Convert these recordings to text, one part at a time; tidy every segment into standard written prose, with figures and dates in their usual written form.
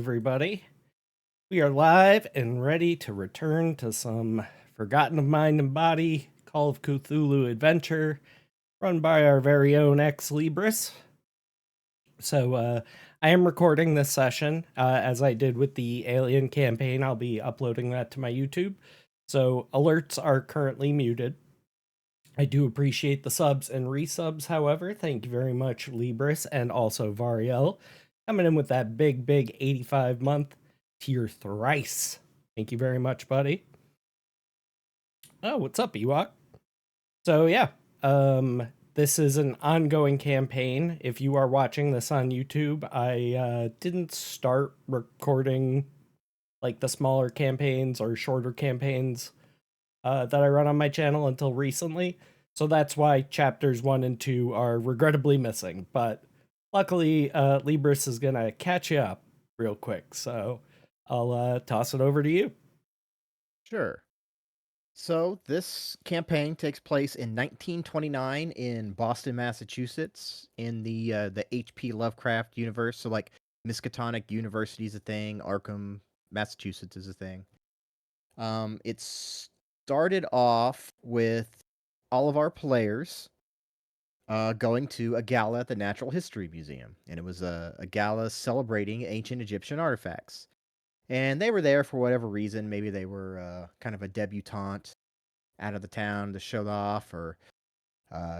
everybody. We are live and ready to return to some Forgotten of Mind and Body Call of Cthulhu adventure run by our very own ex Libris. I am recording this session as I did with the Alien campaign. I'll be uploading that to my YouTube. So, alerts are currently muted. I do appreciate the subs and resubs, however. Thank you very much, Libris, and also Variel, coming in with that big 85 month tier thrice. Thank you very much, buddy. Oh, what's up, Ewok? So, yeah, this is an ongoing campaign. If you are watching this on YouTube, I didn't start recording like the smaller campaigns or shorter campaigns that I run on my channel until recently. So that's why chapters 1 and 2 are regrettably missing. But luckily, Libris is going to catch you up real quick. So I'll toss it over to you. Sure. So this campaign takes place in 1929 in Boston, Massachusetts, in the H.P. Lovecraft universe. So like Miskatonic University is a thing, Arkham, Massachusetts is a thing. It started off with all of our players going to a gala at the Natural History Museum, and it was a gala celebrating ancient Egyptian artifacts. And they were there for whatever reason. Maybe they were kind of a debutante out of the town to show off, or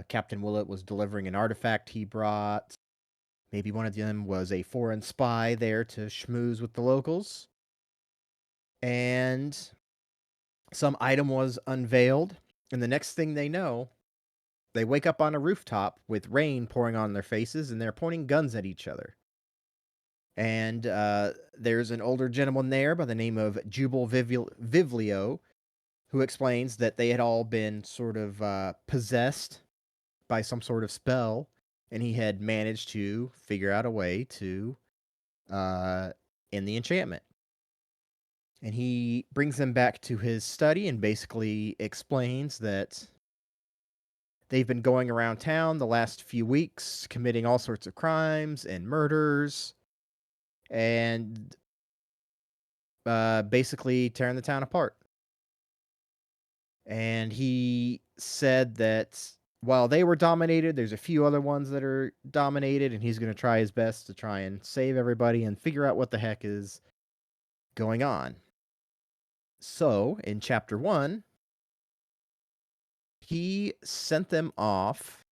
Captain Willet was delivering an artifact he brought. Maybe one of them was a foreign spy there to schmooze with the locals. And some item was unveiled, and the next thing they know, they wake up on a rooftop with rain pouring on their faces, and they're pointing guns at each other. And there's an older gentleman there by the name of Jubal Vivlio, who explains that they had all been sort of possessed by some sort of spell, and he had managed to figure out a way to end the enchantment. And he brings them back to his study and basically explains that they've been going around town the last few weeks, committing all sorts of crimes and murders, and basically tearing the town apart. And he said that while they were dominated, there's a few other ones that are dominated, and he's going to try his best to try and save everybody and figure out what the heck is going on. So, in chapter 1, he sent them off.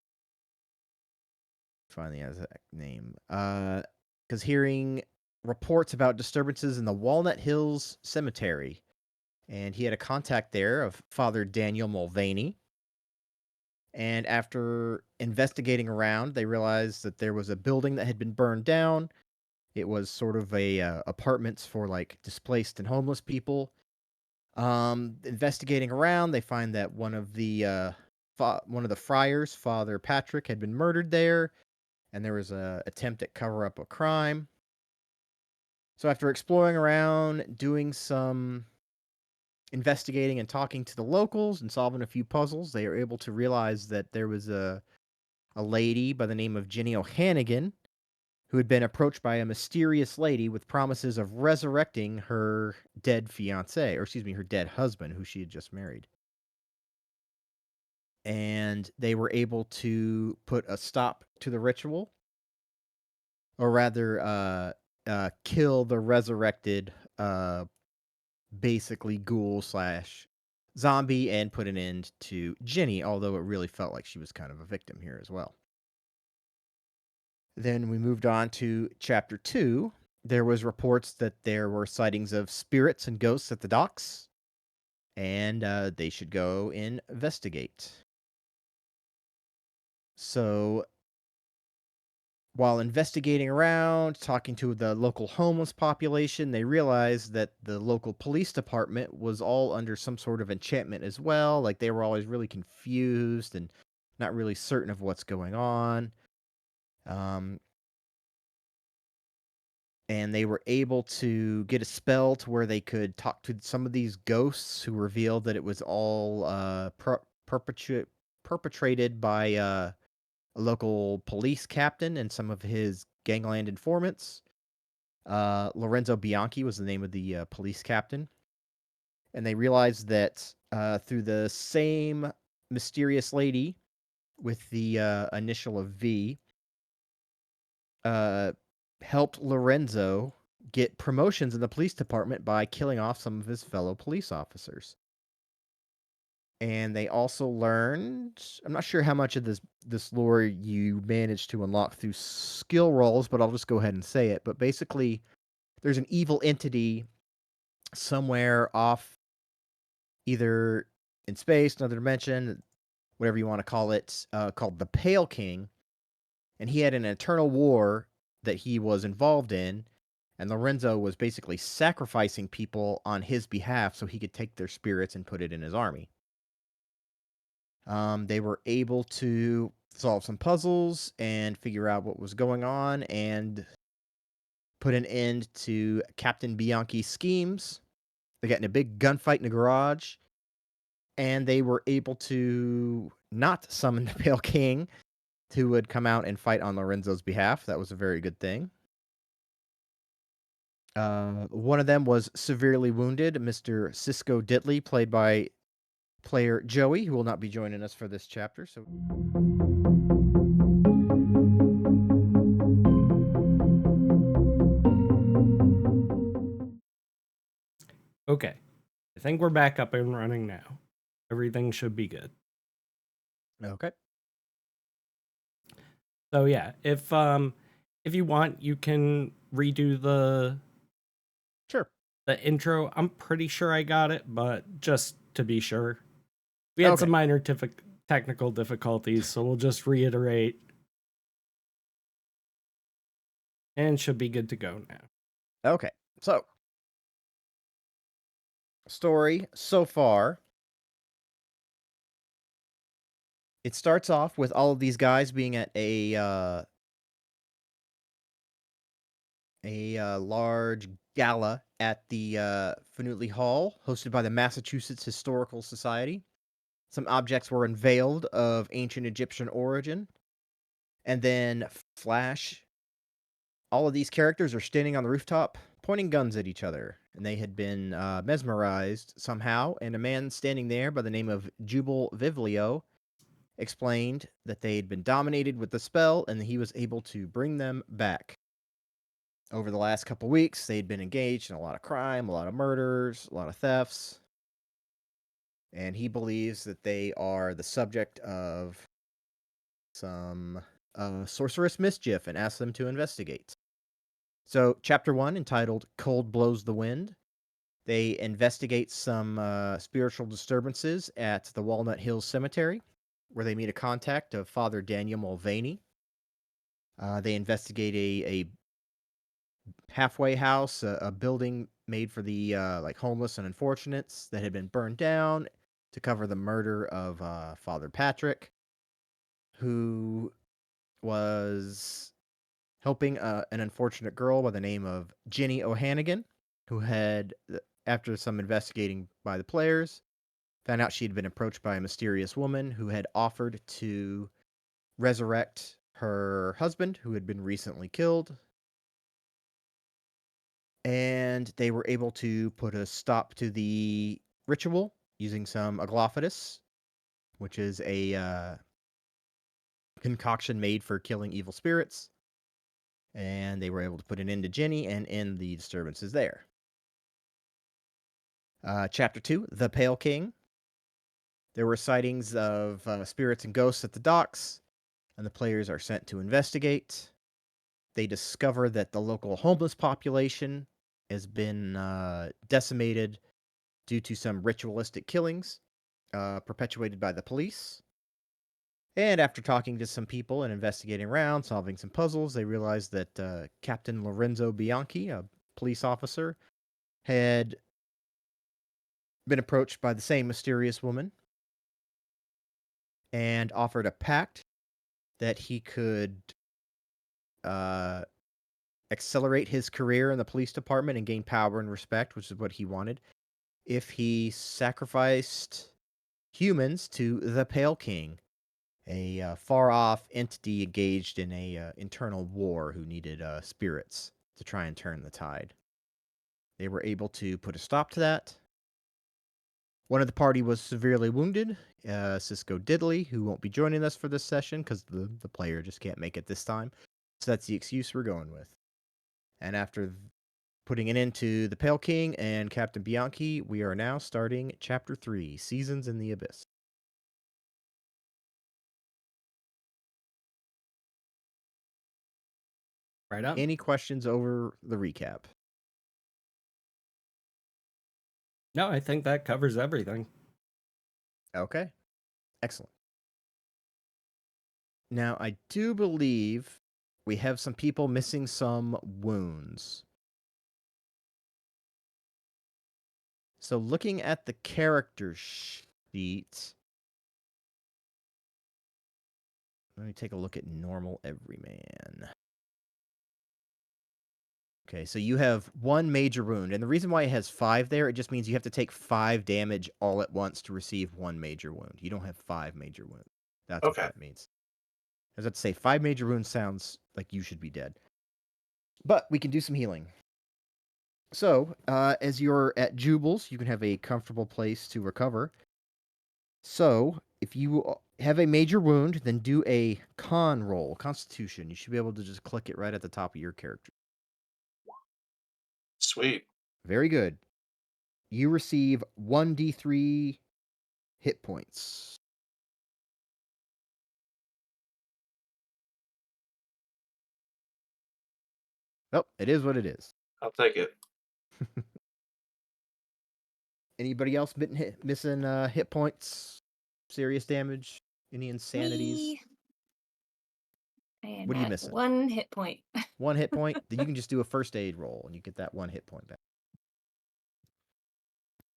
Find the exact name. Because hearing reports about disturbances in the Walnut Hills Cemetery, and he had a contact there of Father Daniel Mulvaney. And after investigating around, they realized that there was a building that had been burned down. It was sort of a apartments for like displaced and homeless people. Investigating around, they find that one of the friars, Father Patrick, had been murdered there, and there was a attempt at cover up a crime. So after exploring around, doing some investigating and talking to the locals and solving a few puzzles, they are able to realize that there was a lady by the name of Jenny O'Hannigan who had been approached by a mysterious lady with promises of resurrecting her dead fiance, or excuse me, her dead husband, who she had just married. And they were able to put a stop to the ritual, or rather, kill the resurrected, basically ghoul slash zombie, and put an end to Jenny, although it really felt like she was kind of a victim here as well. Then we moved on to chapter 2. There was reports that there were sightings of spirits and ghosts at the docks, and they should go investigate. So while investigating around, talking to the local homeless population, they realized that the local police department was all under some sort of enchantment as well. Like they were always really confused and not really certain of what's going on. And they were able to get a spell to where they could talk to some of these ghosts who revealed that it was all perpetrated by a local police captain and some of his gangland informants. Lorenzo Bianchi was the name of the police captain. And they realized that through the same mysterious lady with the initial of V helped Lorenzo get promotions in the police department by killing off some of his fellow police officers. And they also learned, I'm not sure how much of this lore you managed to unlock through skill rolls, but I'll just go ahead and say it. But basically, there's an evil entity somewhere off, either in space, another dimension, whatever you want to call it, called the Pale King. And he had an eternal war that he was involved in. And Lorenzo was basically sacrificing people on his behalf so he could take their spirits and put it in his army. They were able to solve some puzzles and figure out what was going on and put an end to Captain Bianchi's schemes. They got in a big gunfight in the garage, and they were able to not summon the Pale King, who would come out and fight on Lorenzo's behalf. That was a very good thing. One of them was severely wounded, Mr. Cisco Ditley, played by player Joey, who will not be joining us for this chapter. So, Okay. I think we're back up and running now. Everything should be good. okay. So yeah, if you want, you can redo Sure. the intro. I'm pretty sure I got it, but just to be sure. We had Okay. some minor technical difficulties, so we'll just reiterate. And should be good to go now. Okay. So, story so far. It starts off with all of these guys being at a large gala at the Faneuil Hall, hosted by the Massachusetts Historical Society. Some objects were unveiled of ancient Egyptian origin. And then flash, all of these characters are standing on the rooftop, pointing guns at each other. And they had been mesmerized somehow. And a man standing there by the name of Jubal Vivlio explained that they had been dominated with the spell and he was able to bring them back. Over the last couple weeks, they'd been engaged in a lot of crime, a lot of murders, a lot of thefts. And he believes that they are the subject of some sorcerous mischief and asks them to investigate. So, Chapter 1, entitled Cold Blows the Wind, they investigate some spiritual disturbances at the Walnut Hills Cemetery, where they meet a contact of Father Daniel Mulvaney. They investigate a halfway house, a building made for the like homeless and unfortunates that had been burned down to cover the murder of Father Patrick, who was helping an unfortunate girl by the name of Jenny O'Hannigan, who had, after some investigating by the players, found out she'd been approached by a mysterious woman who had offered to resurrect her husband, who had been recently killed. And they were able to put a stop to the ritual using some aglophidus, which is a concoction made for killing evil spirits. And they were able to put an end to Jenny and end the disturbances there. Chapter 2, The Pale King. There were sightings of spirits and ghosts at the docks, and the players are sent to investigate. They discover that the local homeless population has been decimated due to some ritualistic killings perpetuated by the police. And after talking to some people and investigating around, solving some puzzles, they realized that Captain Lorenzo Bianchi, a police officer, had been approached by the same mysterious woman and offered a pact that he could accelerate his career in the police department and gain power and respect, which is what he wanted, if he sacrificed humans to the Pale King, a far-off entity engaged in a internal war who needed spirits to try and turn the tide. They were able to put a stop to that. One of the party was severely wounded, Cisco Diddley, who won't be joining us for this session because the player just can't make it this time. So that's the excuse we're going with. And after putting it into the Pale King and Captain Bianchi, we are now starting Chapter 3, Seasons in the Abyss. Right on. Any questions over the recap? No, I think that covers everything. Okay. Excellent. Now, I do believe we have some people missing some wounds. So looking at the character sheet, let me take a look at normal everyman. Okay, so you have one major wound, and the reason why it has 5 there, it just means you have to take 5 damage all at once to receive 1 major wound. You don't have 5 major wounds. That's Okay. what that means. I was about to say 5 major wounds sounds like you should be dead. But we can do some healing. So, as you're at Jubal's, you can have a comfortable place to recover. So, if you have a major wound, then do a con roll, Constitution. You should be able to just click it right at the top of your character. Sweet. Very good. You receive 1d3 hit points. Oh, it is what it is. I'll take it. Anybody else missing hit points? Serious damage? Any insanities? Me. And What are you missing? 1 hit point. 1 hit point? Then you can just do a first aid roll and you get that 1 hit point back.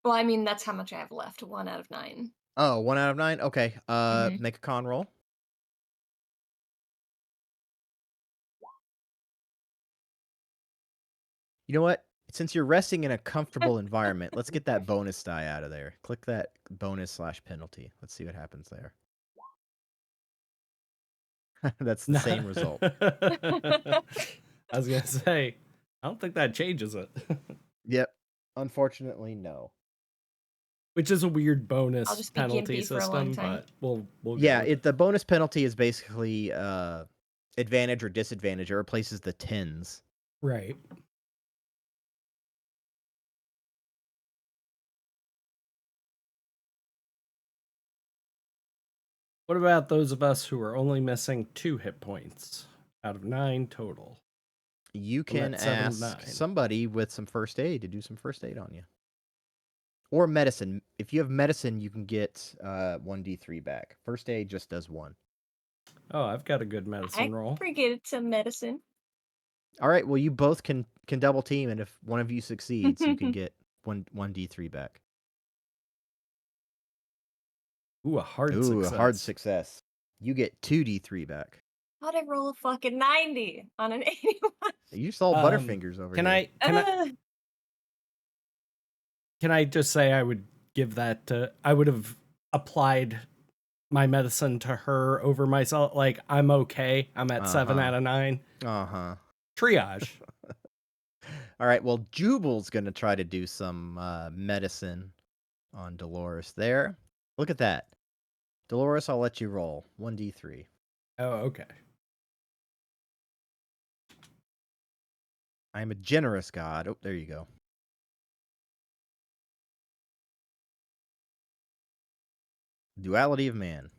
Well, I mean, that's how much I have left. 1 out of 9. Oh, 1 out of 9? Okay. Mhm. Make a con roll. You know what? Since you're resting in a comfortable environment, let's get that bonus die out of there. Click that bonus/penalty. Let's see what happens there. That's the same result. I was gonna say, I don't think that changes it. Yep. Unfortunately, no. Which is a weird I'll bonus just be penalty gimpy for a long system, time. but we'll go Yeah, with it. the bonus penalty is basically advantage or disadvantage. It replaces the 10s. Right. What about those of us who are only missing 2 hit points out of 9 total? You can at 7 of ask 9. somebody with some first aid to do some first aid on you. Or medicine. If you have medicine, you can get 1d3 back. First aid just does 1. Oh, I've got a good medicine roll. I get some medicine. All right, well, you both can double team, and if one of you succeeds, you can get 1d3 back. Ooh, a hard Ooh, success. a hard success. You get 2d3 back. How'd I roll a fucking 90 on an 81? You saw Butterfingers over Can here. Can I just say I would give that to... I would have applied my medicine to her over myself. Like, I'm okay. I'm at 7 out of 9. Uh-huh. Triage. All right, well, Jubal's going to try to do some medicine on Dolores there. Look at that. Dolores, I'll let you roll. 1d3. Oh, okay. I am a generous god. Oh, there you go. Duality of man.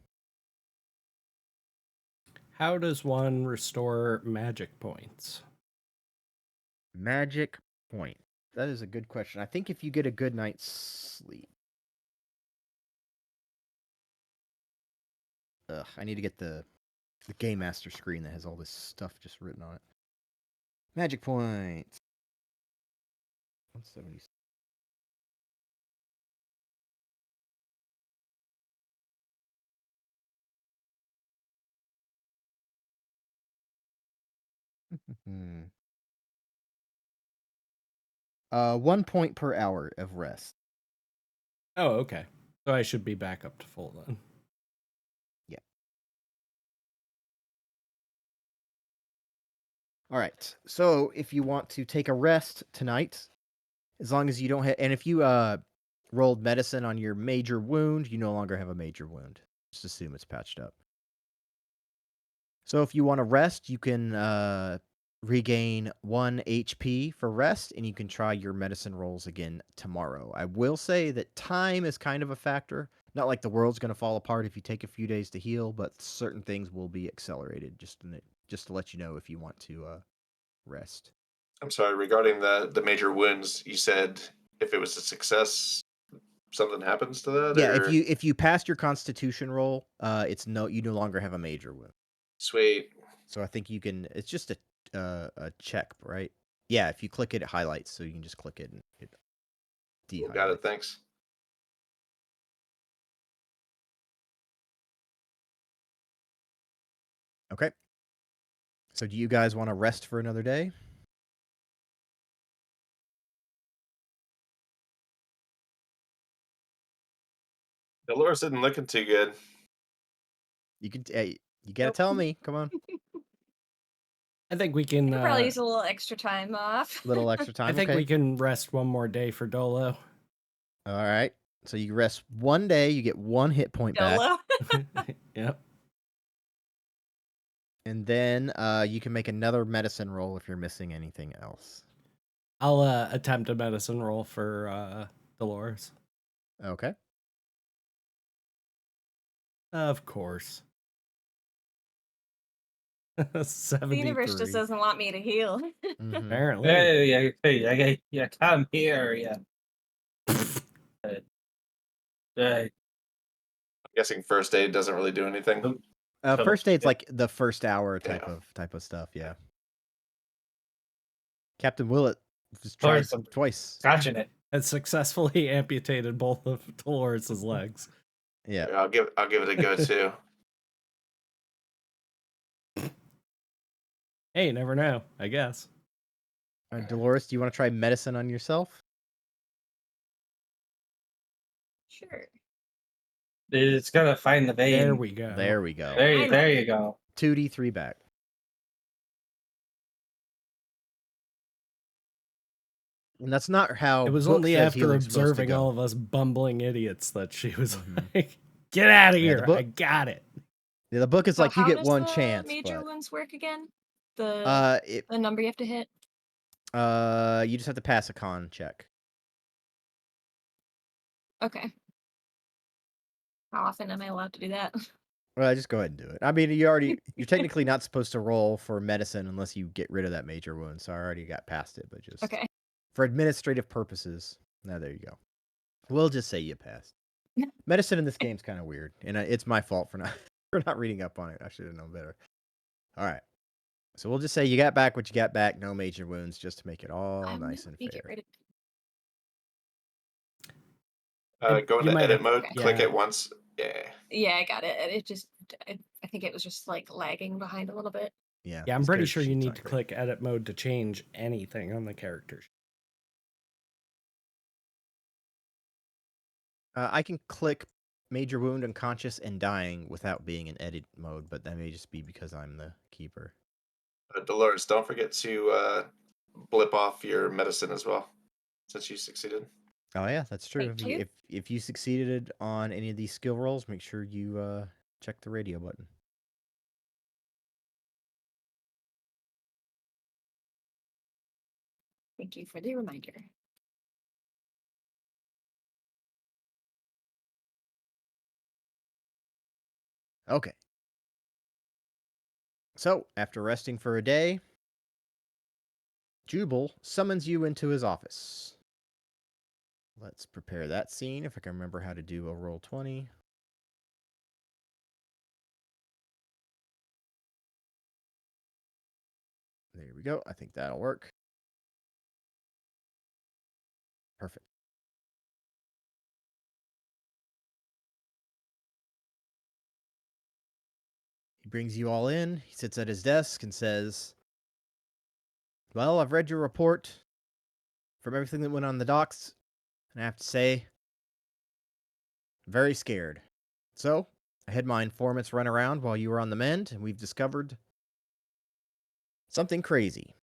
How does one restore magic points? Magic point. That is a good question. I think if you get a good night's sleep. Ugh, I need to get the Game Master screen that has all this stuff just written on it. Magic points. 170. Hmm. 1 point per hour of rest. Oh, okay. So I should be back up to full then. Yeah. All right. So if you want to take a rest tonight, as long as you don't and if you rolled medicine on your major wound, you no longer have a major wound. Just assume it's patched up. So if you want to rest, you can regain 1 HP for rest, and you can try your medicine rolls again tomorrow. I will say that time is kind of a factor. Not like the world's going to fall apart if you take a few days to heal, but certain things will be accelerated just to let you know if you want to rest. I'm sorry, regarding the major wounds, you said if it was a success, something happens to that? Yeah, or... if you passed your Constitution roll, you no longer have a major wound. Sweet. So I think you can. It's just a check, right? Yeah, if you click it, it highlights, so you can just click it and it de-highlights. Got it, thanks. Okay. So do you guys want to rest for another day? Dolores isn't looking too good. You can. Hey, you gotta tell me. Come on. I think we can. Could probably use a little extra time off. Little extra time. I think okay. we can rest one more day for Dolo. All right. So you rest one day. You get 1 hit point back, Dolo. Yep. and then you can make another medicine roll if you're missing anything else. I'll attempt a medicine roll for Dolores. Okay. Of course. The 73. universe just doesn't want me to heal. Mhm. Apparently. Yeah, come here, yeah. I'm guessing first aid doesn't really do anything. First aid's Yeah. like the first hour type of stuff. Yeah. Captain Willet just tried Dolores, I'm twice. Scotching it. Has successfully amputated both of Dolores's legs. Yeah. I'll give it a go too. Hey, you never know, I guess. Dolores, do you want to try medicine on yourself? Sure. It's gonna find the vein. There we go. There we go. There you go. 2d3 back. And that's not how It was book only says after healing's supposed to observing go. all of us bumbling idiots that she was Mhm. like, "Get out of Yeah, here! the book- I got it." Yeah, the book is like you how get does one the chance, major but wounds work again? The number you have to hit. you just have to pass a con check. Okay. How often am I allowed to do that? Well, just go ahead and do it. I mean, you're technically not supposed to roll for medicine unless you get rid of that major wound. So I already got past it, but just Okay. for administrative purposes. Now there you go. We'll just say you passed. Medicine in this game's kind of weird, and it's my fault for not reading up on it. I should have known better. All right. So we'll just say you got back what you got back, no major wounds, just to make it all nice and Let me get fair. rid of Go You into might edit have- mode, click yeah. it once. Yeah. Yeah, I got it. It just, I think it was just like lagging behind a little bit. Yeah. Yeah, I'm this pretty character sure you sheet's need not to great. click edit mode to change anything on the character sheet. I can click major wound, unconscious, and dying without being in edit mode, but that may just be because I'm the keeper. Dolores, don't forget to blip off your medicine as well, since you succeeded. Oh yeah, that's true. Thank you. If you succeeded on any of these skill rolls, make sure you check the radio button. Thank you for the reminder. Okay. So, after resting for a day, Jubal summons you into his office. Let's prepare that scene if I can remember how to do a roll 20. There we go. I think that'll work. Perfect. He brings you all in. He sits at his desk and says, "Well, I've read your report from everything that went on the docks, and I have to say, I'm very scared. So, I had my informants run around while you were on the mend, and we've discovered something crazy.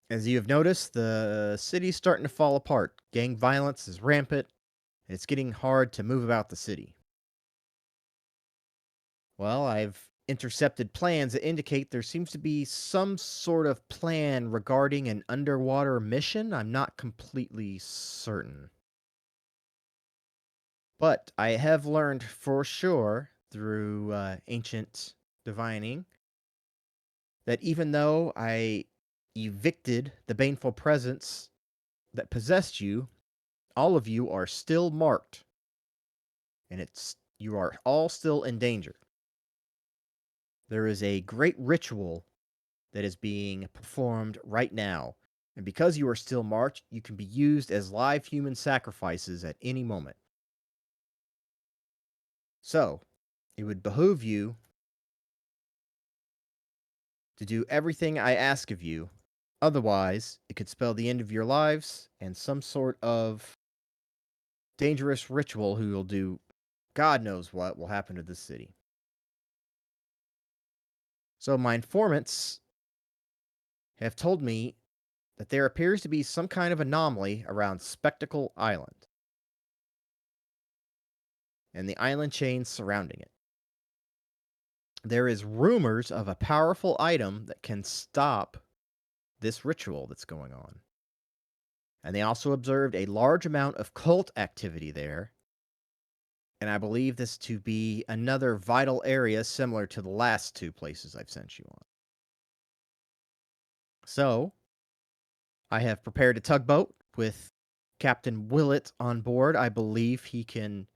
As you have noticed, the city's starting to fall apart. Gang violence is rampant, and it's getting hard to move about the city. Well, I've intercepted plans that indicate there seems to be some sort of plan regarding an underwater mission. I'm not completely certain. But I have learned for sure through ancient divining that even though I evicted the baneful presence that possessed you, all of you are still marked. And you are all still in danger. There is a great ritual that is being performed right now. And because you are still marked, you can be used as live human sacrifices at any moment. So, it would behoove you to do everything I ask of you. Otherwise, it could spell the end of your lives and some sort of dangerous ritual who will do God knows what will happen to this city. So my informants have told me that there appears to be some kind of anomaly around Spectacle Island and the island chains surrounding it. There is rumors of a powerful item that can stop this ritual that's going on. And they also observed a large amount of cult activity there. And I believe this to be another vital area similar to the last two places I've sent you on. So, I have prepared a tugboat with Captain Willet on board. I believe he can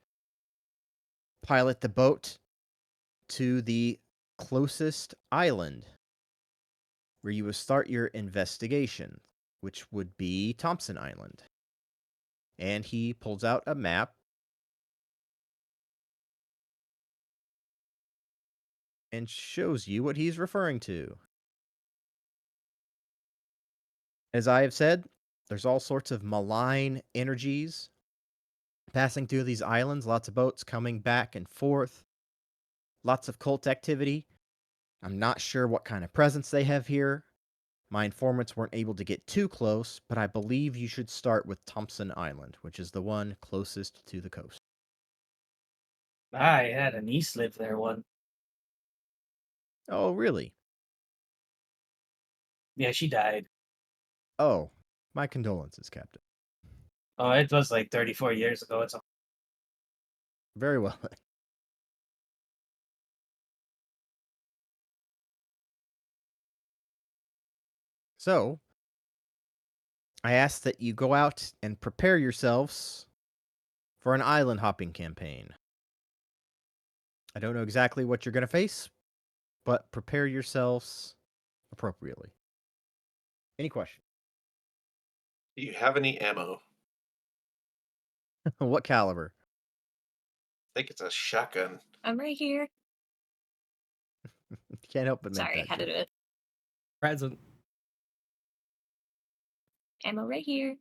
pilot the boat to the closest island where you will start your investigation, which would be Thompson Island. And he pulls out a map and shows you what he's referring to. As I have said, there's all sorts of malign energies passing through these islands, lots of boats coming back and forth, lots of cult activity. I'm not sure what kind of presence they have here. My informants weren't able to get too close, but I believe you should start with Thompson Island, which is the one closest to the coast. I had a niece live there one. Oh, really? Yeah, she died. Oh, my condolences, Captain. Oh, it was like 34 years ago. It's a Very well. So, I ask that you go out and prepare yourselves for an island hopping campaign. I don't know exactly what you're going to face, but prepare yourselves appropriately. Any questions? Do you have any ammo? What caliber? I think it's a shotgun. I'm right here. Can't help but make Sorry, I that had to joke. do it. Present. Ammo right here.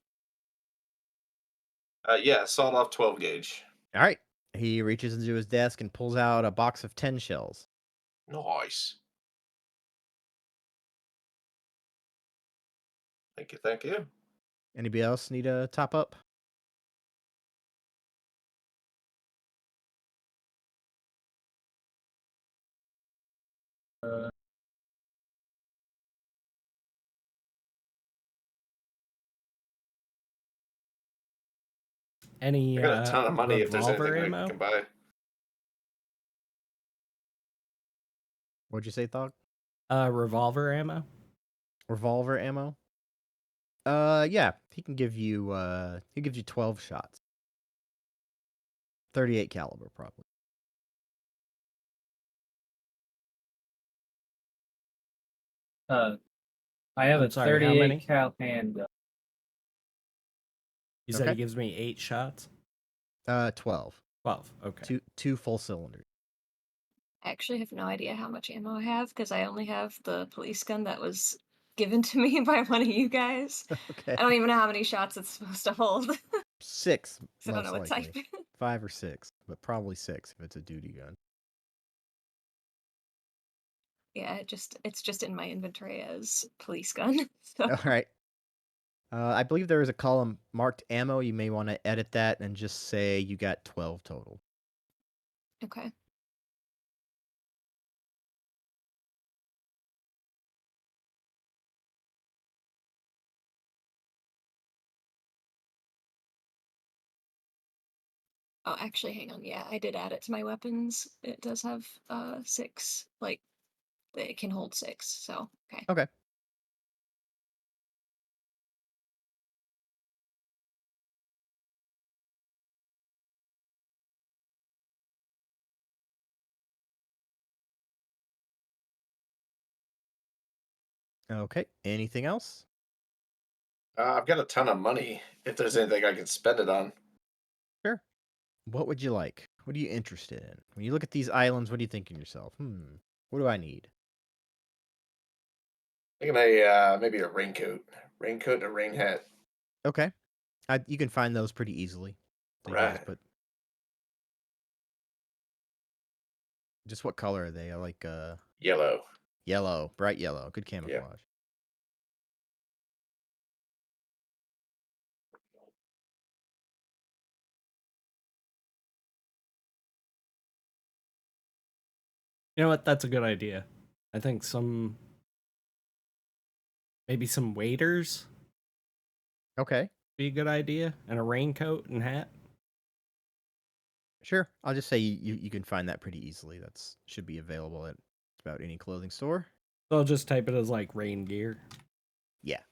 Yeah, sawed off 12 gauge. All right. He reaches into his desk and pulls out a box of 10 shells. Nice. Thank you, thank you. Anybody else need a top up? Any I got a ton of money if there's revolver anything I ammo? can buy. What'd you say, Thog? Revolver ammo? Revolver ammo? Yeah. He gives you 12 shots. 38 caliber, probably. I have I'm a sorry, how many? 38 cal handgun. You said Okay. he gives me 8 shots? 12. 12. Okay. Two full cylinders. I actually have no idea how much ammo I have because I only have the police gun that was given to me by one of you guys. Okay. I don't even know how many shots it's supposed to hold. 6, So I don't know most what likely. type. 5 or 6, but probably 6 if it's a duty gun. Yeah, it's just in my inventory as police gun. So All right. I believe there is a column marked ammo. You may want to edit that and just say you got 12 total. okay. Oh, actually, hang on. Yeah, I did add it to my weapons. It does have 6. Like it can hold 6. So okay. Okay. Okay. Anything else? I've got a ton of money. If there's anything I can spend it on, Sure. What would you like? What are you interested in? When you look at these islands, what do you think in yourself? What do I need? thinking maybe a raincoat and a rain hat. Okay. You can find those pretty easily. So you can Right. just what color are they? I like Yellow. yellow, bright yellow. Good Yeah. camouflage. You know what? That's a good idea. I think maybe some waders Okay. be a good idea, and a raincoat and hat. Sure. I'll just say you can find that pretty easily. That's should be available at about any clothing store. So I'll just type it as like rain gear. Yeah.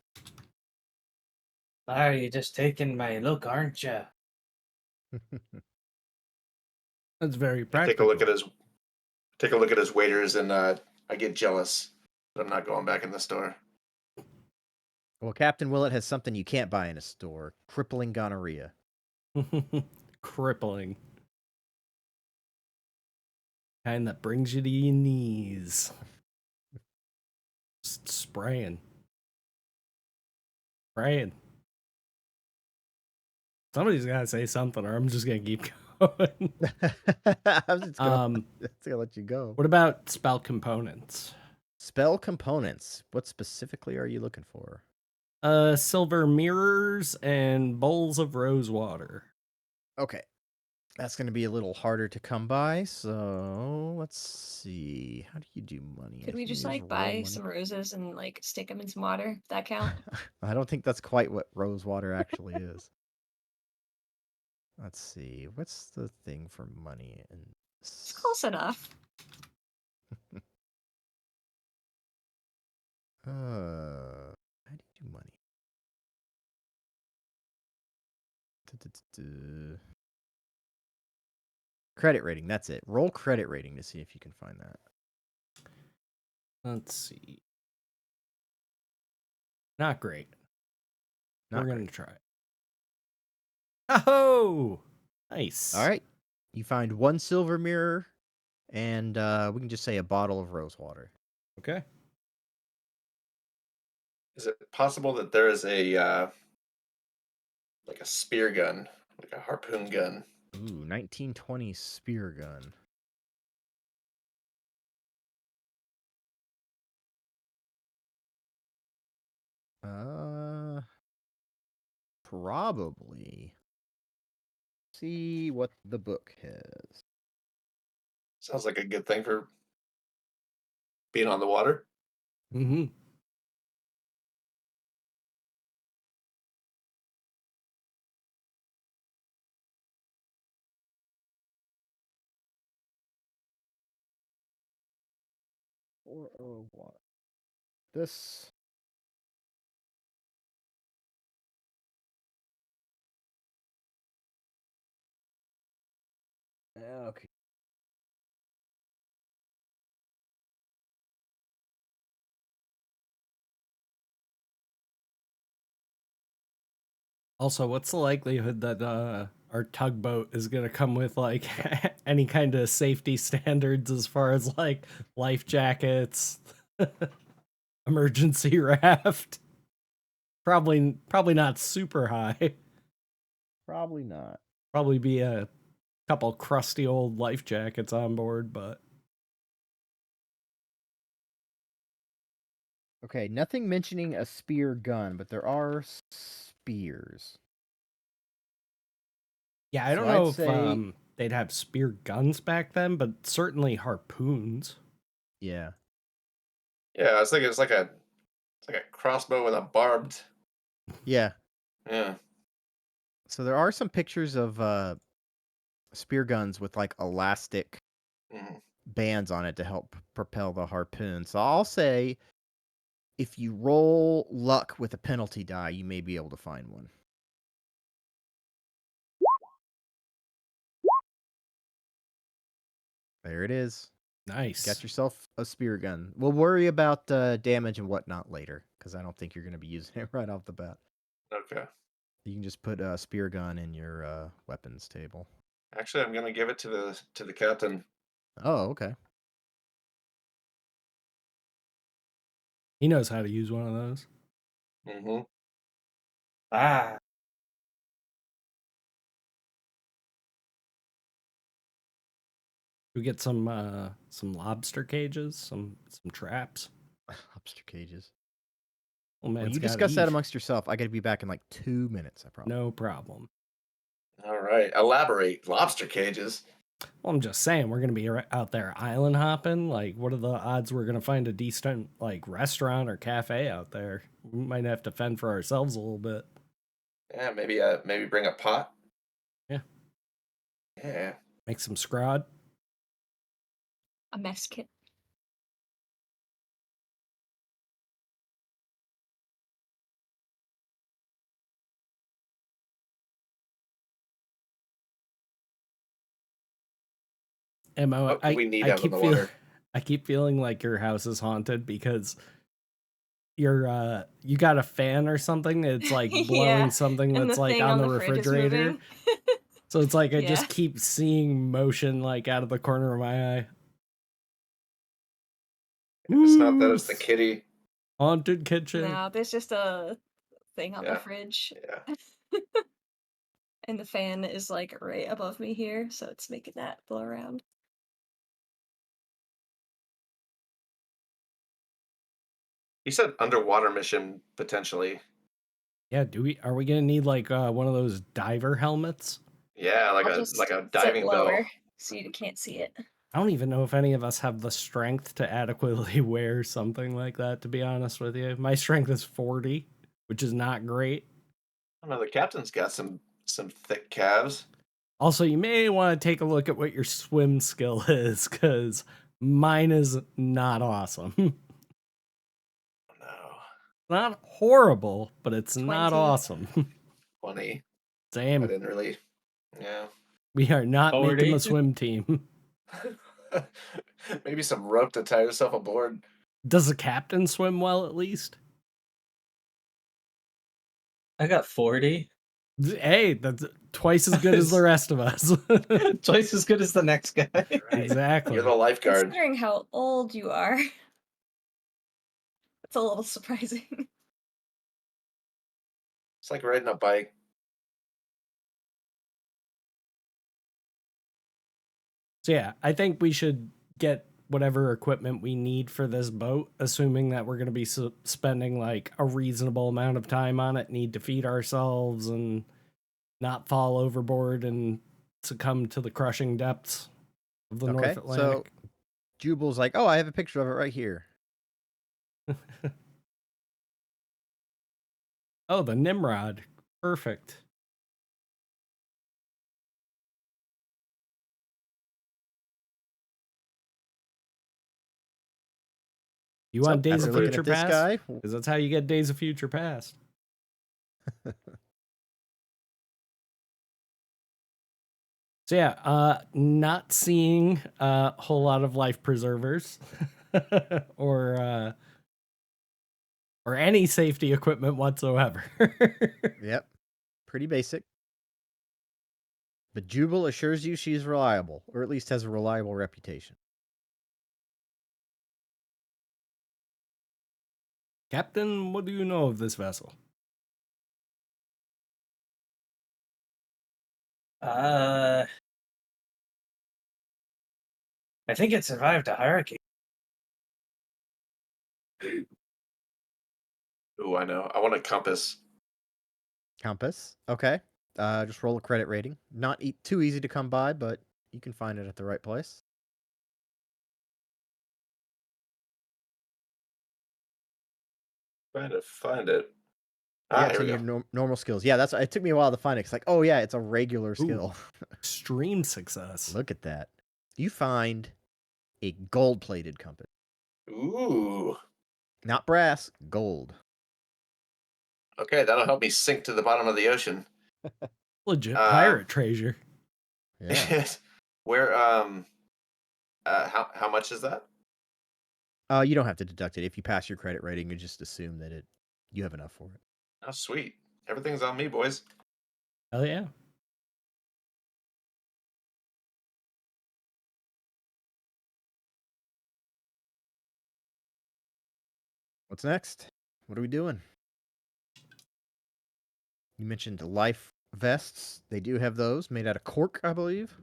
You're just taking my look, aren't you? That's very I practical. take a look at his waiters, and I get jealous. But I'm not going back in the store. Well, Captain Willet has something you can't buy in a store: crippling gonorrhea. Crippling. Kind that brings you to your knees. Just spraying. Somebody's got to say something, or I'm just gonna keep going. I was just gonna let you go. What about spell components? Spell components. What specifically are you looking for? Silver mirrors and bowls of rose water. Okay. That's going to be a little harder to come by, so let's see. How do you do money? Could I we think just you like buy some roses and like stick them in some water? Does that count? I don't think that's quite what rose water actually is. Let's see. What's the thing for money? It's close enough. How do you do money? Credit rating, that's it. Roll credit rating to see if you can find that. Let's see. Not great. Not We're great. gonna try. Oh, nice. All right. You find 1 silver mirror, and we can just say a bottle of rose water. Okay. Is it possible that there is a like a spear gun, like a harpoon gun? Ooh, 1920 spear gun. Probably. See what the book has. Sounds like a good thing for being on the water. Mm-hmm. Or what? This. Okay. Also, what's the likelihood that our tugboat is gonna come with like any kind of safety standards as far as like life jackets, emergency raft? Probably not super high. Probably not. Probably be a couple crusty old life jackets on board, but Okay, nothing mentioning a spear gun, but there are spears. Yeah, I So don't I'd know if say- they'd have spear guns back then, but certainly harpoons. Yeah. Yeah, I was thinking it's like a crossbow with a barbed. Yeah. Yeah. So there are some pictures of spear guns with like elastic Mhm. bands on it to help propel the harpoon. So I'll say if you roll luck with a penalty die, you may be able to find one. There it is. Nice. Got yourself a spear gun. We'll worry about damage and whatnot later, because I don't think you're going to be using it right off the bat. Okay. You can just put a spear gun in your weapons table. Actually, I'm gonna give it to the captain. Oh, okay. He knows how to use one of those. Mm-hmm. Ah, We get some lobster cages, some traps. Lobster cages. Oh man, Well, you discuss that amongst yourself. I got to be back in like 2 minutes, I promise. No problem. All right. Elaborate. Lobster cages. Well, I'm just saying we're gonna be out there island hopping. Like, what are the odds we're gonna find a decent like restaurant or cafe out there? We might have to fend for ourselves a little bit. Yeah, maybe bring a pot. Yeah. Yeah. Make some scrod. A mess kit. Emma, What do we need I out of keep the feeling water? I keep feeling like your house is haunted because you got a fan or something. It's like blowing Yeah, something and that's the like thing on the fridge is refrigerator. moving. So it's like I Yeah. just keep seeing motion like out of the corner of my eye. If it's not that, Ooh, it's the kitty. haunted kitchen. No, there's just a thing on the Yeah. fridge. Yeah. And the fan is like right above me here, so it's making that blow around. He said underwater mission potentially. Yeah, are we gonna need like one of those diver helmets? Yeah, like I'll a just sit diving bell. lower so you can't see it. I don't even know if any of us have the strength to adequately wear something like that, to be honest with you. My strength is 40, which is not great. I don't know, the captain's got some thick calves. Also, you may want to take a look at what your swim skill is, because mine is not awesome. No. Not horrible, but it's not 20. awesome. 20. I Same. didn't really. Yeah. We are not 40. making the swim team. Maybe some rope to tie yourself aboard. Does the captain swim well, at least? I got 40. Hey, that's twice as good as the rest of us. Twice as good as the next guy. Exactly. You're the lifeguard. Considering how old you are, it's a little surprising. It's like riding a bike. So yeah, I think we should get whatever equipment we need for this boat, assuming that we're going to be spending like a reasonable amount of time on it, need to feed ourselves and not fall overboard and succumb to the crushing depths of the North Atlantic. So Jubal's like, oh, I have a picture of it right here. Oh, the Nimrod. Perfect. You want Days After of looking Future at this Past? guy, Because that's how you get Days of Future Past. So yeah, not seeing a whole lot of life preservers or any safety equipment whatsoever. yep, pretty basic. But Jubal assures you she's reliable, or at least has a reliable reputation. Captain, what do you know of this vessel? I think it survived a hurricane. Ooh, I know. I want a compass. Compass. Okay. Just roll a credit rating. Not too easy to come by, but you can find it at the right place. Trying to find it. Yeah, Ah, it's here in we your go. normal skills. Yeah, it took me a while to find it. It's like, oh yeah, it's a regular Ooh. skill. Extreme success. Look at that. You find a gold-plated compass. Ooh. Not brass, gold. Okay, that'll help me sink to the bottom of the ocean. Legit pirate treasure. Yeah. Where how much is that? You don't have to deduct it. If you pass your credit rating, you just assume that you have enough for it. Oh, sweet. Everything's on me, boys. Hell yeah. What's next? What are we doing? You mentioned life vests. They do have those made out of cork, I believe.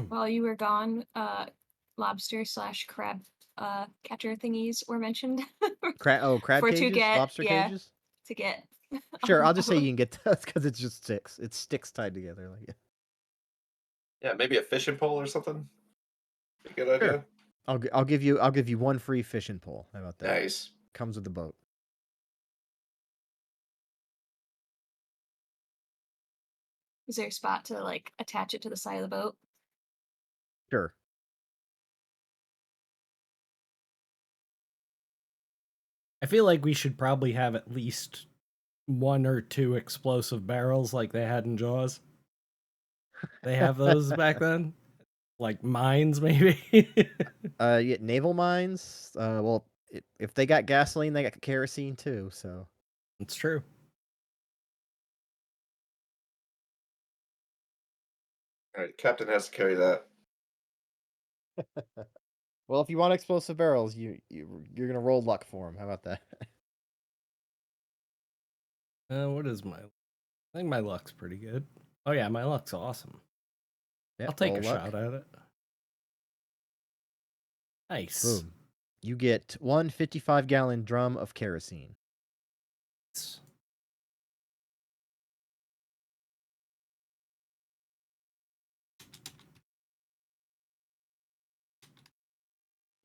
While you were gone, lobster/crab catcher thingies were mentioned. Crab For to cages, get, lobster yeah. cages. to get. Sure, I'll just say on you can get those because it's just sticks. It's sticks tied together. Like, Yeah, maybe a fishing pole or something. Be a good sure. idea. I'll give you one free fishing pole. How about that? Nice. Comes with the boat. Is there a spot to like attach it to the side of the boat? Sure. I feel like we should probably have at least 1 or 2 explosive barrels like they had in Jaws. They have those back then? Like mines, maybe? Yeah, naval mines. Well, if they got gasoline, they got kerosene too. So It's true. All right, Captain has to carry that. well, if you want explosive barrels, you're gonna roll luck for them. How about that? What is my... I think my luck's pretty good. Oh yeah, my luck's awesome. Yeah, I'll take roll a luck. shot at it. Nice. Boom. You get 1 55-gallon drum of kerosene.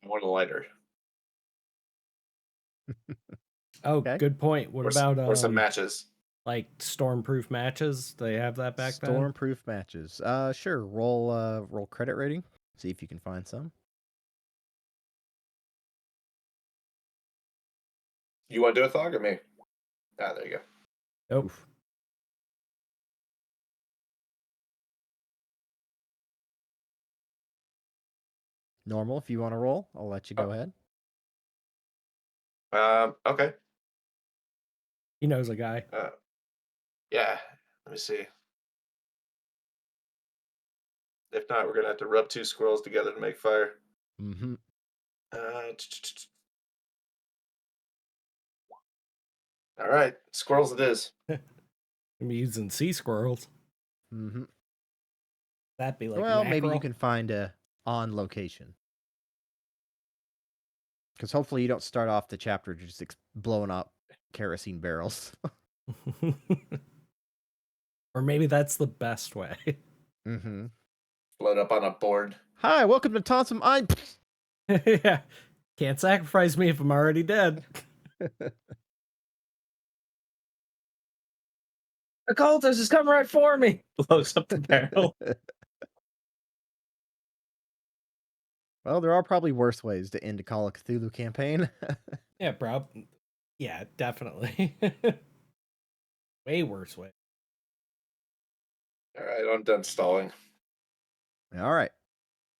I want a lighter. Oh, Okay. good point. What Or about or some matches. like stormproof matches? They have that back then. Stormproof matches. Sure. Roll credit rating. See if you can find some. You want to do a thog or me? Ah, there you go. Nope. Oof. Normal. If you want to roll, I'll let you go ahead. Okay. He knows a guy. Yeah. Let me see. If not, we're gonna have to rub 2 squirrels together to make fire. Mm-hmm. All right, squirrels it is. I'm using sea squirrels. Mm-hmm. That'd be like Well, maybe you mackerel. can find a on location. Because hopefully you don't start off the chapter just blowing up kerosene barrels. Or maybe that's the best way. Mm-hmm. Float up on a board. Hi, welcome to Tonsum. Yeah. Can't sacrifice me if I'm already dead. The cultist is coming right for me. Blows up the barrel. Well, there are probably worse ways to end a Call of Cthulhu campaign. Yeah, bro. Yeah, definitely. Way worse way. All right, I'm done stalling. All right.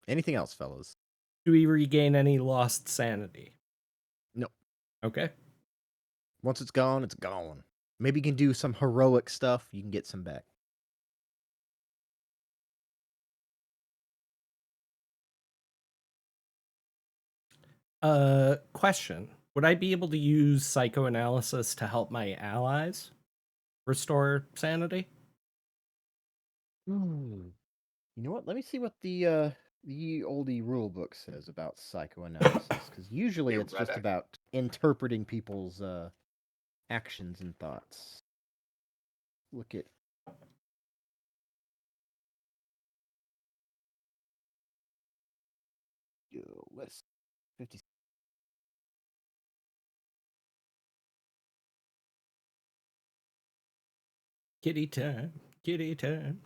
Anything else, fellas? Do we regain any lost sanity? No. Okay. Once it's gone, it's gone. Maybe you can do some heroic stuff. You can get some back. Question. Would I be able to use psychoanalysis to help my allies restore sanity? You know what? Let me see what the the oldie rule book says about psychoanalysis? Because usually Yeah, it's just right. about interpreting people's actions and thoughts. Look at list 50. Kitty time. Kitty time.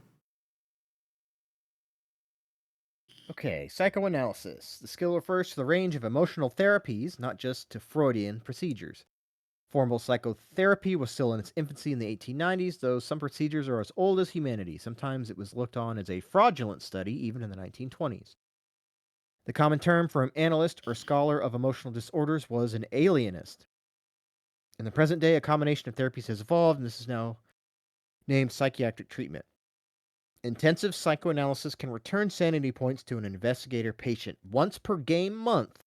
Okay, psychoanalysis. The skill refers to the range of emotional therapies, not just to Freudian procedures. Formal psychotherapy was still in its infancy in the 1890s, though some procedures are as old as humanity. Sometimes it was looked on as a fraudulent study, even in the 1920s. The common term for an analyst or scholar of emotional disorders was an alienist. In the present day, a combination of therapies has evolved, and this is now named psychiatric treatment. Intensive psychoanalysis can return sanity points to an investigator patient once per game month.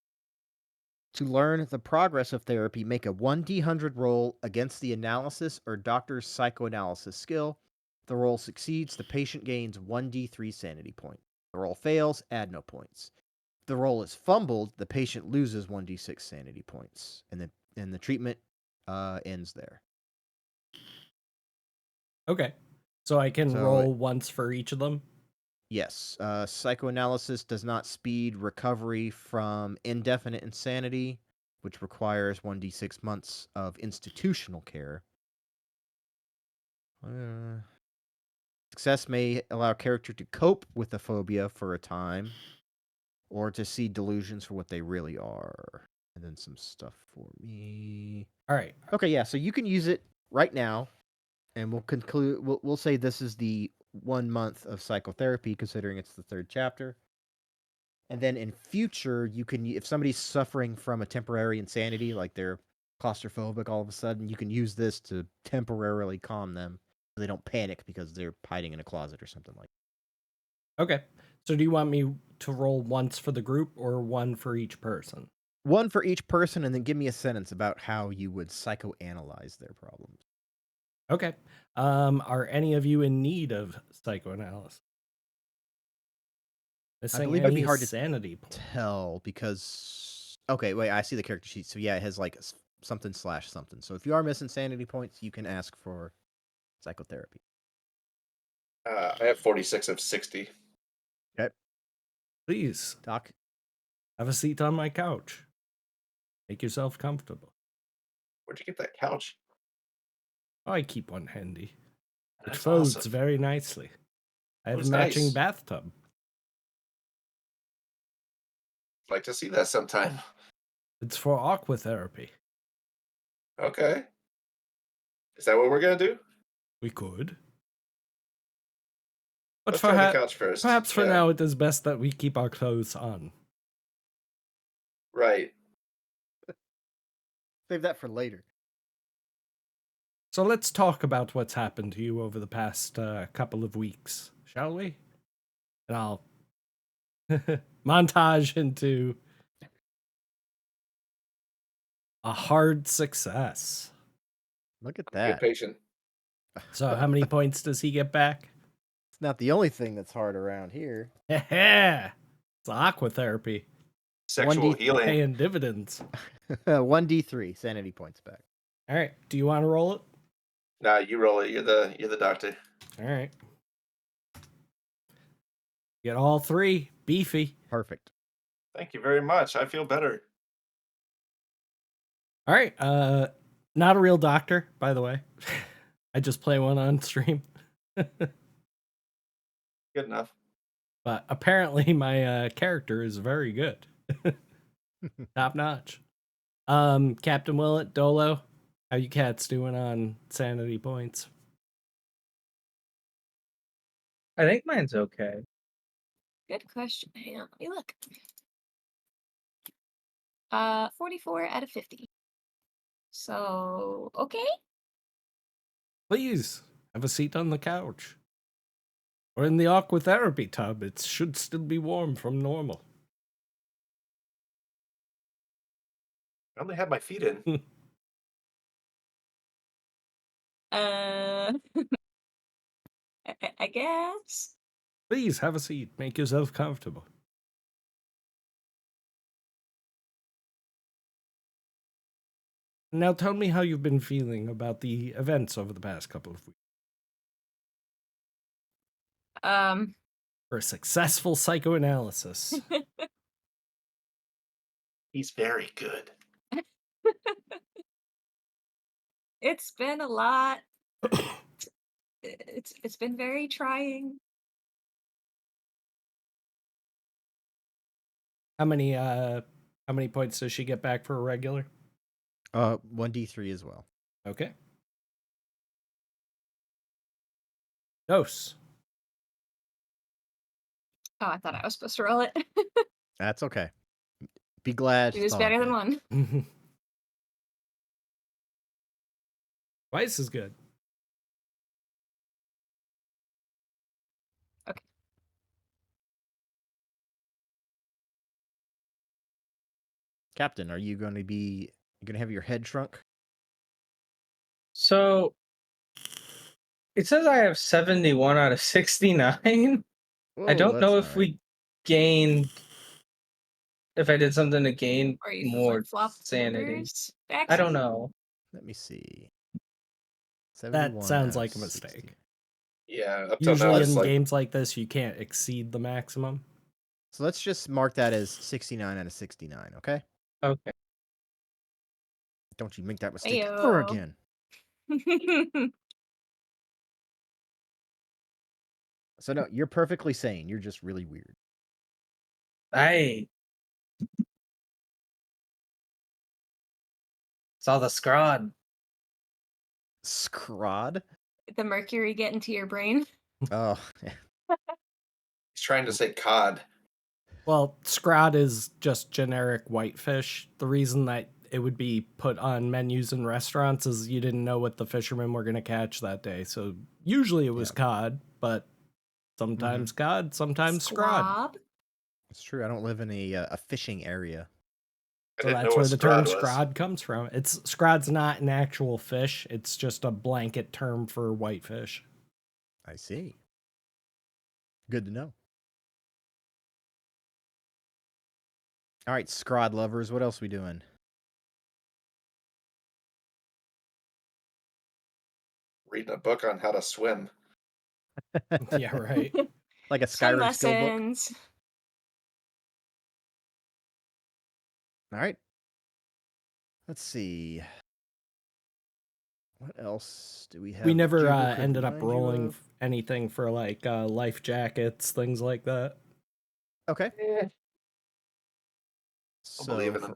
To learn the progress of therapy, make a 1d100 roll against the analysis or doctor's psychoanalysis skill. If the roll succeeds, the patient gains 1d3 sanity point. If the roll fails, add no points. If the roll is fumbled, the patient loses 1d6 sanity points, and the treatment ends there. Okay. So I can So roll once for each of them? Yes, psychoanalysis does not speed recovery from indefinite insanity, which requires 1d6 months of institutional care. Success may allow a character to cope with the phobia for a time, or to see delusions for what they really are. And then some stuff for me. All right. Okay, yeah, so you can use it right now, and we'll conclude. We'll say this is the 1 month of psychotherapy, considering it's the 3rd chapter. And then in future, you can, if somebody's suffering from a temporary insanity, like they're claustrophobic all of a sudden, you can use this to temporarily calm them so they don't panic because they're hiding in a closet or something like that. Okay. So do you want me to roll once for the group or one for each person? One for each person, and then give me a sentence about how you would psychoanalyze their problems. Okay. Are any of you in need of psychoanalysis? I believe it'd be hard to sanity point. tell because... Okay, wait, I see the character sheet. So yeah, it has like something / something. So if you are missing sanity points, you can ask for psychotherapy. I have 46 of 60. Okay. Please, Doc, have a seat on my couch. Make yourself comfortable. Where'd you get that couch? Oh, I keep one handy. It That's folds awesome. very nicely. I have Looks a matching nice. bathtub. I'd like to see that sometime. It's for aqua therapy. Okay. Is that what we're gonna do? We could. But Let's try the couch first. perhaps for Yeah. now, it is best that we keep our clothes on. Right. save that for later. So let's talk about what's happened to you over the past couple of weeks, shall we? And I'll montage into a hard success. Look at Good that. patient. So how many points does he get back? It's not the only thing that's hard around here. It's aqua therapy. Sexual 1D healing. Paying dividends. 1d3 sanity points back. All right. Do you want to roll it? Nah, you roll it. You're the doctor. All right. Get all three. Beefy. Perfect. Thank you very much. I feel better. All right. Not a real doctor, by the way. I just play one on stream. Good enough. But apparently my character is very good. Top notch. Captain Willet, Dolo, how you cats doing on sanity points? I think mine's okay. Good question. Hang on, let me look. 44 out of 50. So, okay. Please, have a seat on the couch. Or in the aqua therapy tub. It should still be warm from normal. I only had my feet in. I guess. Please, have a seat. Make yourself comfortable. Now tell me how you've been feeling about the events over the past couple of weeks. For a successful psychoanalysis. He's very good. It's been a lot. It's been very trying. How many points does she get back for a regular? 1d3 as well. Okay. Dose. Oh, I thought I was supposed to roll it. That's okay. Be glad. It was Thawne better than did. one. Twice is good. Okay. Captain, are you going to have your head shrunk? So it says I have 71 out of 69. I Whoa, don't know that's if not right. we gained, if I did something to gain Or you more flip-flopped sanity. numbers back? I don't know. Let me see. That 71 sounds out like of a 60. mistake. Yeah, up till now Usually it's in like games like this, you can't exceed the maximum. So let's just mark that as 69 out of 69, okay? Okay. Don't you make that mistake ever Ayo. again. So no, you're perfectly sane. You're just really weird. I saw the scrod. Scrod? The mercury get into your brain. Oh, he's trying to say cod. Well, scrod is just generic whitefish. The reason that it would be put on menus in restaurants is you didn't know what the fishermen were going to catch that day. So usually it was cod, but sometimes cod, sometimes scrod. Squab. it's true. I don't live in a fishing area. I So didn't know that's what where the term scrod was. scrod comes from. Scrod's not an actual fish. It's just a blanket term for whitefish. I see. Good to know. All right, scrod lovers, what else we doing? Reading a book on how to swim. Yeah, right. Like a Swim Skyrim skill book? lessons. All right. Let's see. What else do we have? We never Jiggle could ended up remind you rolling of? anything for like life jackets, things like that. Okay. I'll believe So in him.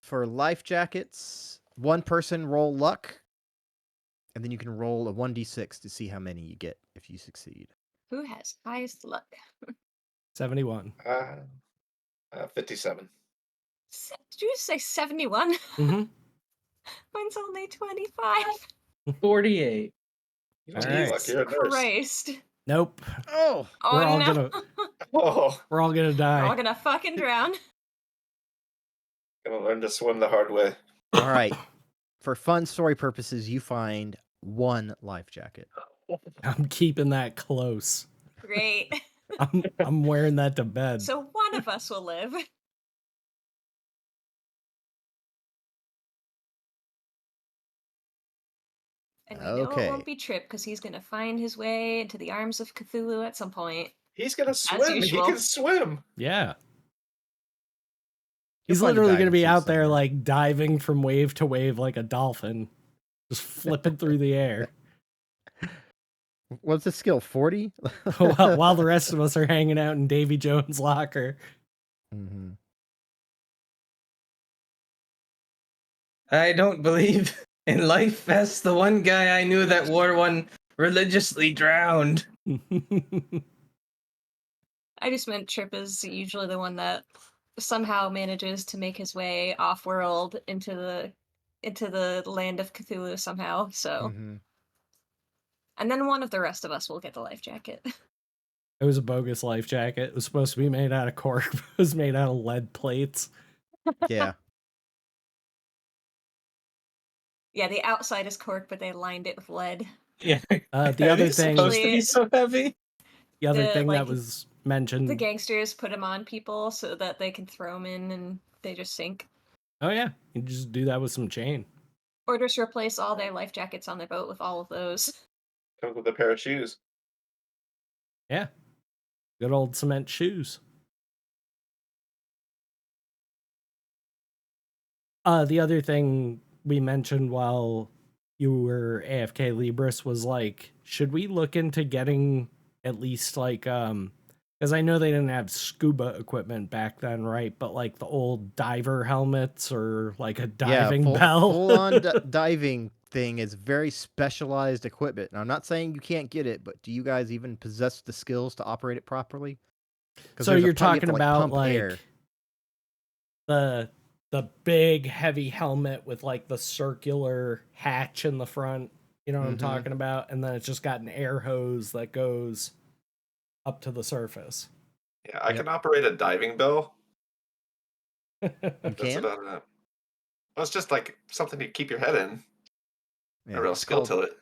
for life jackets, one person roll luck, and then you can roll a 1d6 to see how many you get if you succeed. Who has highest luck? 71. 57. Did you just say 71? Mm-hmm. Mine's only 25. 48. You don't All need right. luck. You're a nurse. Christ. Nope. Oh! Oh, We're all no. gonna Oh, we're all gonna We're die. all gonna fucking drown. gonna learn to swim the hard way. All right. For fun story purposes, you find one life jacket. I'm keeping that close. Great. I'm wearing that to bed. So one of us will live. And we know it Okay. won't be Tripp because he's gonna find his way into the arms of Cthulhu at some point. He's gonna swim. He usual. can swim. Yeah. You'll He's find a literally diving gonna be suit out there somewhere. like diving from wave to wave like a dolphin. Just flipping through the air. What's the skill? 40? while the rest of us are hanging out in Davy Jones' locker. Mm-hmm. I don't believe in life. That's the one guy I knew that wore one religiously drowned. I just meant Tripp is usually the one that somehow manages to make his way off-world into the land of Cthulhu somehow. So, Mm-hmm. and then one of the rest of us will get the life jacket. It was a bogus life jacket. It was supposed to be made out of cork, but it was made out of lead plates. Yeah. Yeah, the outside is cork, but they lined it with lead. Yeah. The other It's thing, supposed to be so heavy. the other the, thing like, that was mentioned. The gangsters put them on people so that they can throw them in and they just sink. Oh yeah, you just do that with some chain. Or just replace all their life jackets on their boat with all of those. Comes with a pair of shoes. Yeah. Good old cement shoes. The other thing we mentioned while you were AFK Libris was like, should we look into getting at least like because I know they didn't have scuba equipment back then, right? But like the old diver helmets or like a diving bell. Full on diving thing is very specialized equipment. And I'm not saying you can't get it, but do you guys even possess the skills to operate it properly? So there's a you're part you have talking to, about pump like air. the big heavy helmet with like the circular hatch in the front. You know what I'm Mhm. talking about? And then it's just got an air hose that goes up to the surface. Yeah, I Yep. can operate a diving bell. You That's can? about it. Well, it's just like something to keep your head in. Yeah, A real it's skill called to it.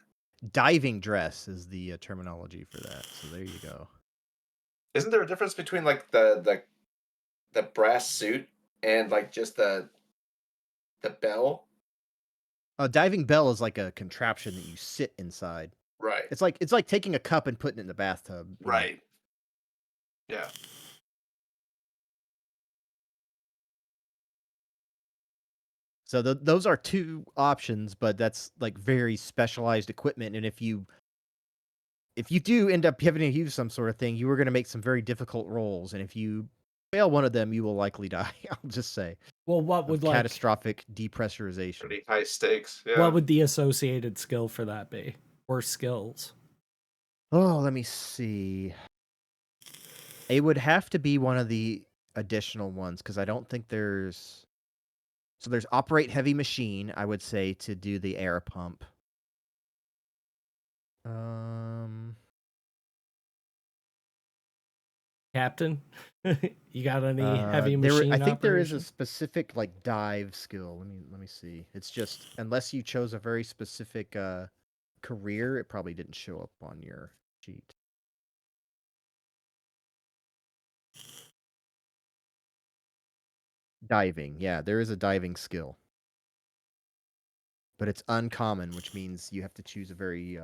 diving dress is the terminology for that. So there you go. Isn't there a difference between like the brass suit and like just the bell? A diving bell is like a contraption that you sit inside. Right. It's like taking a cup and putting it in the bathtub. you know. Right. Yeah. So those are two options, but that's like very specialized equipment. And if you do end up having to use some sort of thing, you are going to make some very difficult rolls. And if you fail one of them, you will likely die. I'll just say. Well, what Of would like catastrophic depressurization. Pretty high stakes. Yeah. what would the associated skill for that be? Or skills? Oh, let me see. It would have to be one of the additional ones because I don't think there's. So there's operate heavy machine, I would say, to do the air pump. Captain? You got any heavy I machine think there is a operation? specific like dive skill. Let me see. It's just unless you chose a very specific career, it probably didn't show up on your sheet. Diving, yeah, there is a diving skill, but it's uncommon, which means you have to choose a very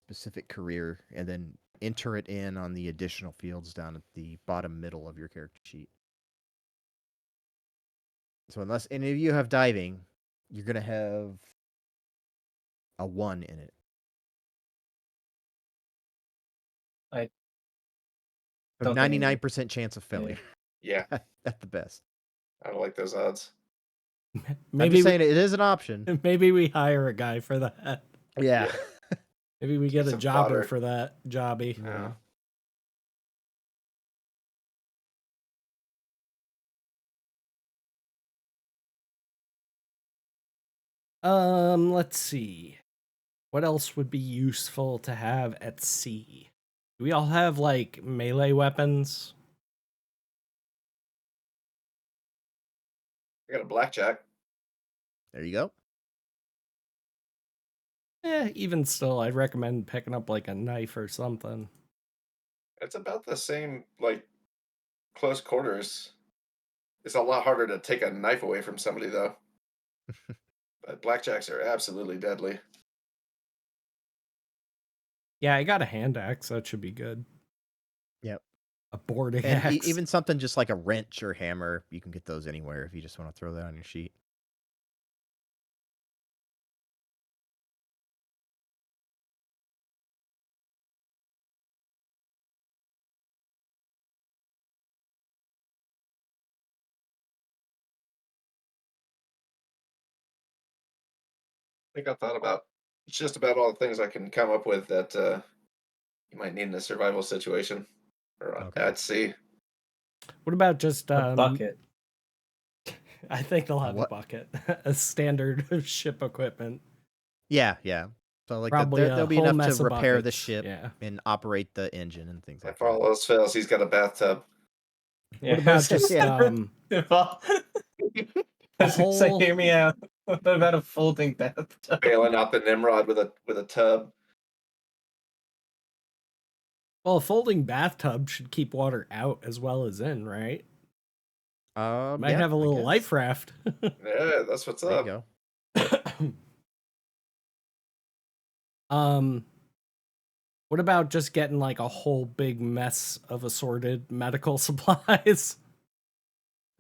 specific career and then enter it in on the additional fields down at the bottom middle of your character sheet. So unless any of you have diving, you're gonna have a 1 in it. I A don't think I do. 99% chance of failure Yeah. at the best. I don't like those odds. I'm Maybe just saying it is an option. maybe we hire a guy for that. Yeah. Maybe we get a some jobber fodder. for that jobby. Yeah. Let's see. What else would be useful to have at sea? Do we all have like melee weapons? I got a blackjack. There you go. Even still, I'd recommend picking up like a knife or something. It's about the same, like, close quarters. It's a lot harder to take a knife away from somebody, though. But blackjacks are absolutely deadly. Yeah, I got a hand axe. That should be good. Yep. A boarding And axe. even something just like a wrench or hammer, you can get those anywhere if you just want to throw that on your sheet. I think I thought about it's just about all the things I can come up with that you might need in a survival situation or Okay. at sea. What about just A bucket. I think they'll A have a what? bucket, a standard ship equipment. Yeah, yeah. So like Probably a there'll be whole enough mess to of repair the buckets, ship yeah. and operate the engine and things like If all else fails, he's got a bathtub. What about just If all- a I was gonna say, whole hear me out. What about a folding bathtub? Bailing out the Nimrod with a tub. well, a folding bathtub should keep water out as well as in, right? that? Might Yeah, have a I little guess. life raft. Yeah, that's what's There you up. go. What about just getting like a whole big mess of assorted medical supplies?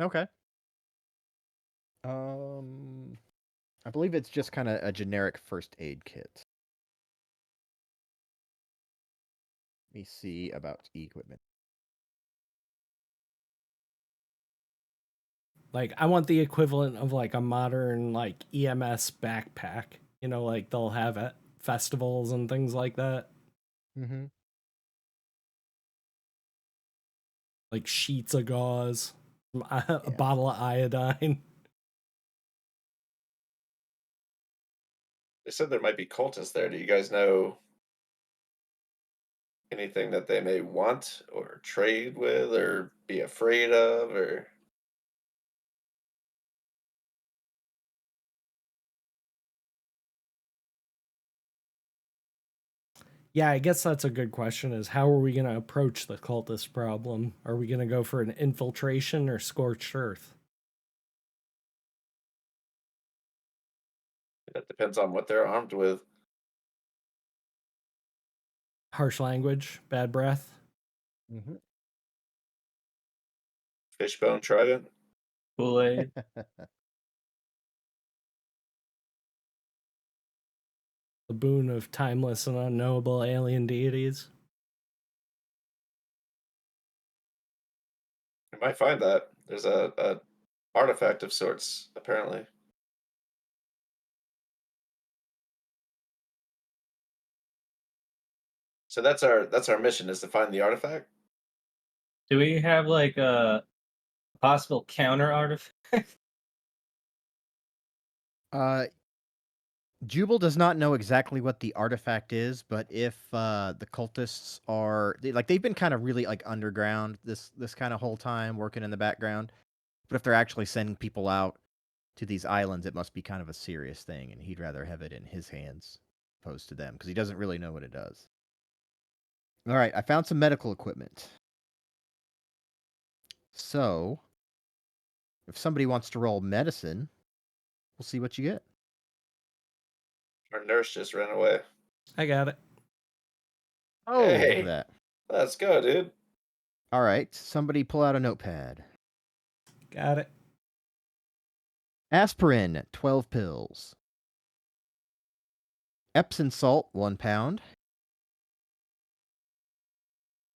Okay. I believe it's just kind of a generic first aid kit. Let me see about equipment. Like, I want the equivalent of like a modern like EMS backpack. You know, like they'll have at festivals and things like that. Mm-hmm. Like sheets of gauze, a Yeah. bottle of iodine. They said there might be cultists there. Do you guys know anything that they may want or trade with or be afraid of or Yeah, I guess that's a good question is how are we going to approach the cultist problem? Are we going to go for an infiltration or scorched earth? that depends on what they're armed with? Harsh language, bad breath. Mm-hmm. Fishbone trident? Kool-Aid. The boon of timeless and unknowable alien deities. You might find that. There's a artifact of sorts, apparently. So that's our mission is to find the artifact. Do we have like a possible counter artifact? Jubal does not know exactly what the artifact is, but if the cultists are they've been kind of really like underground this kind of whole time working in the background, but if they're actually sending people out to these islands, it must be kind of a serious thing, and he'd rather have it in his hands opposed to them because he doesn't really know what it does. All right, I found some medical equipment. So, if somebody wants to roll medicine, we'll see what you get. Our nurse just ran away. I got it. Oh, look Hey. at that. Let's go, dude. All right, somebody pull out a notepad. Got it. Aspirin, 12 pills. Epsom salt, 1 pound.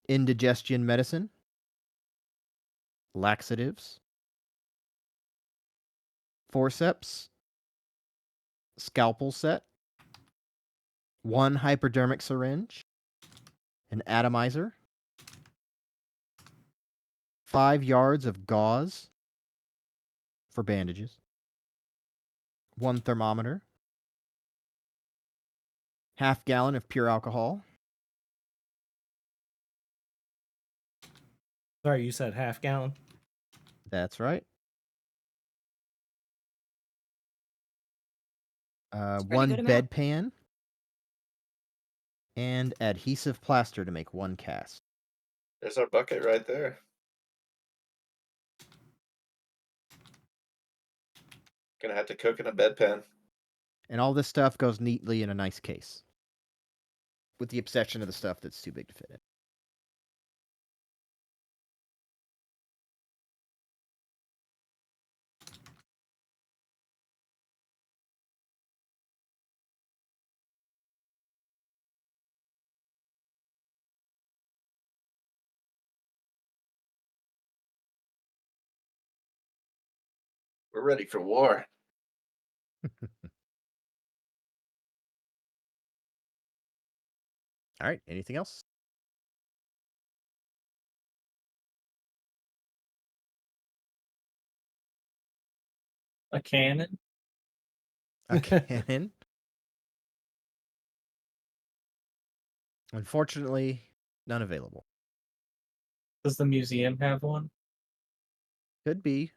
Indigestion medicine. Laxatives. Forceps. Scalpel set. 1 hypodermic syringe. An atomizer. 5 yards of gauze for bandages. 1 thermometer. Half gallon of pure alcohol. Sorry, you said half gallon. That's right. It's a pretty 1 good amount. bedpan. And adhesive plaster to make 1 cast. There's our bucket right there. Gonna have to cook in a bedpan. And all this stuff goes neatly in a nice case. With the exception of the stuff that's too big to fit in. We're ready for war. All right, anything else? A cannon? A cannon? Unfortunately, none available. Does the museum have one? Could be,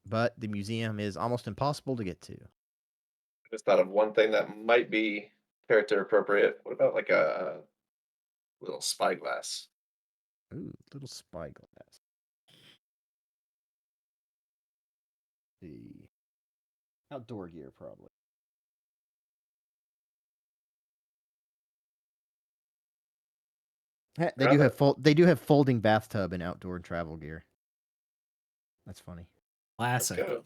but the museum is almost impossible to get to. I just thought of one thing that might be character appropriate. What about like a little spyglass? Ooh, little spyglass. The outdoor gear, probably. They do have folding bathtub and outdoor travel gear. That's funny. Let's Classic. go.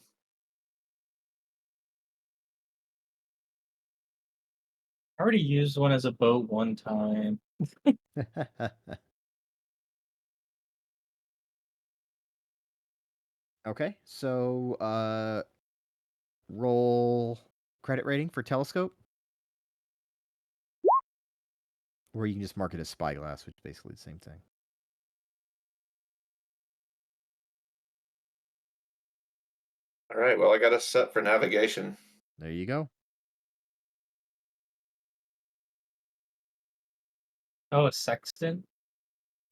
I already used one as a boat one time. Okay, so roll credit rating for telescope. Or you can just mark it as spyglass, which is basically the same thing. All right. Well, I got us set for navigation. There you go. Oh, a sextant?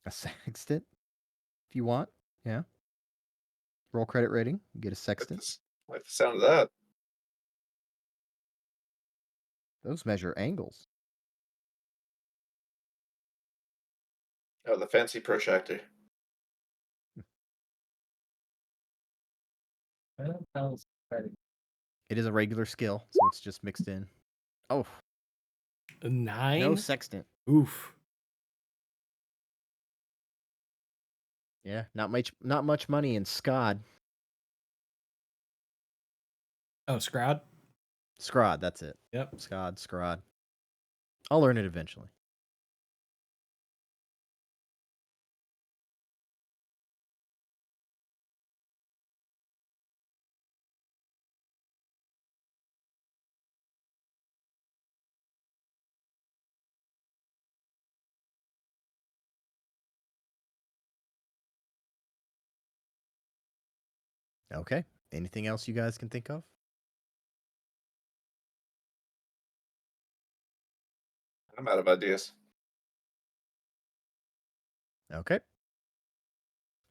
A sextant, if you want. Yeah. Roll credit rating. You get a sextant. Like the sound of that. Those measure angles. Oh, the fancy protractor. It is a regular skill, so it's just mixed in. Oh, A 9? no sextant. Oof. Yeah, not much money in SCOD. Oh, Scrod? Scrod, that's it. Yep. Scrod. I'll learn it eventually. Okay. Anything else you guys can think of? I'm out of ideas. Okay.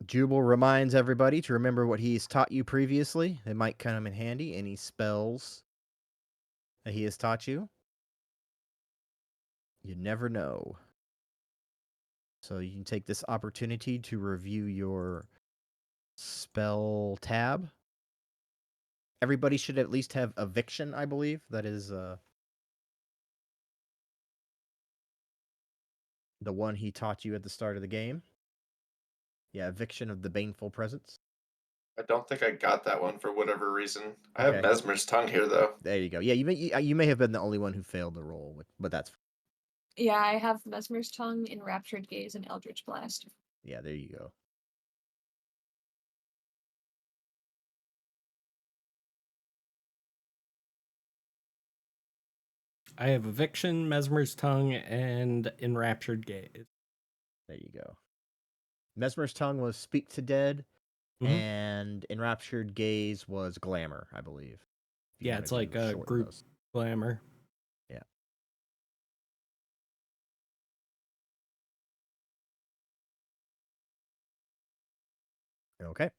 Jubal reminds everybody to remember what he's taught you previously. It might come in handy. Any spells that he has taught you. You never know. So you can take this opportunity to review your spell tab. Everybody should at least have eviction, I believe. That is the one he taught you at the start of the game. Yeah, eviction of the baneful presence. I don't think I got that one for whatever reason. I have Okay. Mesmer's tongue here, though. There you go. Yeah, you may have been the only one who failed the roll, but that's Yeah, I have Mesmer's Tongue, Enraptured Gaze, and Eldritch Blast. yeah. There you go. I have Eviction, Mesmer's Tongue, and Enraptured Gaze. There you go. Mesmer's tongue was speak to dead, and enraptured gaze was glamour, I believe. If you Yeah, wanna it's like do a short group those. glamour. Yeah. Okay.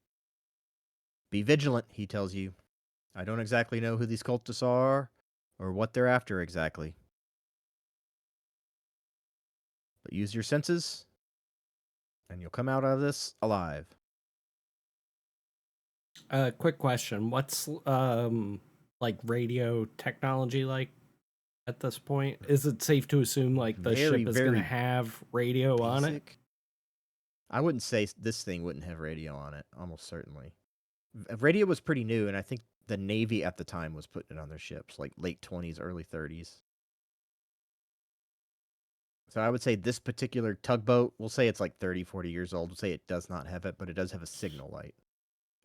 Be vigilant, he tells you. I don't exactly know who these cultists are or what they're after exactly. But use your senses, and you'll come out of this alive. Quick question. What's like radio technology like at this point? Is it safe to assume like the Very, ship is going to very have radio on it? Basic. I wouldn't say this thing wouldn't have radio on it, almost certainly. Radio was pretty new, and I think the Navy at the time was putting it on their ships, like late 20s, early 30s. So I would say this particular tugboat, we'll say it's like 30, 40 years old. We'll say it does not have it, but it does have a signal light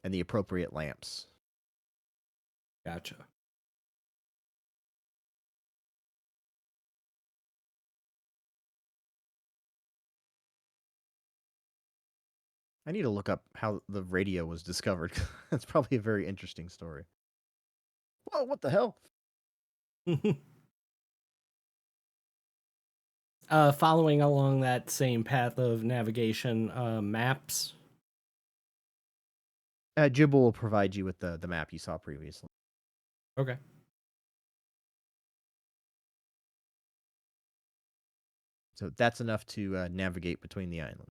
and the appropriate lamps. Gotcha. I need to look up how the radio was discovered. That's probably a very interesting story. Whoa, what the hell? Following along that same path of navigation, maps. Jibble will provide you with the map you saw previously. Okay. So that's enough to navigate between the islands.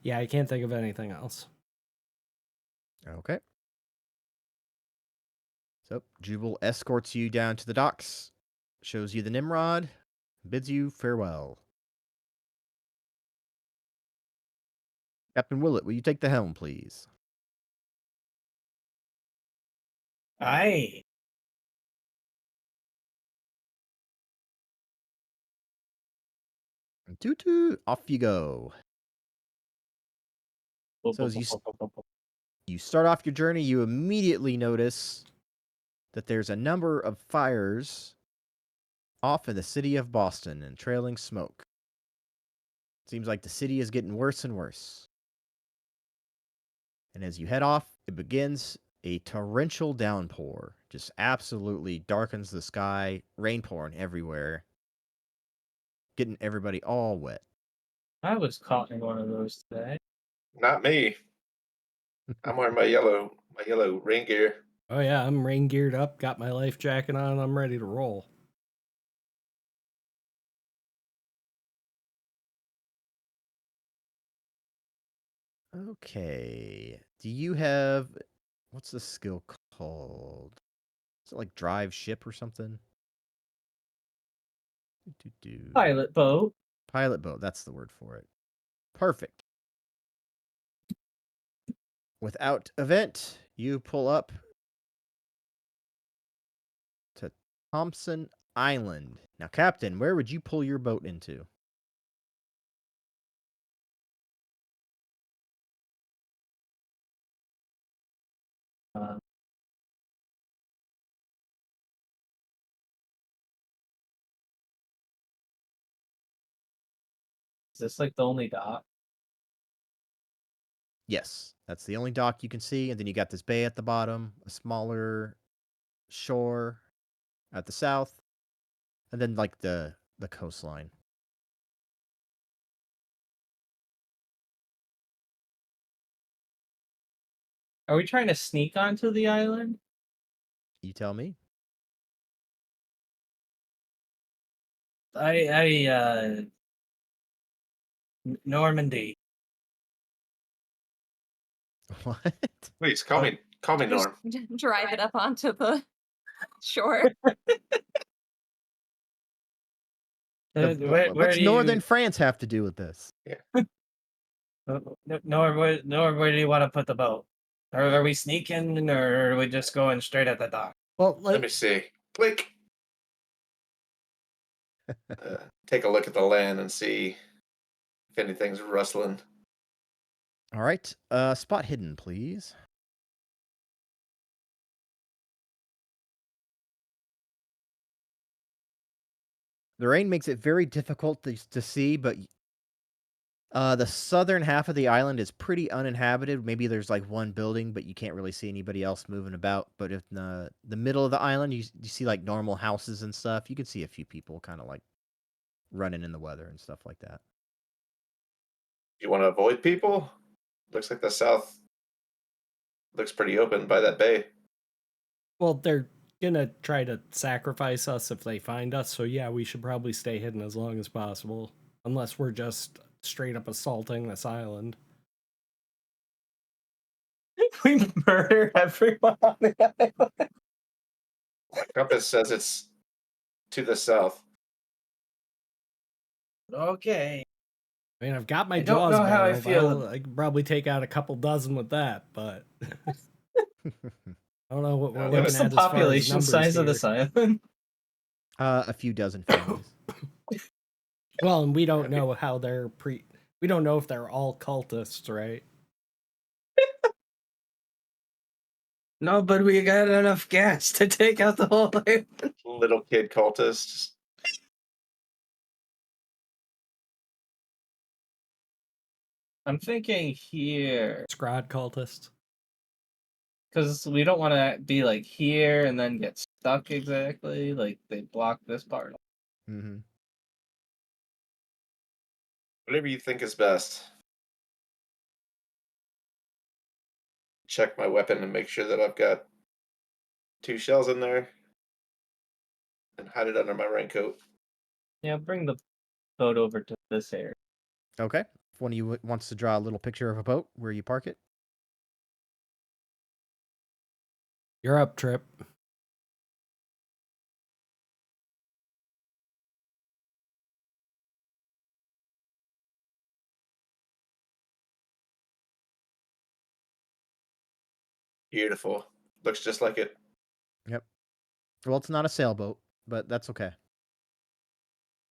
Yeah, I can't think of anything else. Okay. So Jubal escorts you down to the docks, shows you the Nimrod, bids you farewell. Captain Willet, will you take the helm, please? Aye. Toot toot, off you go. So as you start off your journey, you immediately notice that there's a number of fires off in the city of Boston and trailing smoke. Seems like the city is getting worse and worse. And as you head off, it begins a torrential downpour. Just absolutely darkens the sky, rain pouring everywhere, getting everybody all wet. I was caught in one of those today. Not me. I'm wearing my yellow rain gear. Oh yeah, I'm rain geared up, got my life jacket on, I'm ready to roll. Okay. Do you have... What's the skill called? Is it like drive ship or something? Do-do-do. Pilot boat. Pilot boat, that's the word for it. Perfect. Without event, you pull up to Thompson Island. Now, Captain, where would you pull your boat into? Uh, is this like the only dock? Yes, that's the only dock you can see, and then you got this bay at the bottom, a smaller shore at the south, and then like the coastline. Are we trying to sneak onto the island? You tell me. Normandy. What? Please call me Just Norm. drive it up onto the shore. Where What's do northern you, France have to do with this? Norm, where do you want to put the boat? Are we sneaking, or are we just going straight at the dock? Well, Let me see. Click. Take a look at the land and see if anything's rustling. All right. Spot hidden, please. The rain makes it very difficult to see, but the southern half of the island is pretty uninhabited. Maybe there's like one building, but you can't really see anybody else moving about. But if the middle of the island, you see like normal houses and stuff. You can see a few people kind of like running in the weather and stuff like that. You want to avoid people? Looks like the south looks pretty open by that bay. well, they're gonna try to sacrifice us if they find us, so yeah, we should probably stay hidden as long as possible. Unless we're just straight up assaulting this island. We murder everyone on the island. Compass says it's to the south. Okay. I mean, I've got my I don't jaws know how I barreled. feel. I could probably take out a couple dozen with that, but I don't know what we're Yeah, looking What's at the as far as population numbers size of here. this island? A few dozen families. Well, and we don't know how they're we don't know if they're all cultists, right? No, but we got enough gas to take out the whole island. Little kid cultists. I'm thinking here, Scrod cultists. because we don't want to be like here and then get stuck exactly. Like they block this part. Mm-hmm. Whatever you think is best. Check my weapon and make sure that I've got 2 shells in there. And hide it under my raincoat. Yeah, bring the boat over to this area. Okay. If one of you wants to draw a little picture of a boat where you park it. You're up, Tripp. Beautiful. Looks just like it. Yep. Well, it's not a sailboat, but that's okay.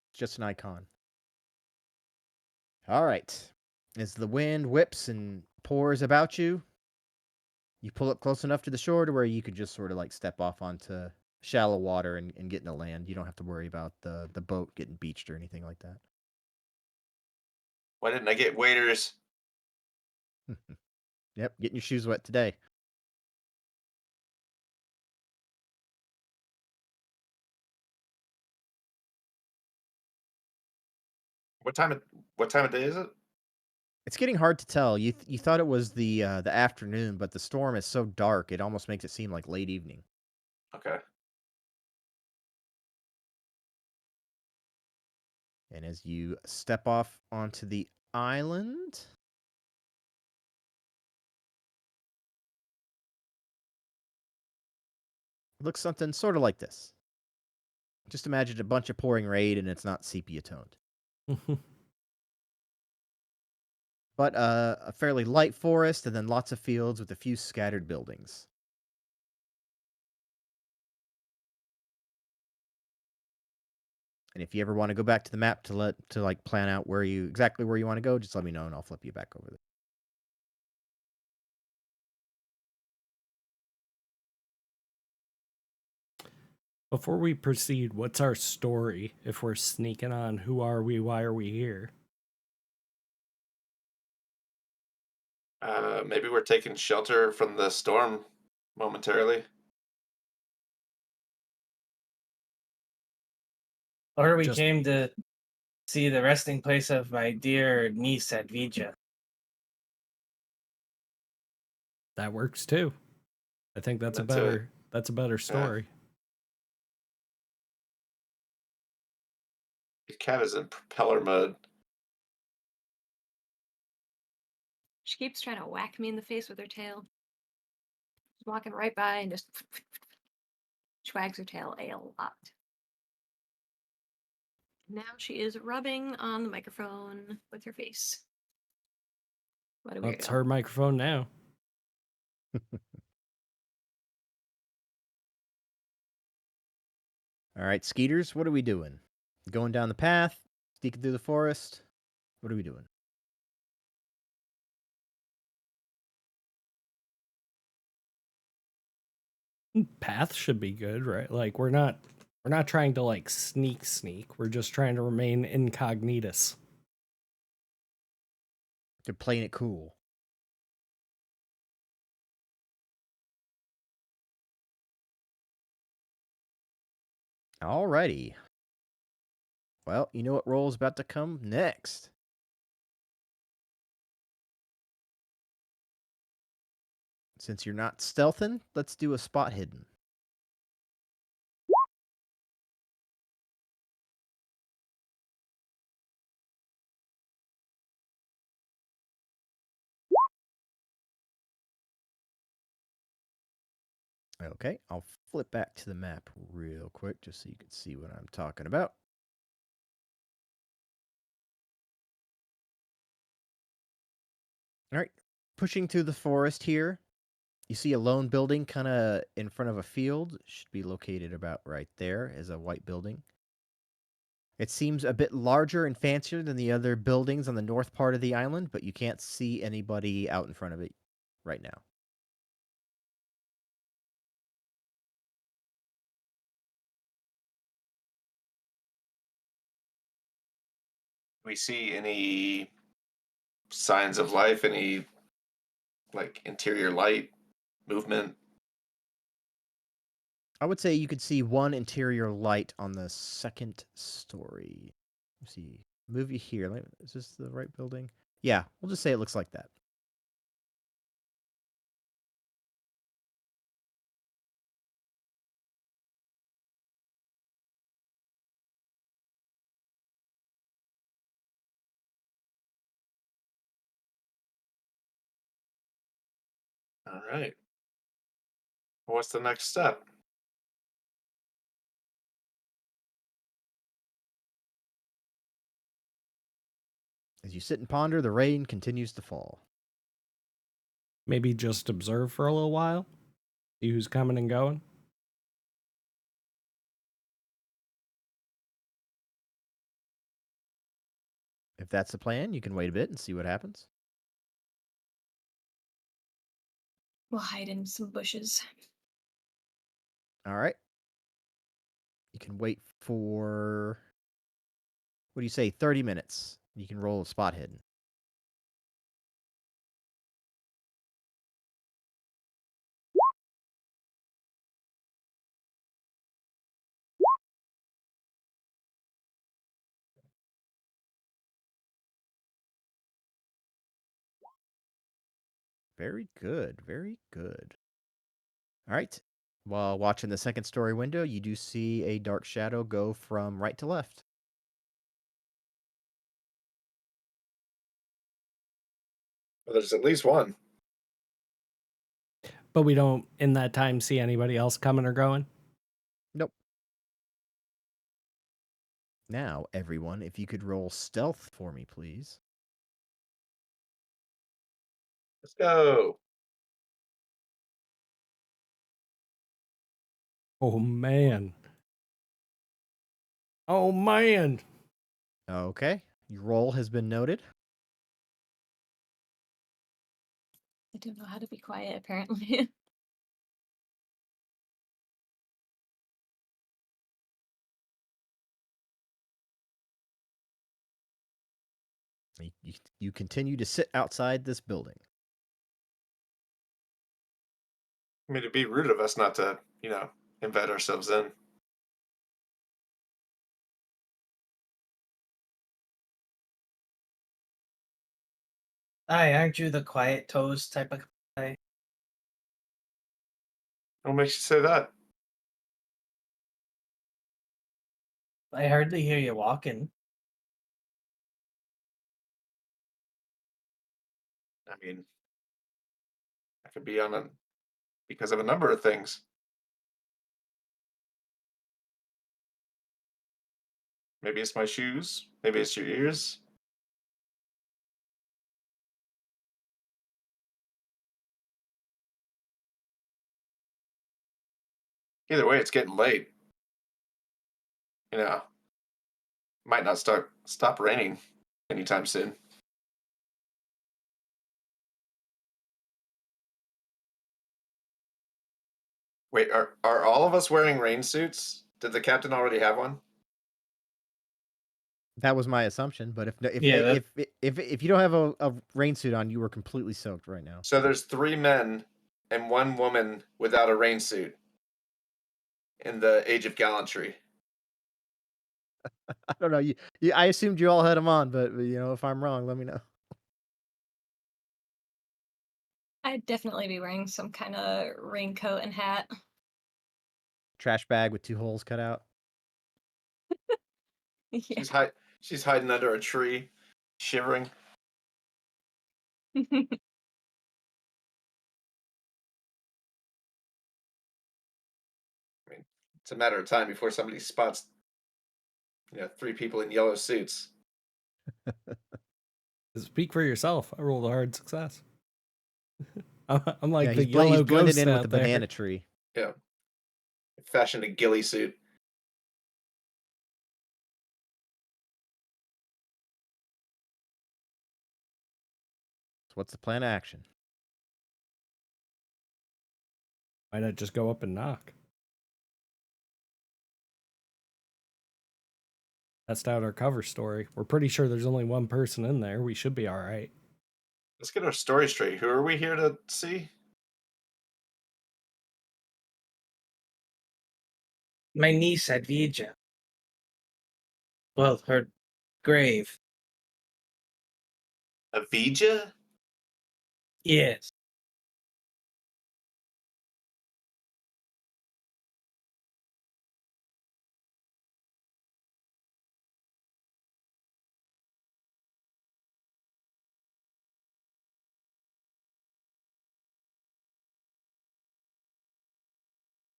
It's just an icon. All right. As the wind whips and pours about you, you pull up close enough to the shore to where you could just sort of like step off onto shallow water and get into land. You don't have to worry about the boat getting beached or anything like that. Why didn't I get waiters? Yep, getting your shoes wet today. What time of day is it? It's getting hard to tell. You thought it was the afternoon, but the storm is so dark it almost makes it seem like late evening. Okay. And as you step off onto the island, it looks something sort of like this. Just imagine a bunch of pouring rain and it's not sepia toned. But a fairly light forest and then lots of fields with a few scattered buildings. And if you ever want to go back to the map to like plan out exactly where you want to go, just let me know and I'll flip you back over there. Before we proceed, what's our story if we're sneaking on? Who are we? Why are we here? Maybe we're taking shelter from the storm momentarily. Or we Just- came to see the resting place of my dear niece Advija. That works too. I think that's a better story. The cat is in propeller mode. She keeps trying to whack me in the face with her tail. She's walking right by and just wags her tail a lot. Now she is rubbing on the microphone with her face. What a weirdo. That's her microphone now. All right, Skeeters, what are we doing? Going down the path? Sneaking through the forest? What are we doing? Path should be good, right? Like we're not trying to like sneak. We're just trying to remain incognitus. They're playing it cool. Alrighty. Well, you know what roll is about to come next. Since you're not stealthing, let's do a spot hidden. Okay, I'll flip back to the map real quick just so you can see what I'm talking about. All right, pushing through the forest here. You see a lone building kind of in front of a field. Should be located about right there as a white building. It seems a bit larger and fancier than the other buildings on the north part of the island, but you can't see anybody out in front of it right now. We see any signs of life, any like interior light movement? I would say you could see one interior light on the second story. Let's see. Movie here. Is this the right building? Yeah, we'll just say it looks like that. All right. What's the next step? As you sit and ponder, the rain continues to fall. Maybe just observe for a little while. See who's coming and going. If that's the plan, you can wait a bit and see what happens. We'll hide in some bushes. All right. You can wait for, what do you say, 30 minutes. You can roll a spot hidden. Very good. Very good. All right. While watching the second story window, you do see a dark shadow go from right to left. Well, there's at least one. But we don't, in that time, see anybody else coming or going. Nope. Now, everyone, if you could roll stealth for me, please. Let's go. Oh, man. Oh, man. Okay. Your roll has been noted. I don't know how to be quiet, apparently. You continue to sit outside this building. I mean, it'd be rude of us not to, invite ourselves in. Hi, aren't you the quiet toast type of guy? What makes you say that? I hardly hear you walking. I mean, I could be because of a number of things. Maybe it's my shoes. Maybe it's your ears. Either way, it's getting late. Might not stop raining anytime soon. Wait, are all of us wearing rain suits? Did the captain already have one? That was my assumption, but Yeah, if you don't have a rain suit on, you are completely soaked right now. So there's 3 men and 1 woman without a rain suit in the age of gallantry. I don't know. I assumed you all had them on, but if I'm wrong, let me know. I'd definitely be wearing some kind of raincoat and hat. Trash bag with 2 holes cut out. Yeah. She's hiding under a tree, shivering. I mean, it's a matter of time before somebody spots 3 people in yellow suits. Speak for yourself. I rolled a hard success. I'm like Yeah, the he's yellow blended ghost in with out the there. banana tree. Yeah. Fashioned a ghillie suit. So what's the plan of action? Why not just go up and knock? Test out our cover story. We're pretty sure there's only one person in there. We should be all right. Let's get our story straight. Who are we here to see? my niece Advija. Well, her grave. Avija? Yes.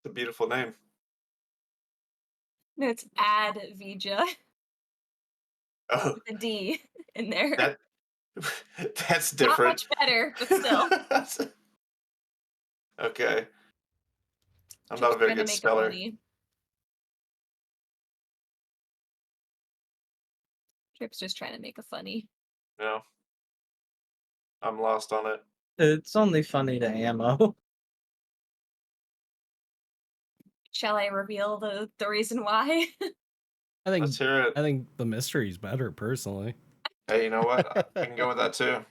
It's a beautiful name. No, it's Advija Oh, with a D in there. that that's Not different. much better, but still. Okay. I'm Tripp's not a very trying to good make it speller. funny. Tripp's just trying to make it funny. No. I'm lost on it. It's only funny to Ammo. Shall I reveal the reason why? I think Let's hear it. I think the mystery's better personally. Hey, you know what? I can go with that too.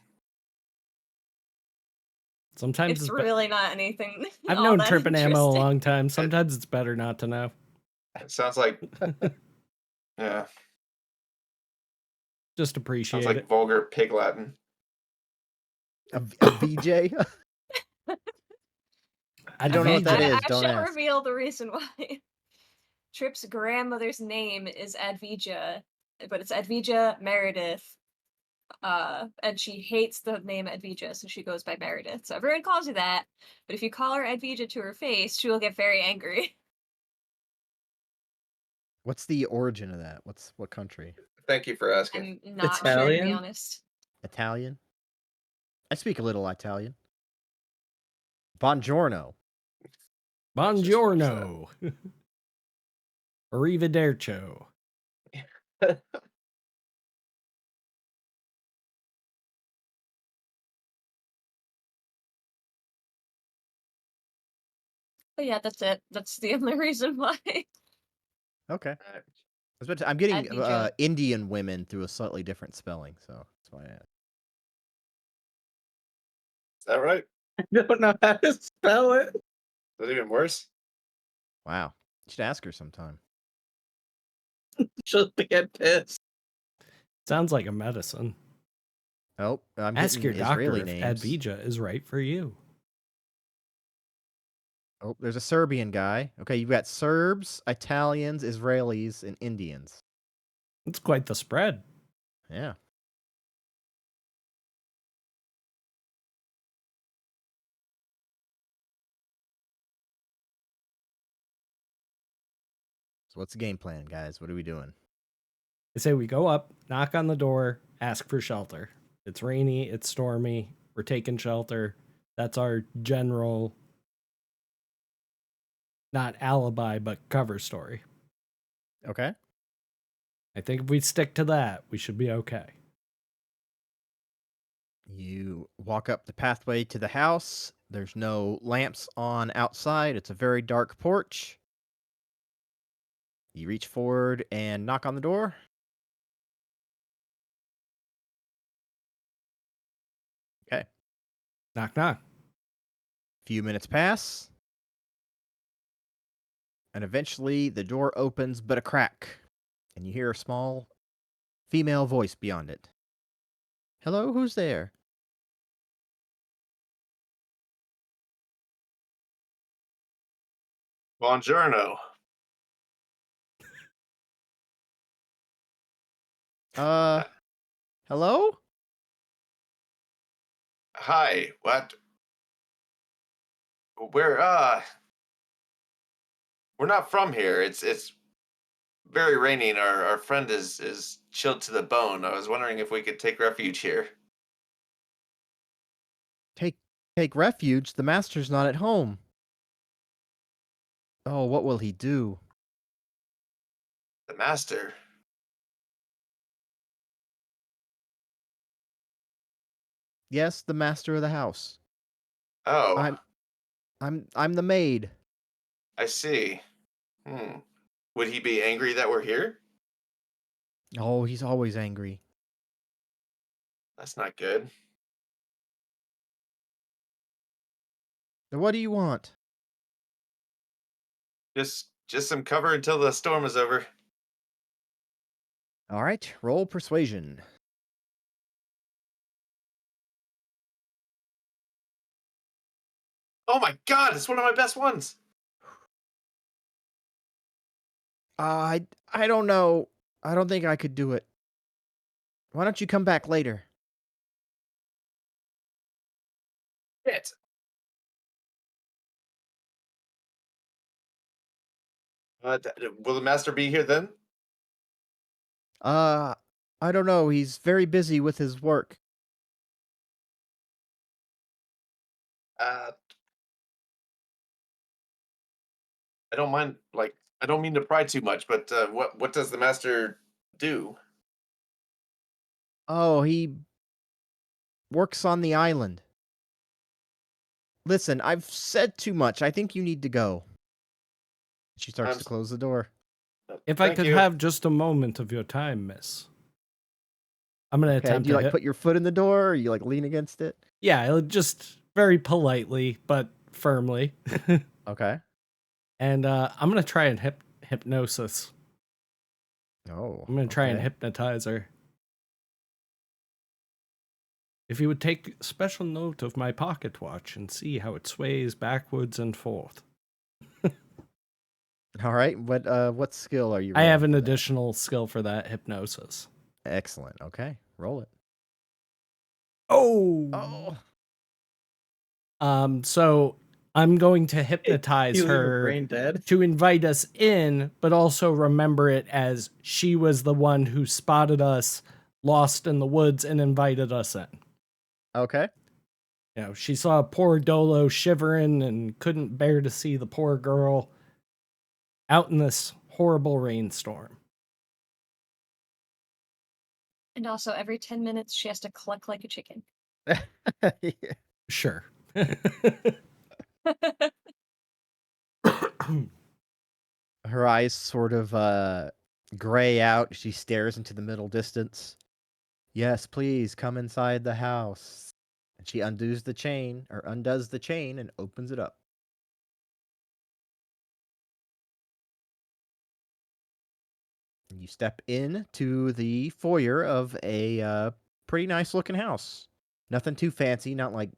Sometimes It's it's really not anything. I've all known that Tripp and Ammo a interesting. long time. Sometimes it's better not to know. It sounds like, yeah, Just sounds appreciate like it. vulgar pig Latin. A VJ? I don't know what that is. I Don't shall ask. reveal the reason why. Tripp's grandmother's name is Advija, but it's Advija Meredith. And she hates the name Advija, so she goes by Meredith. So everyone calls her that, but if you call her Advija to her face, she will get very angry. What's the origin of that? What country? Thank you for asking. I'm not sure, to be Italian? honest. Italian? I speak a little Italian. Buongiorno. Buongiorno. Arrivederci. But yeah, that's it. That's the only reason why. Okay. Alright. I'm getting Advija. Indian women through a slightly different spelling, so that's why I asked. Is that right? I don't know how to spell it. Is that even worse? Wow. You should ask her sometime. She'll get pissed. Sounds like a medicine. Oh, I'm Ask getting your doctor Israeli if names. Advija is right for you. Oh, there's a Serbian guy. Okay, you've got Serbs, Italians, Israelis, and Indians. It's quite the spread. Yeah. So what's the game plan, guys? What are we doing? I say we go up, knock on the door, ask for shelter. It's rainy, it's stormy, we're taking shelter. That's our general, not alibi, but cover story. Okay. I think if we stick to that, we should be okay. You walk up the pathway to the house. There's no lamps on outside. It's a very dark porch. You reach forward and knock on the door. Okay. Knock, knock. Few minutes pass. And eventually the door opens but a crack. And you hear a small female voice beyond it. Hello, who's there? Buongiorno. Hello? Hi. What? We're we're not from here. It's very rainy and our friend is chilled to the bone. I was wondering if we could take refuge here. Take refuge. The master's not at home. Oh, what will he do? The master. Yes, the master of the house. Oh, I'm the maid. I see. Would he be angry that we're here? Oh, he's always angry. That's not good. Now, what do you want? Just some cover until the storm is over. All right, roll persuasion. Oh my god, it's one of my best ones. I don't know. I don't think I could do it. Why don't you come back later? Shit. Will the master be here then? I don't know. He's very busy with his work. Uh, I don't mind. Like, I don't mean to pry too much, but what does the master do? Oh, he works on the island. Listen, I've said too much. I think you need to go. She starts I'm to s- close the door. If I Thank could you. have just a moment of your time, miss. I'm going to Okay, attempt do you to like hit. put your foot in the door or you like lean against it? Yeah, just very politely, but firmly. Okay. And I'm going to try and hypnosis. Oh, I'm going to try and okay. hypnotize her. If you would take special note of my pocket watch and see how it sways backwards and forth. All right. What skill are you I rolling have an for that? additional skill for that, hypnosis. Excellent. Okay. Roll it. Oh. Oh. So I'm going to hypnotize You leave her her brain dead. to invite us in, but also remember it as she was the one who spotted us lost in the woods and invited us in. Okay. You know, she saw poor Dolo shivering and couldn't bear to see the poor girl out in this horrible rainstorm. And also, every 10 minutes, she has to cluck like a chicken. Sure. Her eyes sort of gray out. She stares into the middle distance. Yes, please come inside the house. And she undoes the chain and opens it up. And you step in to the foyer of a pretty nice looking house. Nothing too fancy, not like,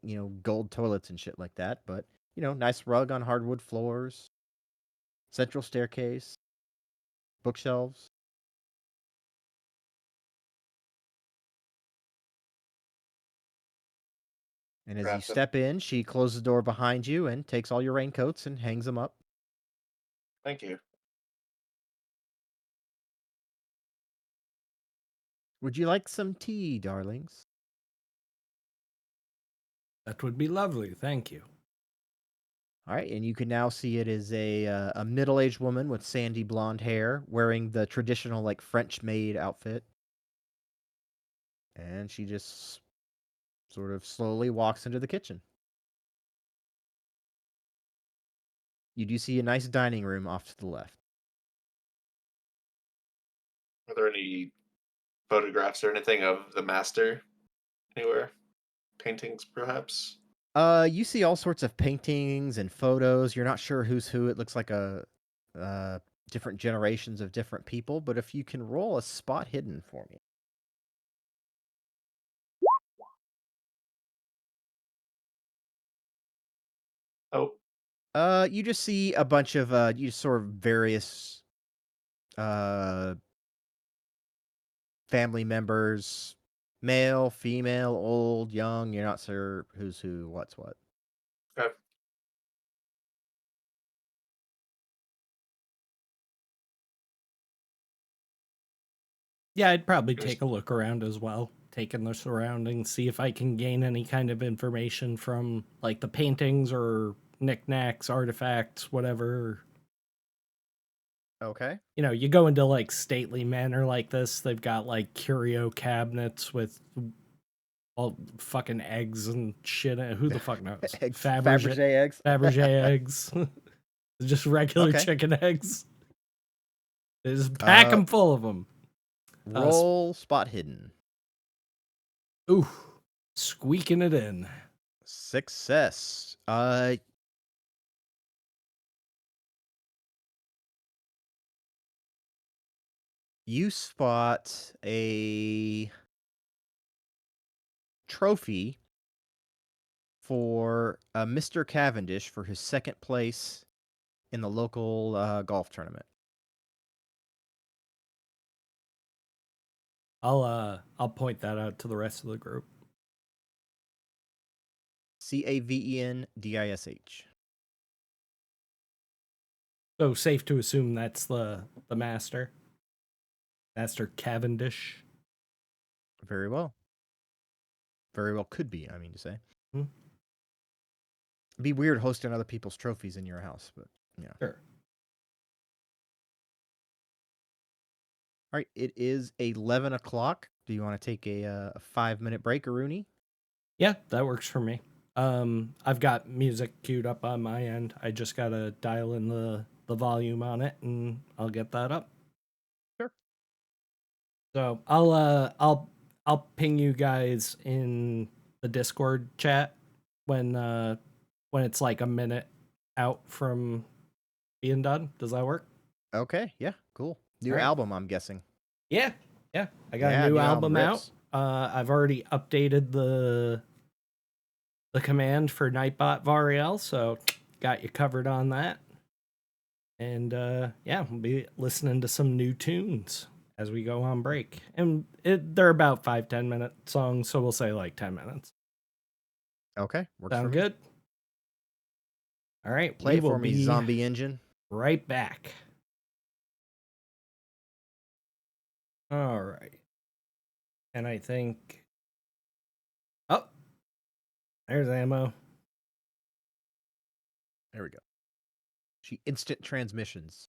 gold toilets and shit like that, but, nice rug on hardwood floors, central staircase, bookshelves. And as you Perhaps step in, she closes the door behind you and takes all your raincoats and hangs them up. thank you. Would you like some tea, darlings? That would be lovely, thank you. All right, and you can now see it is a middle-aged woman with sandy blonde hair, wearing the traditional like French maid outfit, and she just sort of slowly walks into the kitchen. You do see a nice dining room off to the left. Are there any photographs or anything of the master anywhere? Paintings, perhaps? You see all sorts of paintings and photos. You're not sure who's who. It looks like different generations of different people. But if you can roll a spot hidden for me. Oh, You just see a bunch of you sort of various uh family members, male, female, old, young. You're not sure who's who, what's what. okay. Yeah, I'd probably Yes. take a look around as well, take in the surroundings, see if I can gain any kind of information from like the paintings or knickknacks, artifacts, whatever. Okay. You know, you go into like stately manor like this, they've got like curio cabinets with all fucking eggs and shit. Who the fuck knows? Eggs, Fabergé eggs. Fabergé eggs. Just regular Okay. chicken eggs. They just pack them full of them. Roll spot hidden. Ooh, squeaking it in. Success. You spot a trophy for Mr. Cavendish for his second place in the local golf tournament. I'll point that out to the rest of the group. Cavendish. So safe to assume that's the master. Master Cavendish. Very well. Very well could be, I mean to say. Hmm. It'd be weird hosting other people's trophies in your house, but yeah. Sure. All right, it is 11 o'clock. Do you want to take a 5-minute break, Aruni? Yeah, that works for me. I've got music queued up on my end. I just gotta dial in the volume on it, and I'll get that up. Sure. So I'll ping you guys in the Discord chat when it's like a minute out from being done. Does that work? Okay, yeah, cool. New All right. album, I'm guessing. Yeah. I got Yeah, a new new album album out. rips. I've already updated the command for Nightbot Variel, so got you covered on that. And yeah, we'll be listening to some new tunes as we go on break. And they're about 5-10 minute songs, so we'll say like 10 minutes. Okay, works for Sound me. good? All right, Play we it will for me, be Zombie Engine. right back. All right. And I think... Oh, there's ammo. There we go. She instant transmissions.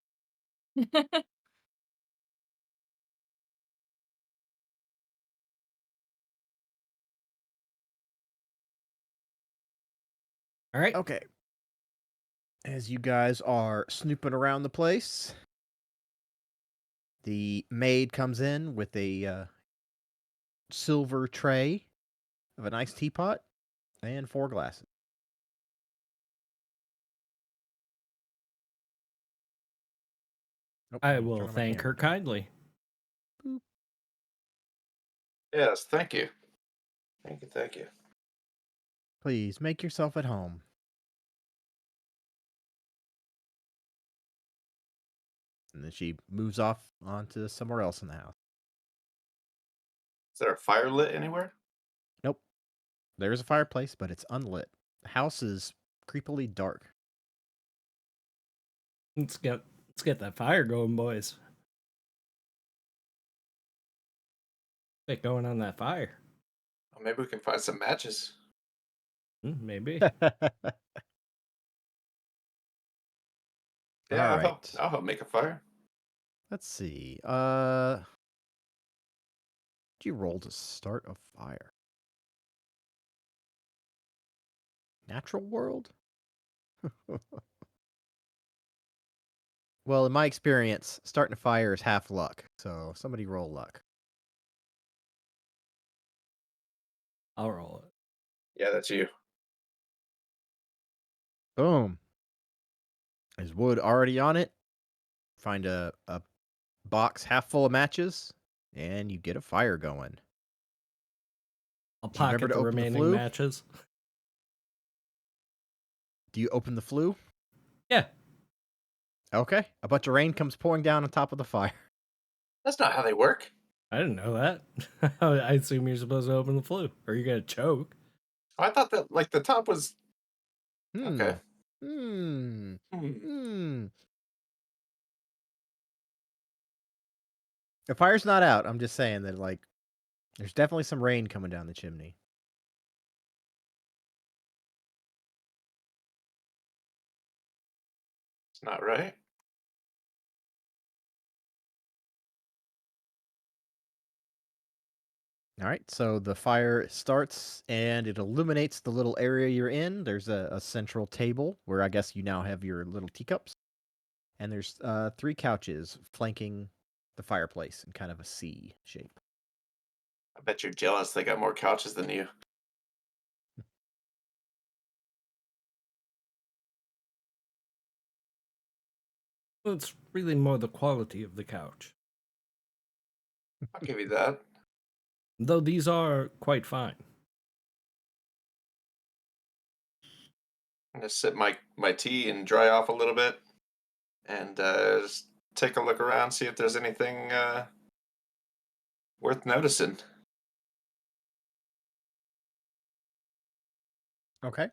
All right. Okay. As you guys are snooping around the place, the maid comes in with a silver tray of a nice teapot and 4 glasses. Nope, I let me will turn on my thank her camera. kindly. Yes, thank you. Thank you. Please make yourself at home. And then she moves off onto somewhere else in the house. Is there a fire lit anywhere? Nope. There is a fireplace, but it's unlit. The house is creepily dark. Let's get that fire going, boys. Get going on that fire. Well, maybe we can find some matches. Maybe. Yeah, All right. I'll help make a fire. Let's see. Did you roll to start a fire? Natural world? Well, in my experience, starting a fire is half luck. So somebody roll luck. I'll roll it. Yeah, that's you. Boom. There's wood already on it. Find a box half full of matches, and you get a fire going. I'll Do you remember pocket to the open the remaining flue? matches. Do you open the flue? Yeah. Okay. A bunch of rain comes pouring down on top of the fire. That's not how they work. I didn't know that. I assume you're supposed to open the flue, or you're gonna choke. I thought that like the top was okay. Hmm. The fire's not out. I'm just saying that, like, there's definitely some rain coming down the chimney. It's not right. All right, so the fire starts and it illuminates the little area you're in. There's a central table where I guess you now have your little teacups. And there's 3 couches flanking the fireplace in kind of a C shape. I bet you're jealous they got more couches than you. Well, it's really more the quality of the couch. I'll give you that. Though these are quite fine. I'm gonna sip my tea and dry off a little bit, and just take a look around, see if there's anything worth noticing. Okay.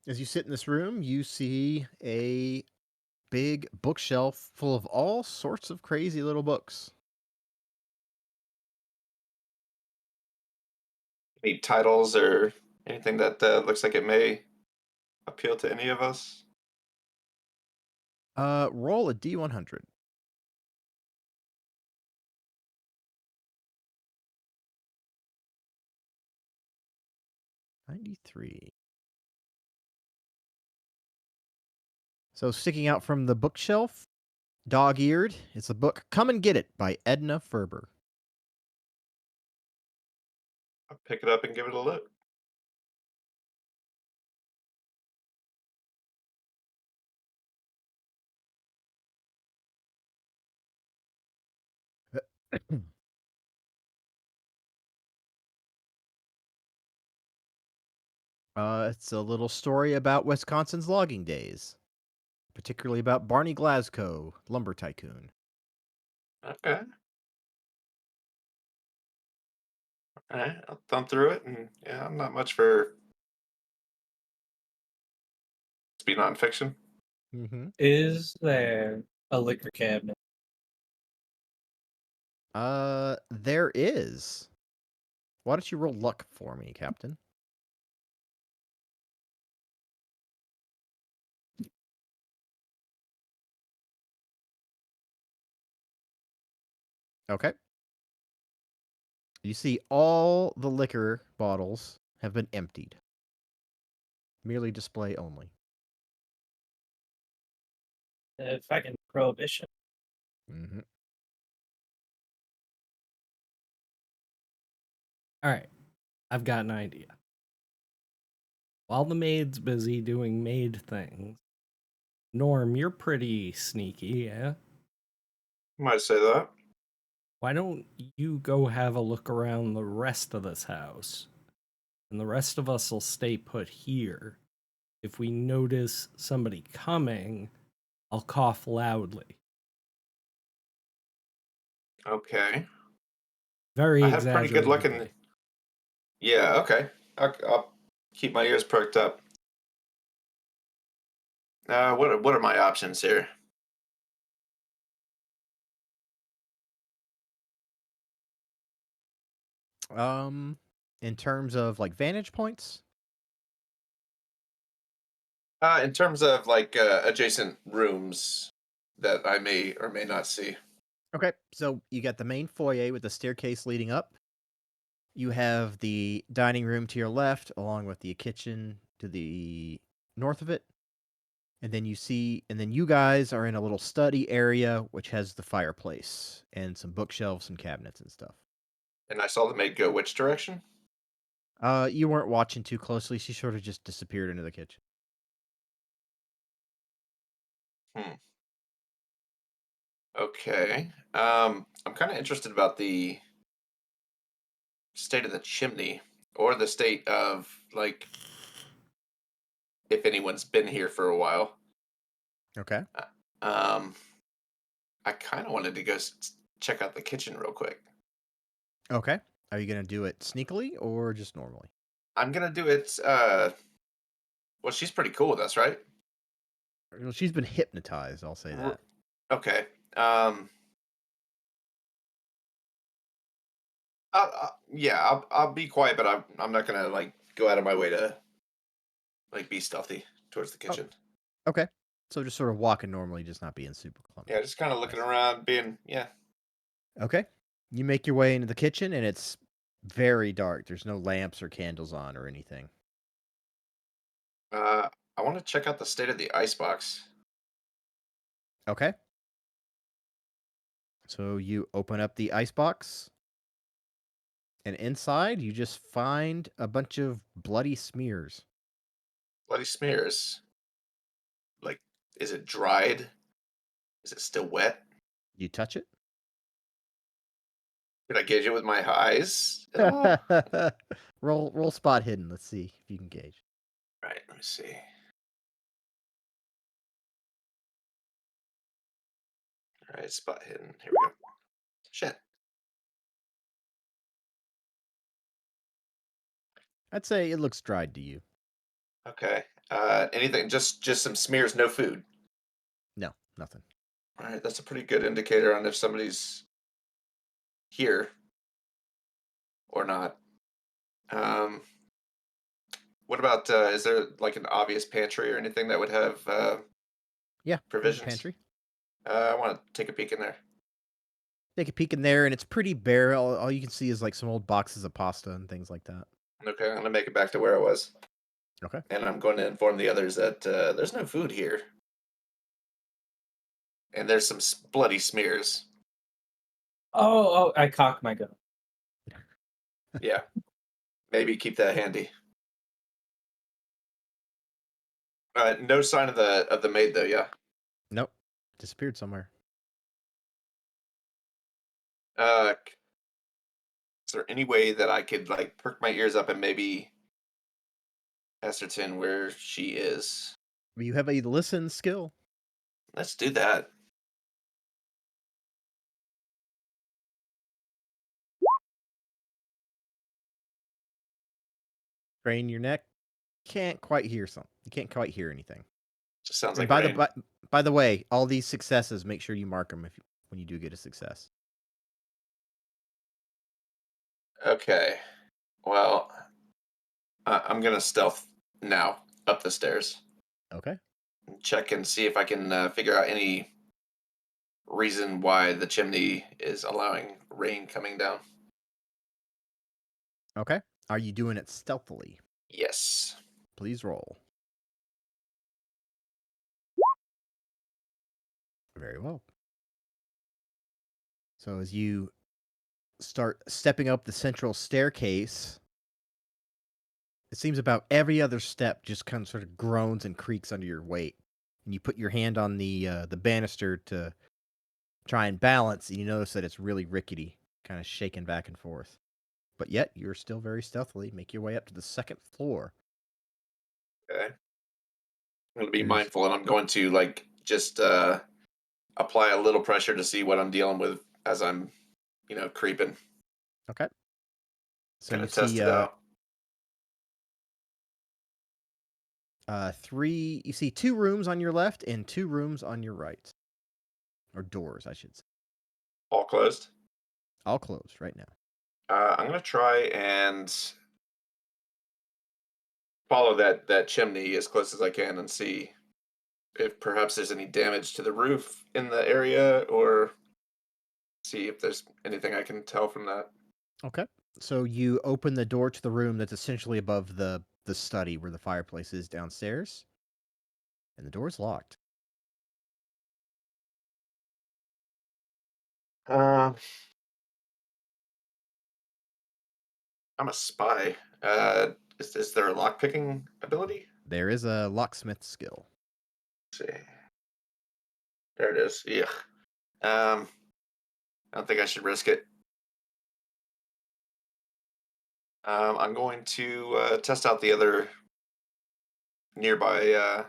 As you sit in this room, you see a big bookshelf full of all sorts of crazy little books. Any titles or anything that looks like it may appeal to any of us? Roll a D100. $93. So sticking out from the bookshelf, dog-eared, it's the book Come and Get It by Edna Ferber. I'll pick it up and give it a look. It's a little story about Wisconsin's logging days, particularly about Barney Glasgow, lumber tycoon. Okay. All right, I'll thumb through it, and yeah, I'm not much for speed nonfiction. Mm-hmm. Is there a liquor cabinet? There is. Why don't you roll luck for me, Captain? Okay. You see all the liquor bottles have been emptied. Merely display only. Fucking prohibition. Mm-hmm. All right, I've got an idea. While the maid's busy doing maid things, Norm, you're pretty sneaky, yeah? Might say that. Why don't you go have a look around the rest of this house? And the rest of us will stay put here. If we notice somebody coming, I'll cough loudly. Okay. Very I have pretty good luck in. exaggeratedly. Yeah. Okay. I'll keep my ears perked up. What are my options here? In terms of like vantage points, In terms of like adjacent rooms that I may or may not see. okay, so you got the main foyer with the staircase leading up. You have the dining room to your left, along with the kitchen to the north of it. And then you guys are in a little study area, which has the fireplace and some bookshelves and cabinets and stuff. And I saw the maid go which direction? You weren't watching too closely. She sort of just disappeared into the kitchen. Okay. I'm kind of interested about the state of the chimney or the state of like if anyone's been here for a while. Okay. Um, I kind of wanted to go check out the kitchen real quick. Okay. Are you gonna do it sneakily or just normally? I'm gonna do it. Well, she's pretty cool with us, right? Well, she's been hypnotized. I'll say that. Okay. Yeah, I'll be quiet, but I'm not gonna like go out of my way to like be stealthy towards the kitchen. Okay. So just sort of walking normally, just not being super clumsy. Yeah, just kind of looking around, being Okay. You make your way into the kitchen, and it's very dark. There's no lamps or candles on or anything. I want to check out the state of the icebox. Okay. So you open up the icebox, and inside you just find a bunch of bloody smears. Bloody smears. Like, is it dried? Is it still wet? You touch it? Can I gauge it with my eyes at all? roll spot hidden. Let's see if you can gauge. Right, let me see. All right, spot hidden. Here we go. Shit. I'd say it looks dried to you. Okay. Anything? Just some smears, no food. No. Nothing. All right, that's a pretty good indicator on if somebody's here or not. Um, what about is there like an obvious pantry or anything that would have Yeah, there's a provisions? pantry. I want to take a peek in there. Take a peek in there, and it's pretty bare. All you can see is like some old boxes of pasta and things like that. Okay, I'm gonna make it back to where I was, Okay. and I'm going to inform the others that there's no food here, and there's some bloody smears. Oh, I cock my gun. Yeah, maybe keep that handy. No sign of the maid though. Yeah. Nope. Disappeared somewhere. Is there any way that I could like perk my ears up and maybe ascertain where she is? You have a listen skill. Let's do that. Crane your neck. Can't quite hear something. You can't quite hear anything. Just sounds And like rain. by the way, all these successes, make sure you mark them when you do get a success. Okay. Well, I'm gonna stealth now up the stairs. Okay. Check and see if I can figure out any reason why the chimney is allowing rain coming down. Okay. Are you doing it stealthily? Yes. Please roll. Very well. So as you start stepping up the central staircase, it seems about every other step just kind of sort of groans and creaks under your weight. And you put your hand on the banister to try and balance, and you notice that it's really rickety, kind of shaking back and forth. But yet, you're still very stealthily. Make your way up to the second floor. Okay. I'm going to be There's- mindful, and I'm going to like just apply a little pressure to see what I'm dealing with as I'm, creeping. Okay. So Kind you of test see it out. you see 2 rooms on your left and 2 rooms on your right. Or doors, I should say. All closed. All closed right now. I'm going to try and follow that chimney as close as I can and see if perhaps there's any damage to the roof in the area, or see if there's anything I can tell from that. Okay. So you open the door to the room that's essentially above the study where the fireplace is downstairs. And the door's locked. I'm a spy. Is there a lock picking ability? There is a locksmith skill. Let's see. There it is. Yeah. I don't think I should risk it. I'm going to test out the other nearby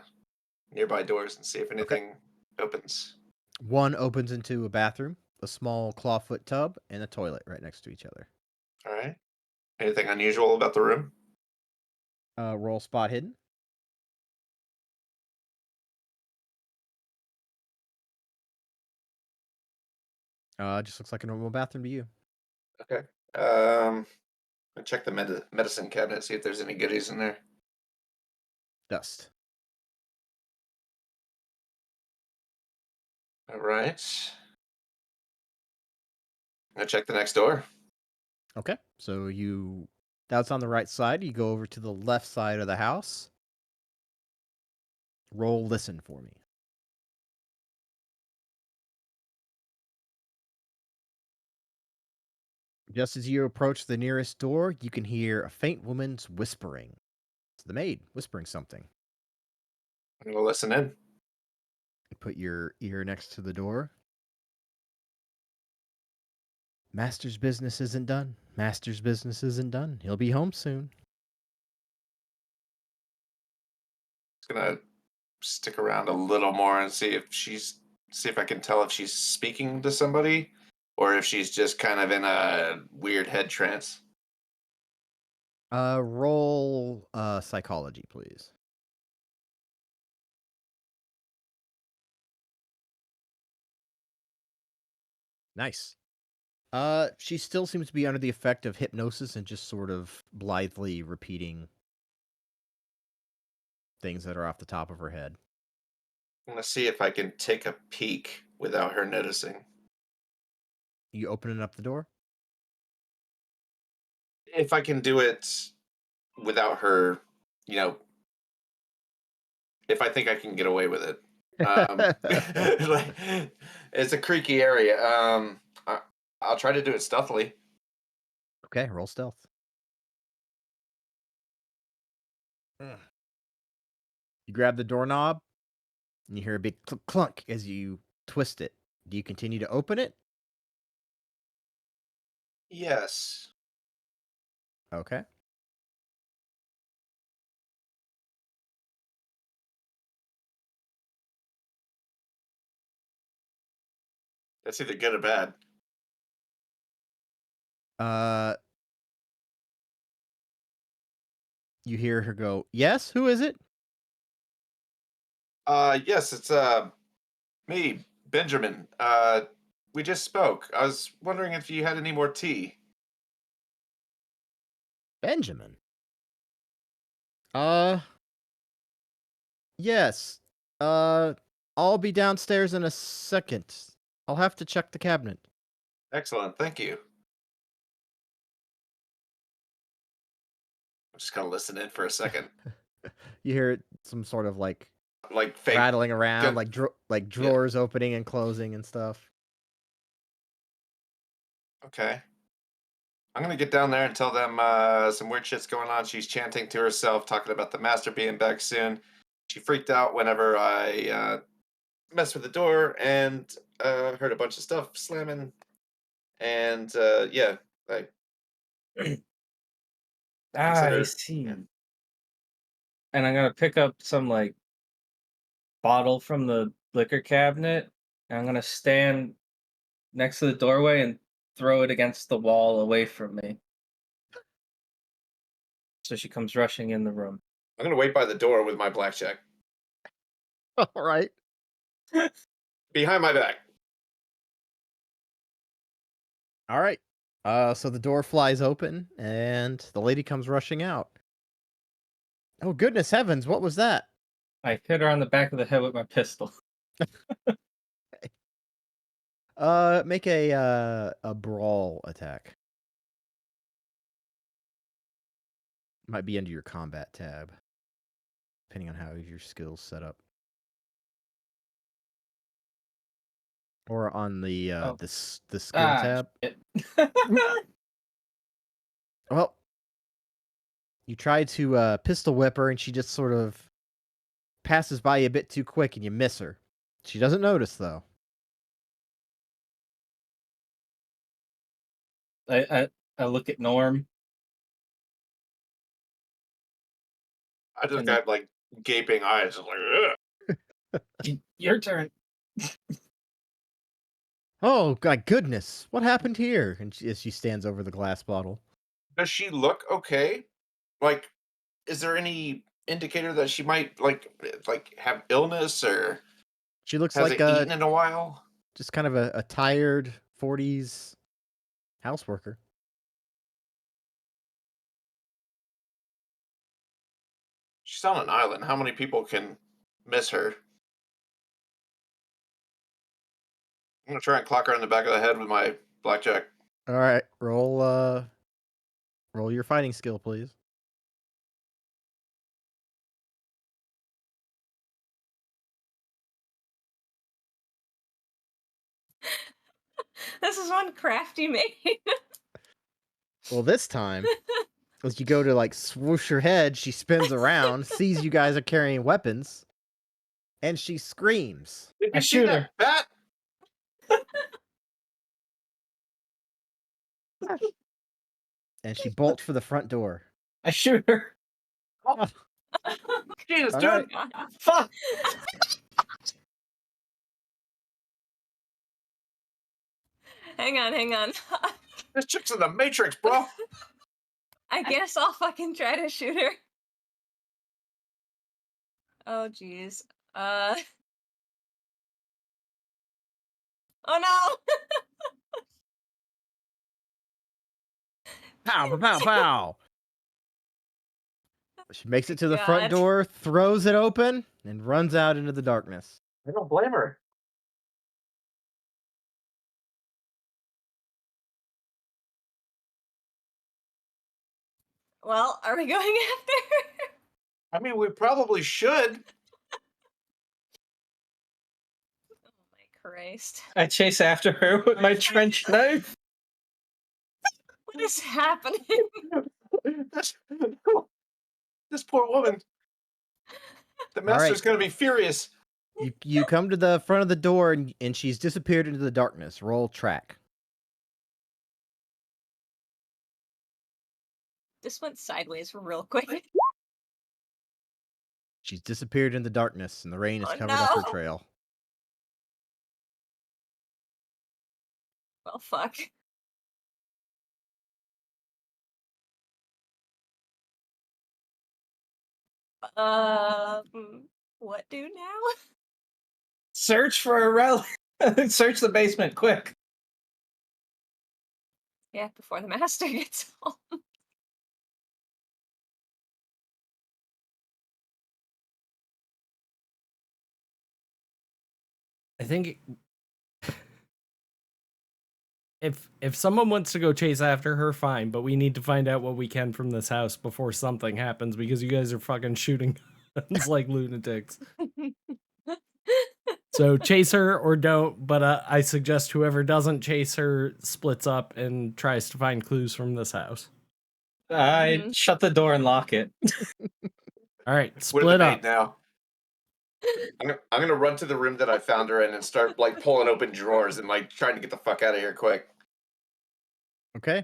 doors and see if anything opens. One opens into a bathroom, a small clawfoot tub, and a toilet right next to each other. All right. Anything unusual about the room? Roll spot hidden. Just looks like a normal bathroom to you. Okay. I'll check the medicine cabinet, see if there's any goodies in there. Dust. All right. I'll check the next door. Okay. So that's on the right side. You go over to the left side of the house. Roll listen for me. Just as you approach the nearest door, you can hear a faint woman's whispering. It's the maid whispering something. I'm going to listen in. You put your ear next to the door. Master's business isn't done. Master's business isn't done. He'll be home soon. Just going to stick around a little more and see if I can tell if she's speaking to somebody or if she's just kind of in a weird head trance. Roll psychology, please. Nice. She still seems to be under the effect of hypnosis and just sort of blithely repeating things that are off the top of her head. I'm gonna see if I can take a peek without her noticing. You opening up the door? If I can do it without her, you know, if I think I can get away with it. Like, it's a creaky area. I'll try to do it stealthily. Okay, roll stealth. You grab the doorknob, and you hear a big clunk as you twist it. Do you continue to open it? Yes. Okay. That's either good or bad. You hear her go, "Yes, who is it?" Yes, it's me, Benjamin. We just spoke. I was wondering if you had any more tea. Benjamin. Yes. I'll be downstairs in a second. I'll have to check the cabinet. Excellent, thank you. I'm just gonna listen in for a second. You hear some sort of like Like fake. rattling around, gun- like drawers opening and closing and stuff. Okay. I'm gonna get down there and tell them some weird shit's going on. She's chanting to herself, talking about the master being back soon. She freaked out whenever I messed with the door and heard a bunch of stuff slamming. And yeah, like I consider. see. Yeah. And I'm gonna pick up some like bottle from the liquor cabinet, and I'm gonna stand next to the doorway and throw it against the wall away from me. So she comes rushing in the room. I'm gonna wait by the door with my blackjack All right. behind my back. All right. So the door flies open and the lady comes rushing out. Oh goodness heavens, what was that? I hit her on the back of the head with my pistol. Make a brawl attack. Might be under your combat tab, depending on how your skills set up. Or on the the skill tab. Shit. Well, you try to pistol whip her, and she just sort of passes by you a bit too quick, and you miss her. She doesn't notice though. I look at Norm. I just And- got like gaping eyes, just like, ugh. Your turn. Oh my goodness, what happened here? And as she stands over the glass bottle. Does she look okay? Like, is there any indicator that she might like have illness or She looks hasn't like eaten in a while? just kind of a tired 40s houseworker. She's on an island. How many people can miss her? I'm gonna try and clock her in the back of the head with my blackjack. All right, roll your fighting skill, please. This is one crafty made. Well, this time, as you go to like swoosh her head, she spins around, sees you guys are carrying weapons, and she screams. Did I you see shoot that her. bat? And she bolts for the front door. I shoot her. Jesus, All dude! right. Fuck. Hang on. This chick's in the Matrix, bro. I guess I'll fucking try to shoot her. Oh jeez. Oh no! Pow, pow, pow, pow. She makes it to the front God. door, throws it open, and runs out into the darkness. I don't blame her. Well, are we going after her? I mean, we probably should. Oh my Christ. I chase after her with my trench knife. What is happening? this, this poor woman. The All right. master's going to be furious. You come to the front of the door, and she's disappeared into the darkness. Roll track. This went sideways real quick. She's disappeared in the darkness, and the rain has Oh, covered up her no. trail. Well, fuck. What do now? Search for a relic. Search the basement, quick. Yeah, before the master gets home. I think if someone wants to go chase after her, fine, but we need to find out what we can from this house before something happens, because you guys are fucking shooting guns like lunatics. So chase her or don't, but I suggest whoever doesn't chase her splits up and tries to find clues from this house. I shut the door and lock it. All right, What split are the up. now? I'm gonna run to the room that I found her in and start like pulling open drawers and like trying to get the fuck out of here quick. Okay.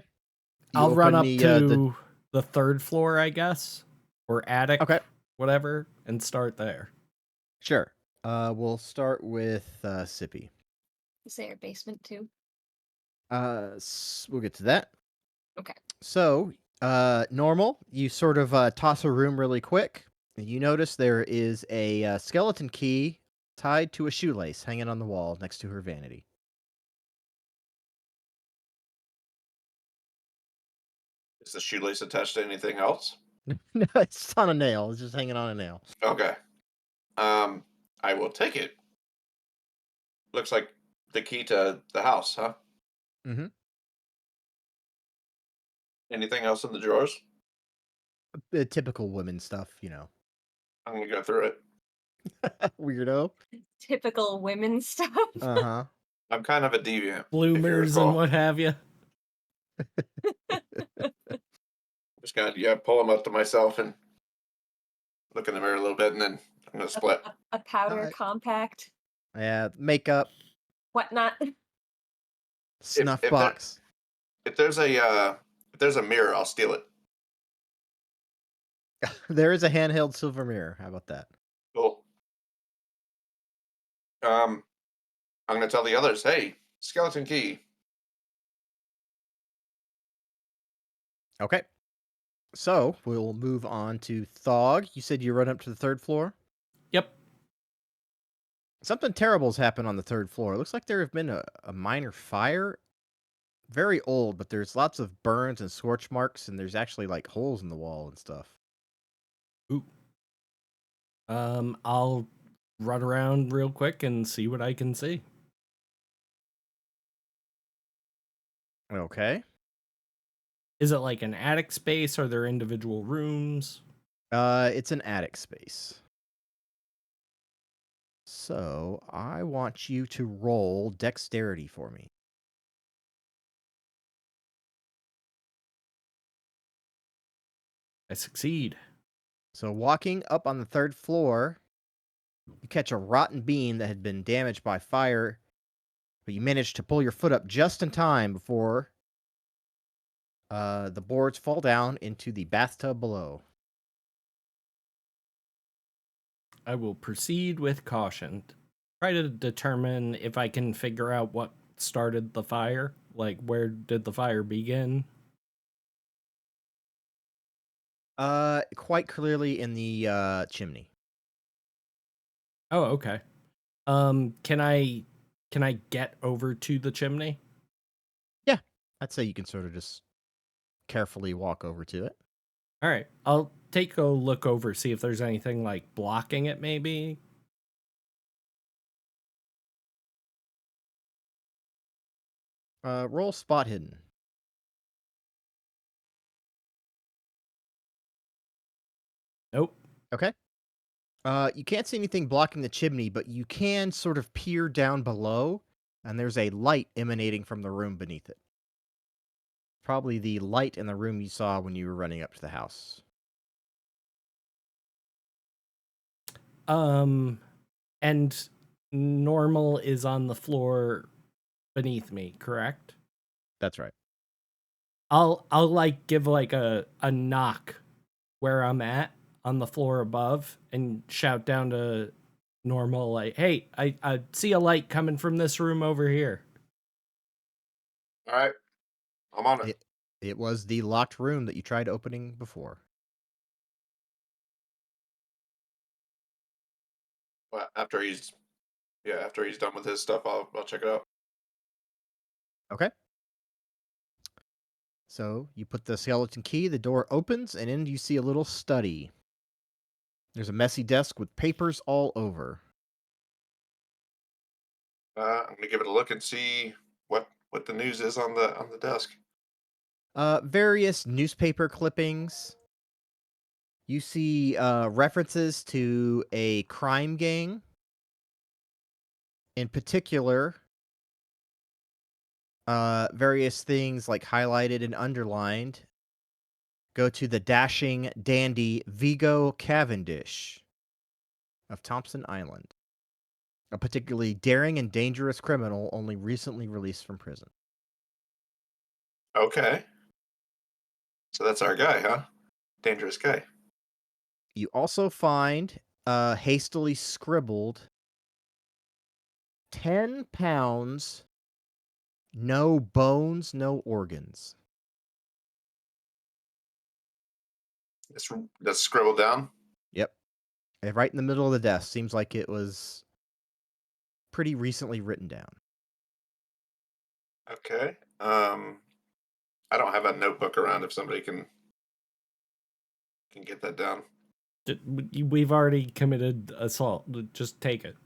You I'll run open up to the third floor, I guess, or attic, Okay. whatever, and start there. Sure. We'll start with Sippy. Is there a basement too? We'll get to that. Okay. So, normal. You sort of toss a room really quick. And you notice there is a skeleton key tied to a shoelace hanging on the wall next to her vanity. Is the shoelace attached to anything else? No, it's on a nail. It's just hanging on a nail. Okay. I will take it. Looks like the key to the house, huh? Mm-hmm. Anything else in the drawers? The typical women stuff, you know. I'm gonna go through it. Weirdo. Typical women stuff. Uh-huh. I'm kind of a deviant. if you Bloomers and recall. what have you. Just gonna pull them up to myself and look in the mirror a little bit, and then I'm gonna split. A powder Alright. compact, Yeah, makeup, whatnot. snuff if box. If there's a mirror, I'll steal it. There is a handheld silver mirror. How about that? Cool. I'm gonna tell the others, hey, skeleton key. Okay. So, we'll move on to Thog. You said you run up to the third floor? Yep. Something terrible's happened on the third floor. It looks like there have been a minor fire. Very old, but there's lots of burns and scorch marks, and there's actually like holes in the wall and stuff. Ooh. I'll run around real quick and see what I can see. Okay. Is it like an attic space? Are there individual rooms? It's an attic space. So, I want you to roll dexterity for me. I succeed. So, walking up on the third floor, you catch a rotten beam that had been damaged by fire, but you managed to pull your foot up just in time before the boards fall down into the bathtub below. I will proceed with caution. Try to determine if I can figure out what started the fire. Like, where did the fire begin? Quite clearly in the chimney. Oh, okay. Can I get over to the chimney? I'd say you can sort of just carefully walk over to it. All right, I'll take a look over, see if there's anything like blocking it, maybe. Roll spot hidden. Nope. Okay. You can't see anything blocking the chimney, but you can sort of peer down below, and there's a light emanating from the room beneath it. Probably the light in the room you saw when you were running up to the house. And normal is on the floor beneath me, correct? That's right. I'll like give like a knock where I'm at on the floor above and shout down to normal like, hey, I see a light coming from this room over here. All right, I'm on it. It was the locked room that you tried opening before. Well, after he's done with his stuff, I'll check it out. Okay. So you put the skeleton key, the door opens, and in you see a little study. There's a messy desk with papers all over. I'm gonna give it a look and see what the news is on the desk. Various newspaper clippings. You see references to a crime gang. In particular, various things like highlighted and underlined go to the dashing dandy Vigo Cavendish of Thompson Island, a particularly daring and dangerous criminal only recently released from prison. Okay, so that's our guy, huh? Dangerous guy. You also find hastily scribbled 10 pounds, no bones, no organs. That's scribbled down. Yep. And right in the middle of the desk. Seems like it was pretty recently written down. Okay. I don't have a notebook around if somebody can get that down. We've already committed assault. Just take it.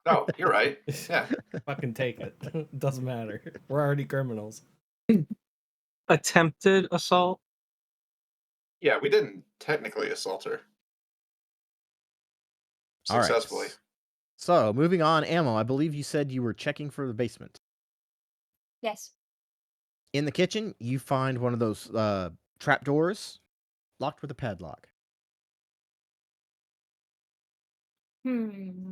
Oh, you're right. Yeah. Fucking take it. Doesn't matter. We're already criminals. Attempted assault? Yeah, we didn't technically assault her. All right. Successfully. So, moving on, Ammo, I believe you said you were checking for the basement. Yes. In the kitchen, you find one of those trapdoors locked with a padlock. Hmm.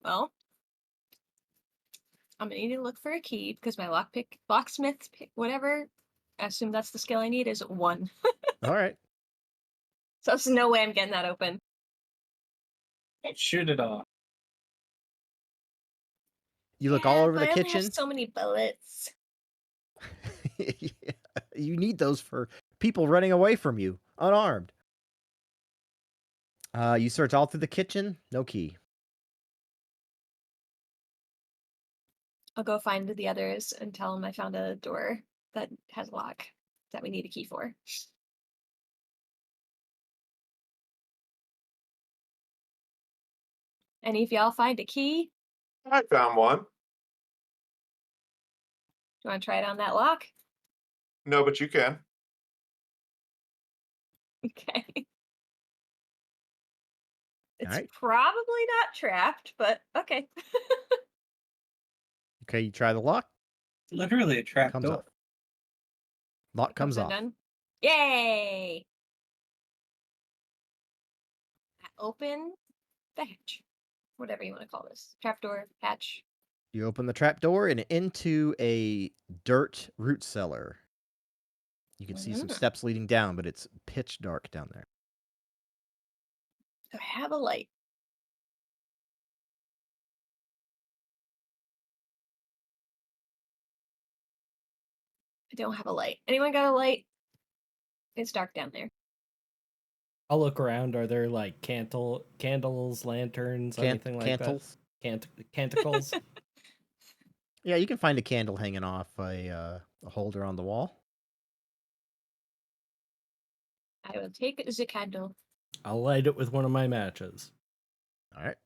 Well, I'm gonna need to look for a key because my locksmith, whatever, I assume that's the skill I need, is 1. All right. So there's no way I'm getting that open. Shoot it off. You look all over but the I only kitchen. have so many bullets. You need those for people running away from you, unarmed. You search all through the kitchen, no key. I'll go find the others and tell them I found a door that has a lock that we need a key for. Any of y'all find a key? I found one. Do you want to try it on that lock? No, but you can. Okay. It's Alright. probably not trapped, but okay. Okay, you try the lock. Literally a trap Comes door. off. Lock comes off. Done. Yay! I open the hatch. Whatever you want to call this. Trapdoor, hatch. You open the trap door and into a dirt root cellar. You can see some steps leading down, but it's pitch dark down there. Do I have a light? I don't have a light. Anyone got a light? It's dark down there. I'll look around. Are there like candles, lanterns, anything like Cantles? that? Canticles? Yeah, you can find a candle hanging off a holder on the wall. I will take the candle. I'll light it with one of my matches. All right.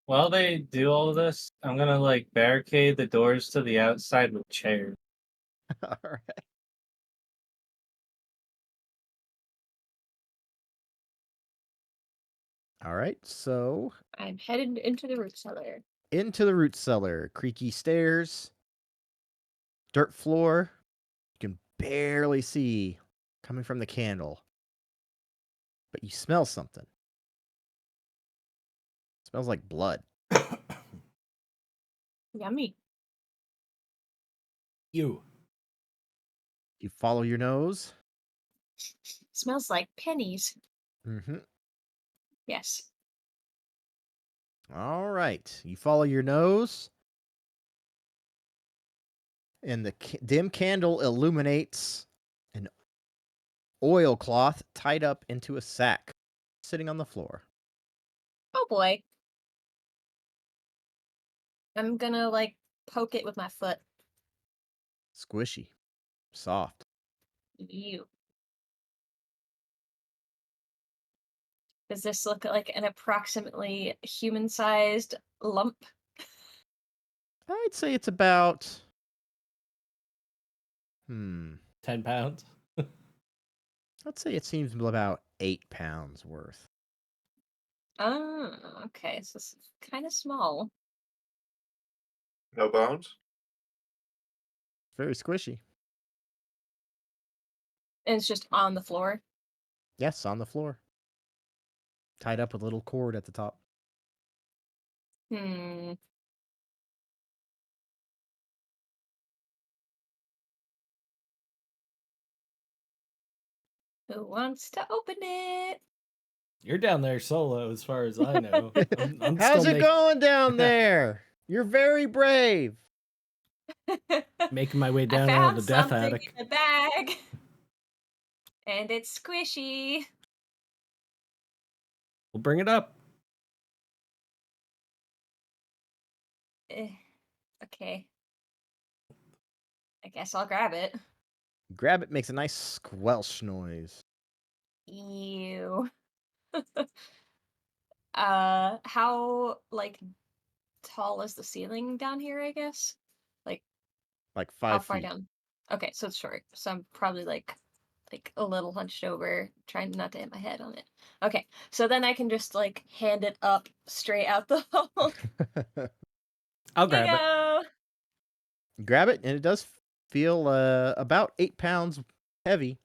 While they do all of this, I'm gonna like barricade the doors to the outside with chairs. All right. All right. So I'm headed into the root cellar. into the root cellar, creaky stairs, dirt floor. You can barely see coming from the candle, but you smell something. It smells like blood. Yummy. You. You follow your nose. Smells like pennies. Mm-hmm. Yes. All right. You follow your nose, and the dim candle illuminates an oilcloth tied up into a sack sitting on the floor. Oh boy. I'm gonna like poke it with my foot. Squishy. Soft. Ew. Does this look like an approximately human-sized lump? I'd say it's about 10 pounds. I'd say it seems about 8 pounds worth. Oh, okay. So it's kind of small. No bones? Very squishy. And it's just on the floor. Yes, on the floor. Tied up with a little cord at the top. Hmm. Who wants to open it? You're down there solo, as far as I know. I'm How's still it going down there? You're very brave. making my way I down out of found the death something attic. in the bag. And it's squishy. We'll bring it up. Okay. I guess I'll grab it. Grab it, makes a nice squelch noise. Ew. How like tall is the ceiling down here, I guess? Like Like how 5 far feet. down? Okay, so it's short. So I'm probably like a little hunched over, trying not to hit my head on it. Okay, so then I can just like hand it up straight out the hole. I'll Here you grab it. go. Grab it, and it does feel about 8 pounds heavy.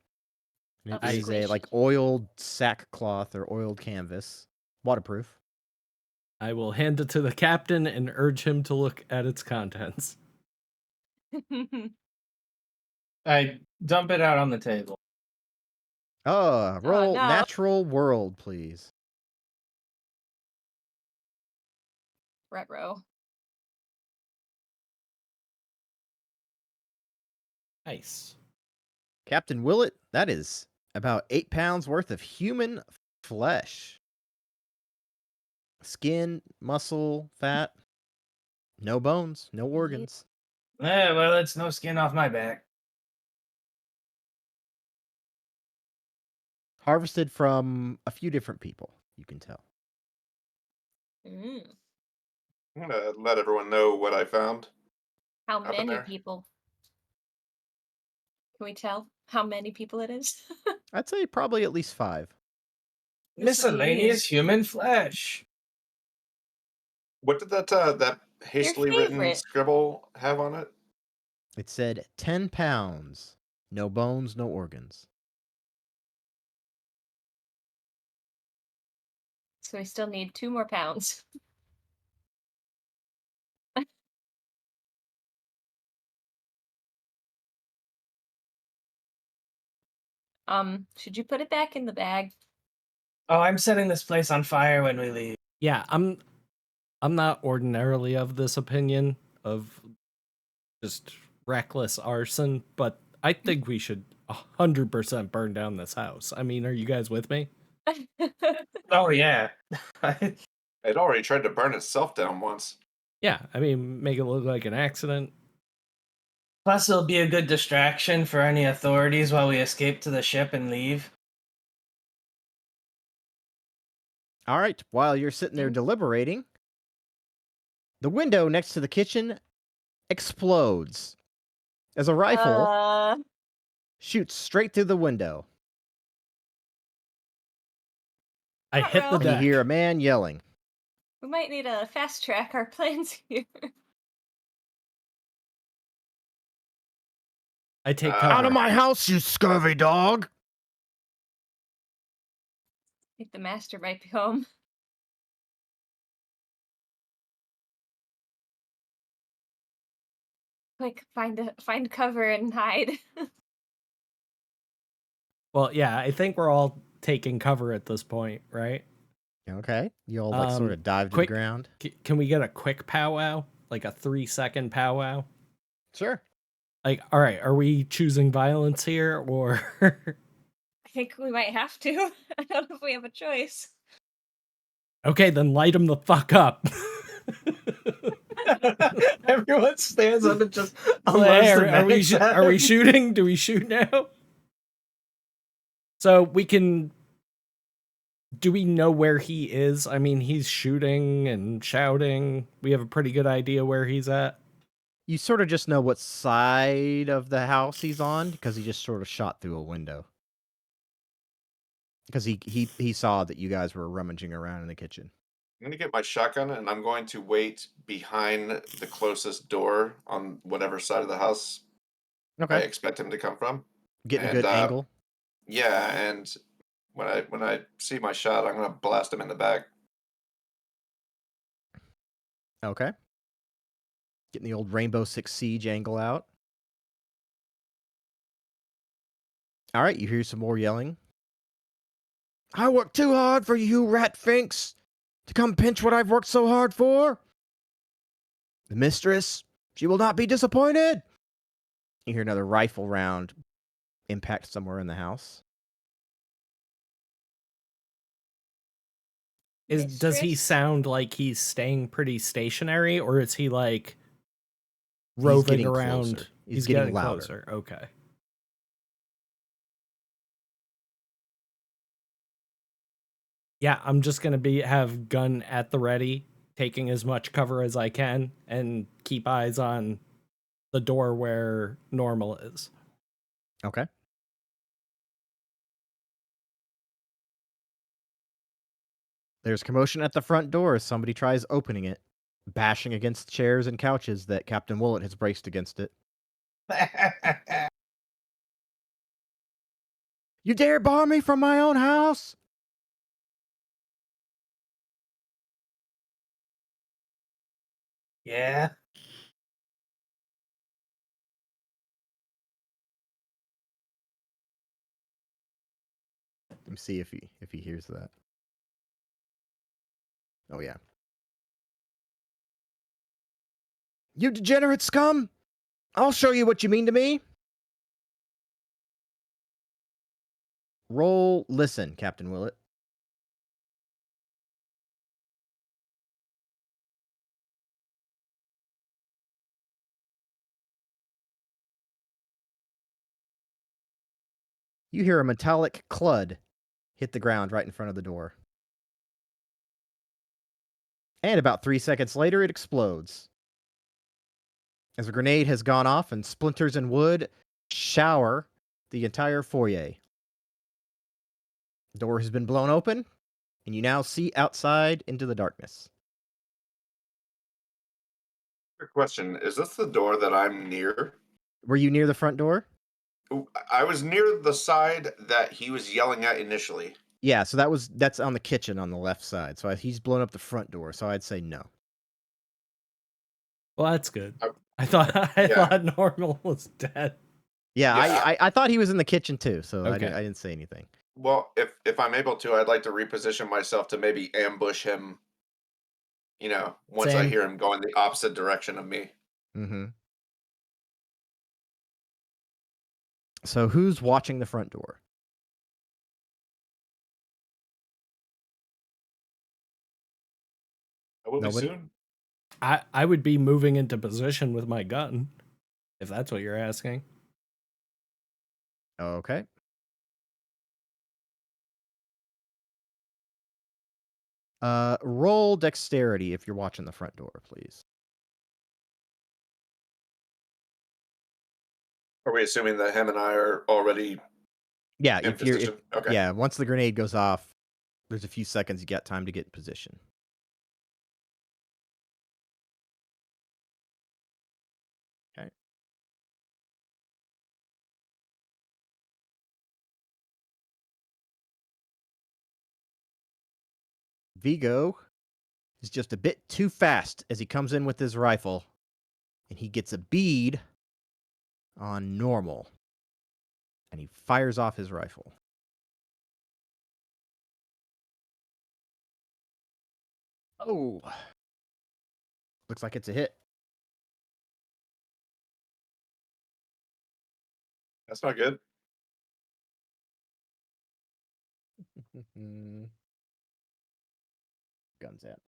And it Oh, is a squishy. like oiled sackcloth or oiled canvas, waterproof. I will hand it to the captain and urge him to look at its contents. I dump it out on the table. Oh, roll no. natural world, please. Retro. Nice. Captain Willet, that is about 8 pounds worth of human flesh. Skin, muscle, fat. No bones, no organs. Well, it's no skin off my back. Harvested from a few different people, you can tell. Mm. I'm gonna let everyone know what I found. How Up in many there. people? Can we tell how many people it is? I'd say probably at least 5. Miscellaneous human flesh. What did that hastily written favorite. scribble have on it? It said 10 pounds. No bones, no organs. So we still need 2 more pounds. Should you put it back in the bag? Oh, I'm setting this place on fire when we leave. Yeah, I'm not ordinarily of this opinion of just reckless arson, but I think we should 100% burn down this house. I mean, are you guys with me? Oh yeah. It already tried to burn itself down once. Yeah, I mean, make it look like an accident. Plus, it'll be a good distraction for any authorities while we escape to the ship and leave. All right, while you're sitting there deliberating, the window next to the kitchen explodes as a rifle shoots straight through the window. I hit the Ruh-roh. And you deck. hear a man yelling. We might need to fast track our plans here. I take Out cover. Out of my house, you scurvy dog! I think the master might be home. Quick, find cover and hide. Well, yeah, I think we're all taking cover at this point, right? Okay, you all like sort of dive to the quick- ground. Can we get a quick powwow? Like a 3-second powwow? Sure. Like, all right, are we choosing violence here or I think we might have to. I don't know if we have a choice. okay, then light them the fuck up. Everyone stands up and just Hey, unloads the are we shooting? Do we shoot now? So we can. Do we know where he is? I mean, he's shooting and shouting. We have a pretty good idea where he's at. You sort of just know what side of the house he's on because he just sort of shot through a window. Because he saw that you guys were rummaging around in the kitchen. I'm going to get my shotgun and I'm going to wait behind the closest door on whatever side of the house I Okay. expect him to come from. Getting a good and, angle. Yeah, and when I see my shot, I'm going to blast him in the back. Okay. Getting the old Rainbow Six Siege angle out. All right, you hear some more yelling. I worked too hard for you rat finks to come pinch what I've worked so hard for. The mistress, she will not be disappointed. You hear another rifle round impact somewhere in the house. Does he Mistress? sound like he's staying pretty stationary, or is he like He's roving getting around? closer. He's getting louder. closer. Okay. Yeah, I'm just gonna have gun at the ready, taking as much cover as I can, and keep eyes on the door where Normal is. Okay. There's commotion at the front door as somebody tries opening it, bashing against chairs and couches that Captain Willet has braced against it. You dare bar me from my own house? Yeah. Let me see if he hears that. Oh yeah. You degenerate scum! I'll show you what you mean to me. Roll listen, Captain Willet. You hear a metallic clud hit the ground right in front of the door. And about 3 seconds later, it explodes. As a grenade has gone off and splinters and wood shower the entire foyer. The door has been blown open, and you now see outside into the darkness. Quick question: is this the door that I'm near? Were you near the front door? I was near the side that he was yelling at initially. Yeah, so that's on the kitchen on the left side. So he's blown up the front door. So I'd say no. Well, that's good. I- I thought Yeah. thought Normal was dead. Yeah, Yeah. I thought he was in the kitchen too. So Okay. I didn't say anything. Well, if I'm able to, I'd like to reposition myself to maybe ambush him. Once I Same. hear him going the opposite direction of me. Mm-hmm. So who's watching the front door? I will be Nobody? soon. I would be moving into position with my gun, if that's what you're asking. Okay. Roll dexterity if you're watching the front door, please. Are we assuming that him and I are already Yeah, in position? Okay. yeah, once the grenade goes off, there's a few seconds you got time to get in position. Okay. Vigo is just a bit too fast as he comes in with his rifle, and he gets a bead on normal, and he fires off his rifle. Oh, looks like it's a hit. That's not good. Guns out.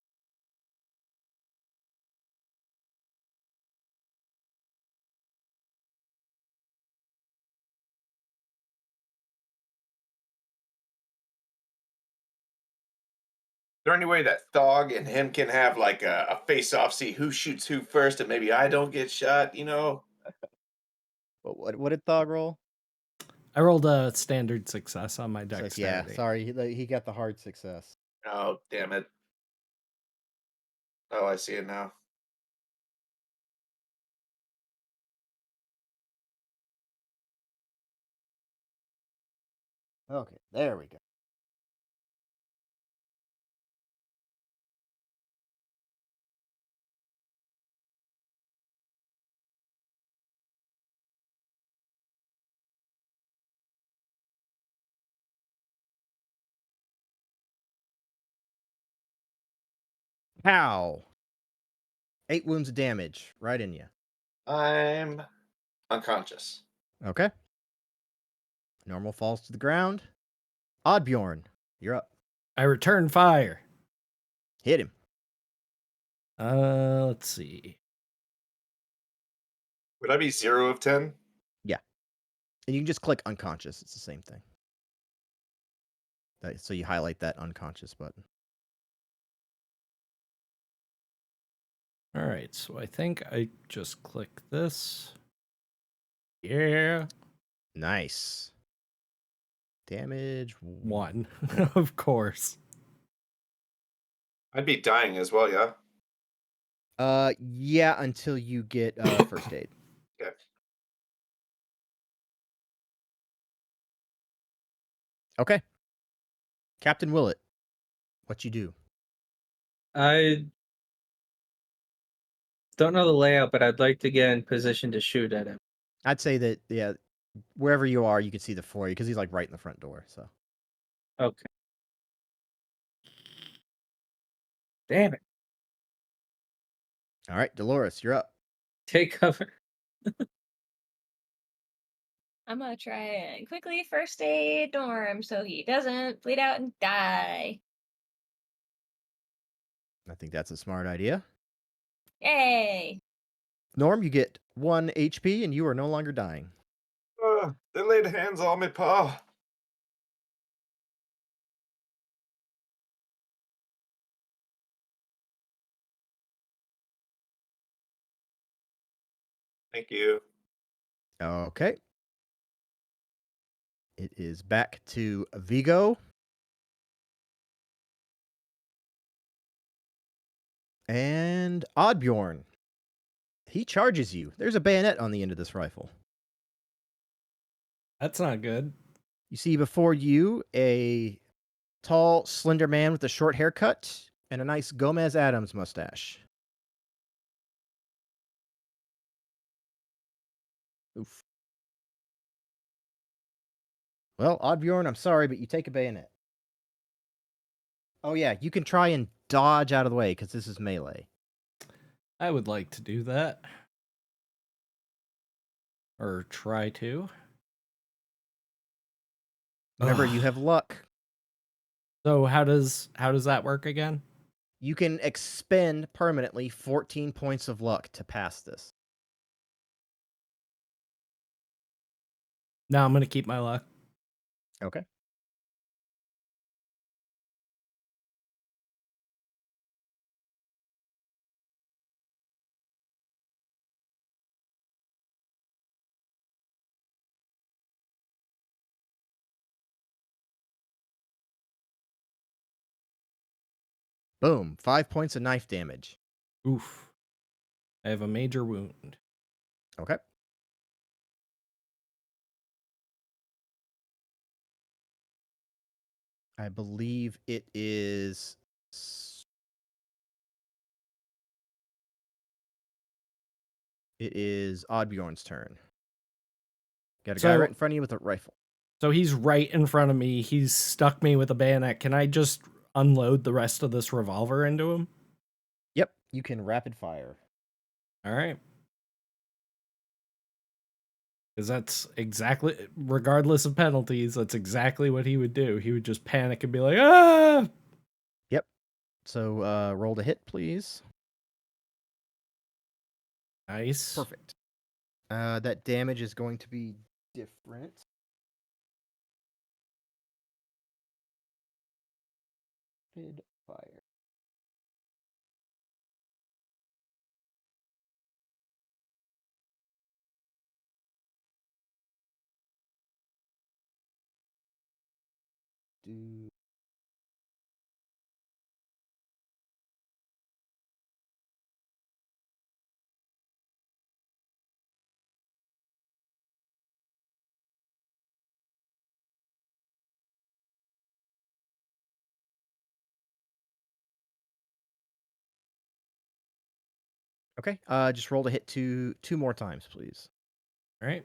Is there any way that Thog and him can have like a face-off, see who shoots who first, and maybe I don't get shot? You know? What did Thog roll? I rolled a standard success on my Says, dexterity. yeah, sorry, he got the hard success. Oh, damn it! Oh, I see it now. Okay, there we go. Pow! 8 wounds of damage right in you. I'm unconscious. Okay. Normal falls to the ground. Oddbjorn, you're up. I return fire. Hit him. Let's see. Would I be 0 of 10? And you can just click unconscious. It's the same thing. So you highlight that unconscious button. All right, so I think I just click this. Yeah. Nice. Damage 1, of course. I'd be dying as well, yeah. Yeah, until you get first aid. Okay. Okay. Captain Willet, what you do? I don't know the layout, but I'd like to get in position to shoot at him. I'd say that, yeah, wherever you are, you can see the foyer because he's like right in the front door. So Okay. Damn it. all right, Dolores, you're up. Take cover. I'm gonna try and quickly first aid Norm so he doesn't bleed out and die. I think that's a smart idea. Yay! Norm, you get 1 HP and you are no longer dying. They laid hands on me, pa. Thank you. Okay. It is back to Vigo. And Oddbjorn. He charges you. There's a bayonet on the end of this rifle. That's not good. You see before you a tall, slender man with a short haircut and a nice Gomez Adams mustache. Oof. Well, Oddbjorn, I'm sorry, but you take a bayonet. Oh yeah, you can try and dodge out of the way because this is melee. I would like to do that. Or try to. Remember, you Ugh. have luck. So how does that work again? You can expend permanently 14 points of luck to pass this. No, I'm gonna keep my luck. Okay. Boom. 5 points of knife damage. Oof. I have a major wound. Okay. I believe it is... It is Oddbjorn's turn. Got a guy right in front of you with a rifle. So he's right in front of me. He's stuck me with a bayonet. Can I just unload the rest of this revolver into him? Yep. You can rapid fire. All right. Because that's exactly, regardless of penalties, that's exactly what he would do. He would just panic and be like, ah! Yep. So roll to hit, please. Nice. Perfect. That damage is going to be different. Rapid fire. Do... Okay. Just roll to hit two more times, please. All right.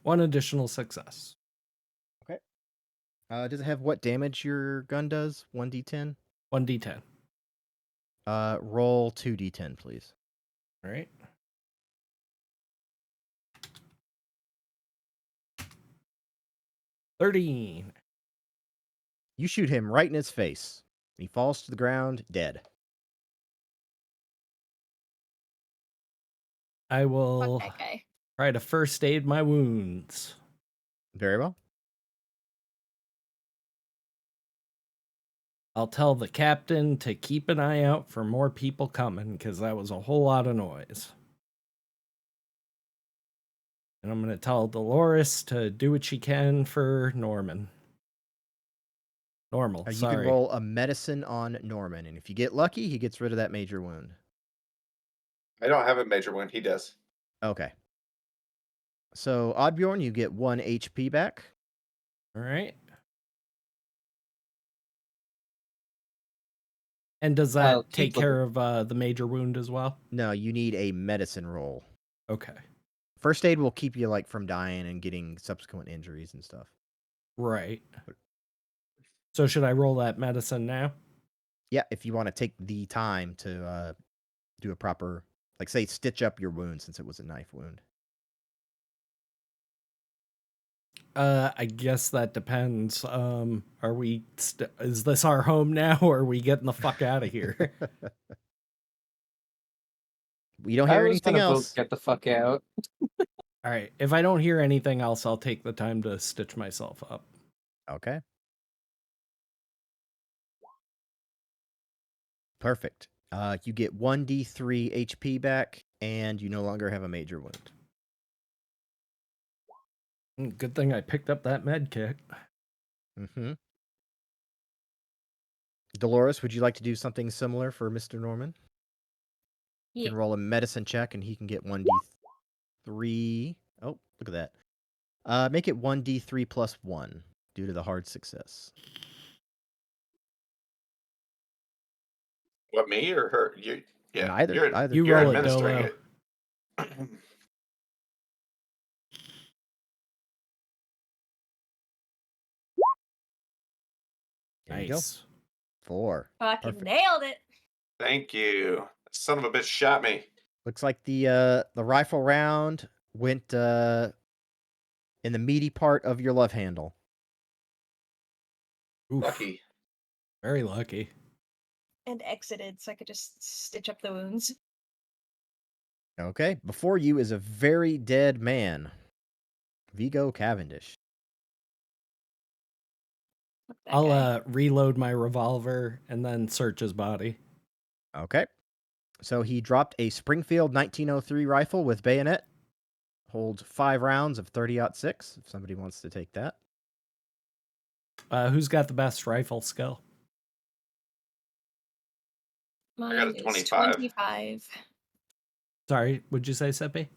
One additional success. Okay. Does it have what damage your gun does? 1d10? 1d10. Roll 2d10, please. All right. $13. You shoot him right in his face. He falls to the ground, dead. I will Fuck that guy. try to first aid my wounds. Very well. I'll tell the captain to keep an eye out for more people coming, because that was a whole lot of noise. And I'm going to tell Dolores to do what she can for Norman. Normal, You sorry. can roll a medicine on Norman, and if you get lucky, he gets rid of that major wound. I don't have a major wound. He does. Okay. So, Oddbjorn, you get 1 HP back. All right. And does I'll that take keep looking. care of the major wound as well? No, you need a medicine roll. Okay. First aid will keep you from dying and getting subsequent injuries and stuff. Right. So should I roll that medicine now? Yeah, if you want to take the time to do a proper, say, stitch up your wound since it was a knife wound. I guess that depends. Are we? Is this our home now, or are we getting the fuck out of here? We don't hear anything else. Get the fuck out. All right. If I don't hear anything else, I'll take the time to stitch myself up. Okay. Perfect. You get 1d3 HP back, and you no longer have a major wound. Good thing I picked up that med kit. Mm-hmm. Dolores, would you like to do something similar for Mr. Norman? You can roll a medicine check, and he can get 1d3. Oh, look at that. Make it 1d3 plus 1 due to the hard success. What, me or her? You, yeah. Neither. Either. You You're roll it, administering Dolo. it. There you go. Nice. 4. Fucking Perfect. nailed it. Thank you. Son of a bitch shot me. Looks like the rifle round went in the meaty part of your love handle. Oof, Lucky. very lucky. And exited, so I could just stitch up the wounds. Okay. Before you is a very dead man. Vigo Cavendish. Fuck that I'll guy. reload my revolver and then search his body. Okay. So he dropped a Springfield 1903 rifle with bayonet. Holds 5 rounds of 30-06, if somebody wants to take that. Who's got the best rifle skill? I got a Mine is 25. 25. Sorry, would you say, Sippy?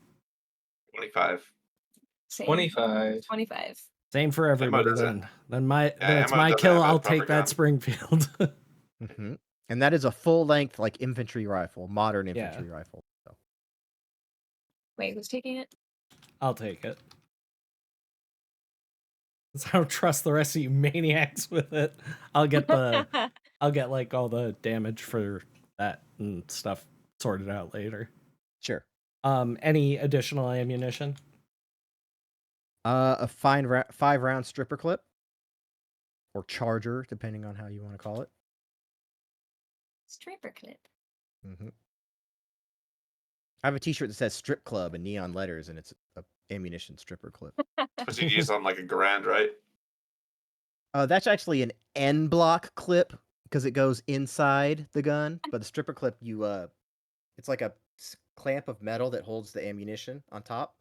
25. Same. 25. 25. Same for everybody doesn't- then. Then it's Emma my doesn't kill. have a I'll proper take that gun. Springfield. Mm-hmm. And that is a full-length, like, infantry rifle, modern Yeah. infantry rifle. So. Wait, who's taking it? I'll take it. 'Cause I don't trust the rest of you maniacs with it. I'll get like all the damage for that and stuff sorted out later. Sure. Any additional ammunition? A 5-round stripper clip. Or charger, depending on how you want to call it. Stripper clip. Mm-hmm. I have a t-shirt that says strip club in neon letters, and it's a ammunition stripper clip. Supposed to use on like a grand, right? That's actually an N block clip because it goes inside the gun. But the stripper clip, it's like a clamp of metal that holds the ammunition on top,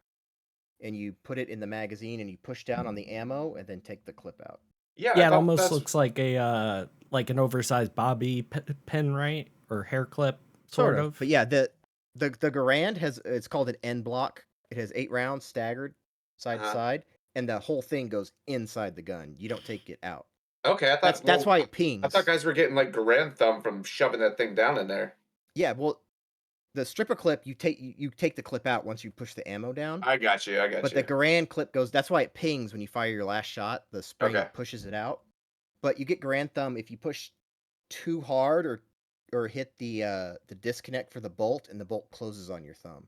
and you put it in the magazine and you push down on the ammo and then take the clip out. Yeah, I Yeah, it thought almost that's- looks like a like an oversized bobby pin, right? Or hair clip, sort of. But yeah, the Garand it's called an N block. It has 8 rounds staggered side to side, and the whole thing goes inside the gun. You don't take it out. Okay, I thought That's why it pings. I thought guys were getting like grand thumb from shoving that thing down in there. Yeah, well, the stripper clip you take the clip out once you push the ammo down. I got you. But the Garand clip goes. That's why it pings when you fire your last shot. The spring pushes it out. But you get Garand thumb if you push too hard or hit the disconnect for the bolt, and the bolt closes on your thumb.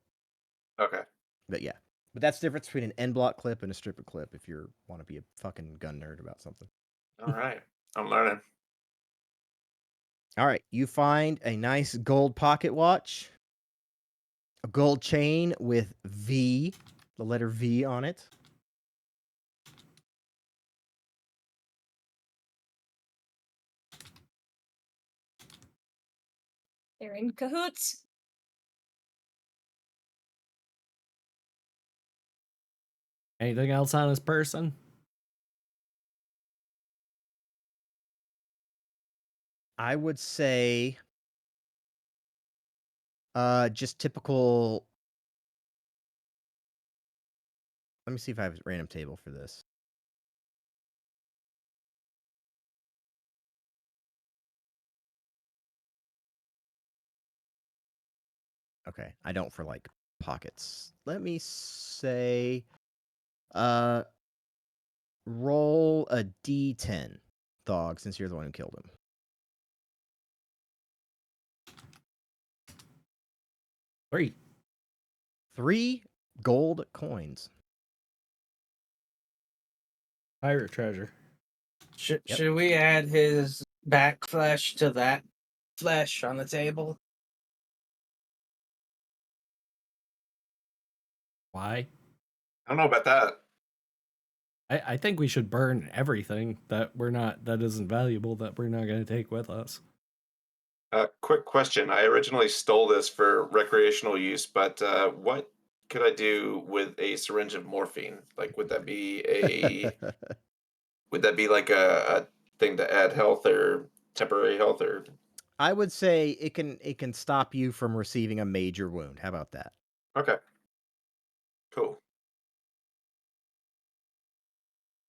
Okay. But yeah, but that's the difference between an N block clip and a stripper clip. If you want to be a fucking gun nerd about something. All right, I'm learning. All right, you find a nice gold pocket watch, a gold chain with V, the letter V on it. They're in cahoots. Anything else on his person? I would say just typical. Let me see if I have a random table for this. Okay, I don't for like pockets. Let me say roll a D10, Thog, since you're the one who killed him. 3. 3 gold coins. Pirate treasure. Should we add his back flesh to that flesh on the table? Why? I don't know about that. I think we should burn everything that isn't valuable that we're not going to take with us. Quick question. I originally stole this for recreational use, but what could I do with a syringe of morphine? Like, would that be like a thing to add health or temporary health or? I would say it can stop you from receiving a major wound. How about that? Okay. Cool.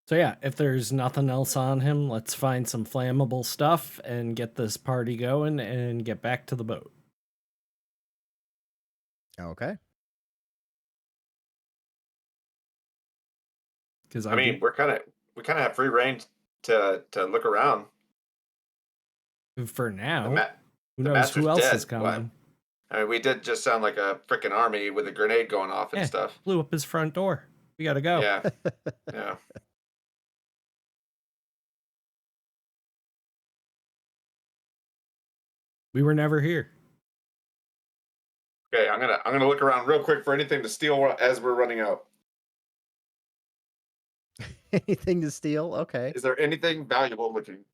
So yeah, if there's nothing else on him, let's find some flammable stuff and get this party going and get back to the boat. Okay. Because I mean, we kind of have free reign to look around. for now, The who knows master's who else dead. is coming? We did just sound like a freaking army with a grenade going off and Yeah, stuff. blew up his front door. We gotta go. Yeah. Yeah. We were never here. Okay, I'm gonna look around real quick for anything to steal as we're running out. Anything to steal? Okay. Is there anything valuable looking?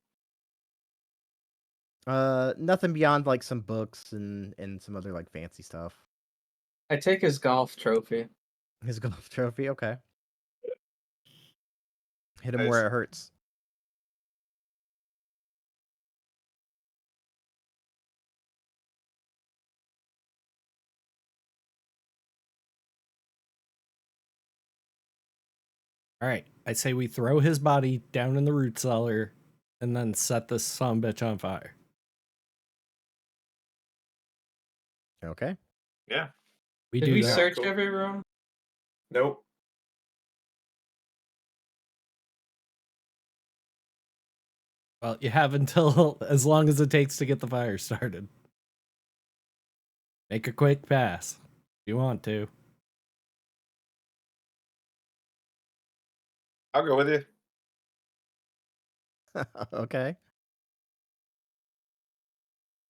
Nothing beyond like some books and some other like fancy stuff. I take his golf trophy. His golf trophy. Okay. Hit him Nice. where it hurts. All right. I say we throw his body down in the root cellar and then set this sumbitch on fire. Okay. Yeah. We Did do we that. search Cool. every room? Nope. Well, you have until as long as it takes to get the fire started. Make a quick pass if you want to. I'll go with you. Okay.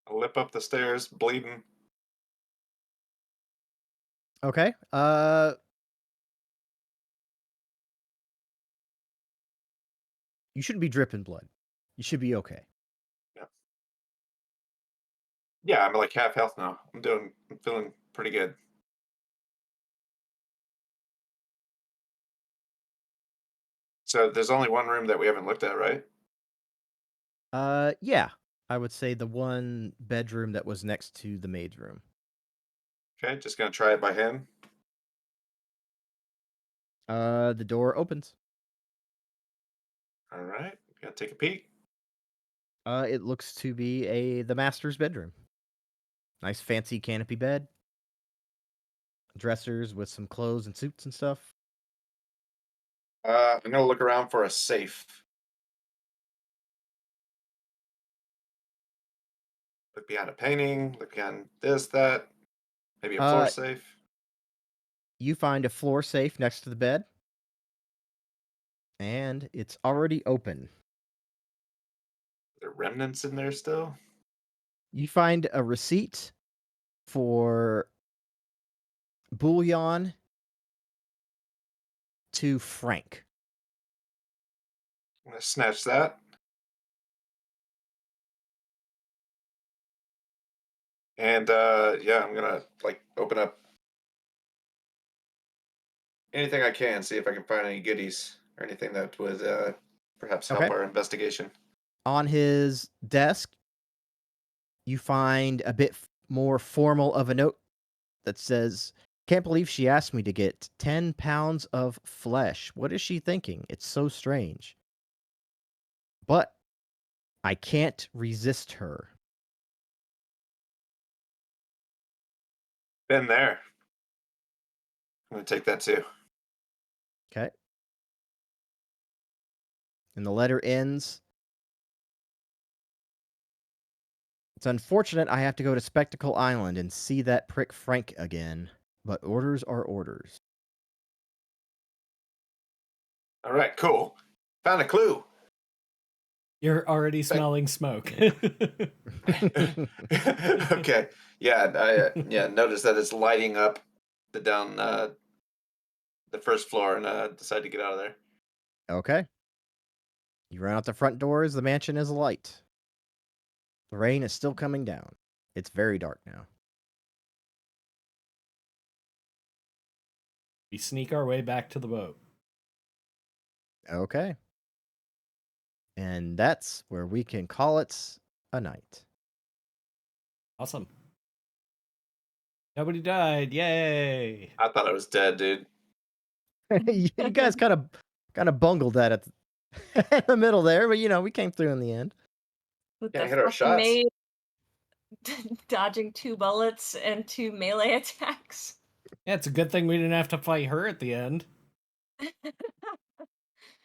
I'll lip up the stairs, bleeding. Okay. You shouldn't be dripping blood. You should be okay. Yeah, I'm like half health now. I'm feeling pretty good. So there's only one room that we haven't looked at, right? Yeah. I would say the one bedroom that was next to the maid's room. Okay, just gonna try it by hand. The door opens. All right, gotta take a peek. It looks to be the master's bedroom. Nice fancy canopy bed. Dressers with some clothes and suits and stuff. I'm gonna look around for a safe. Look behind a painting. Look behind this, that. Maybe a floor safe. You find a floor safe next to the bed. And it's already open. Are there remnants in there still? You find a receipt for bullion to Frank. I'm gonna snatch that. And yeah, I'm gonna like open up anything I can, see if I can find any goodies or anything that would perhaps help Okay. our investigation. On his desk, you find a bit more formal of a note that says, "Can't believe she asked me to get 10 pounds of flesh. What is she thinking? It's so strange. But I can't resist her." Been there. I'm gonna take that too. Okay. And the letter ends, "It's unfortunate I have to go to Spectacle Island and see that prick Frank again, but orders are orders." All right, cool. Found a clue. You're already smelling smoke. Okay. Yeah, I noticed that it's lighting up down the first floor, and decide to get out of there. Okay. You run out the front doors. The mansion is alight. The rain is still coming down. It's very dark now. We sneak our way back to the boat. Okay. And that's where we can call it a night. Awesome. Nobody died. Yay. I thought I was dead, dude. You guys kind of bungled that at the middle there, but we came through in the end. With Can't the hit our fucking shots. maid dodging 2 bullets and 2 melee attacks. Yeah, it's a good thing we didn't have to fight her at the end.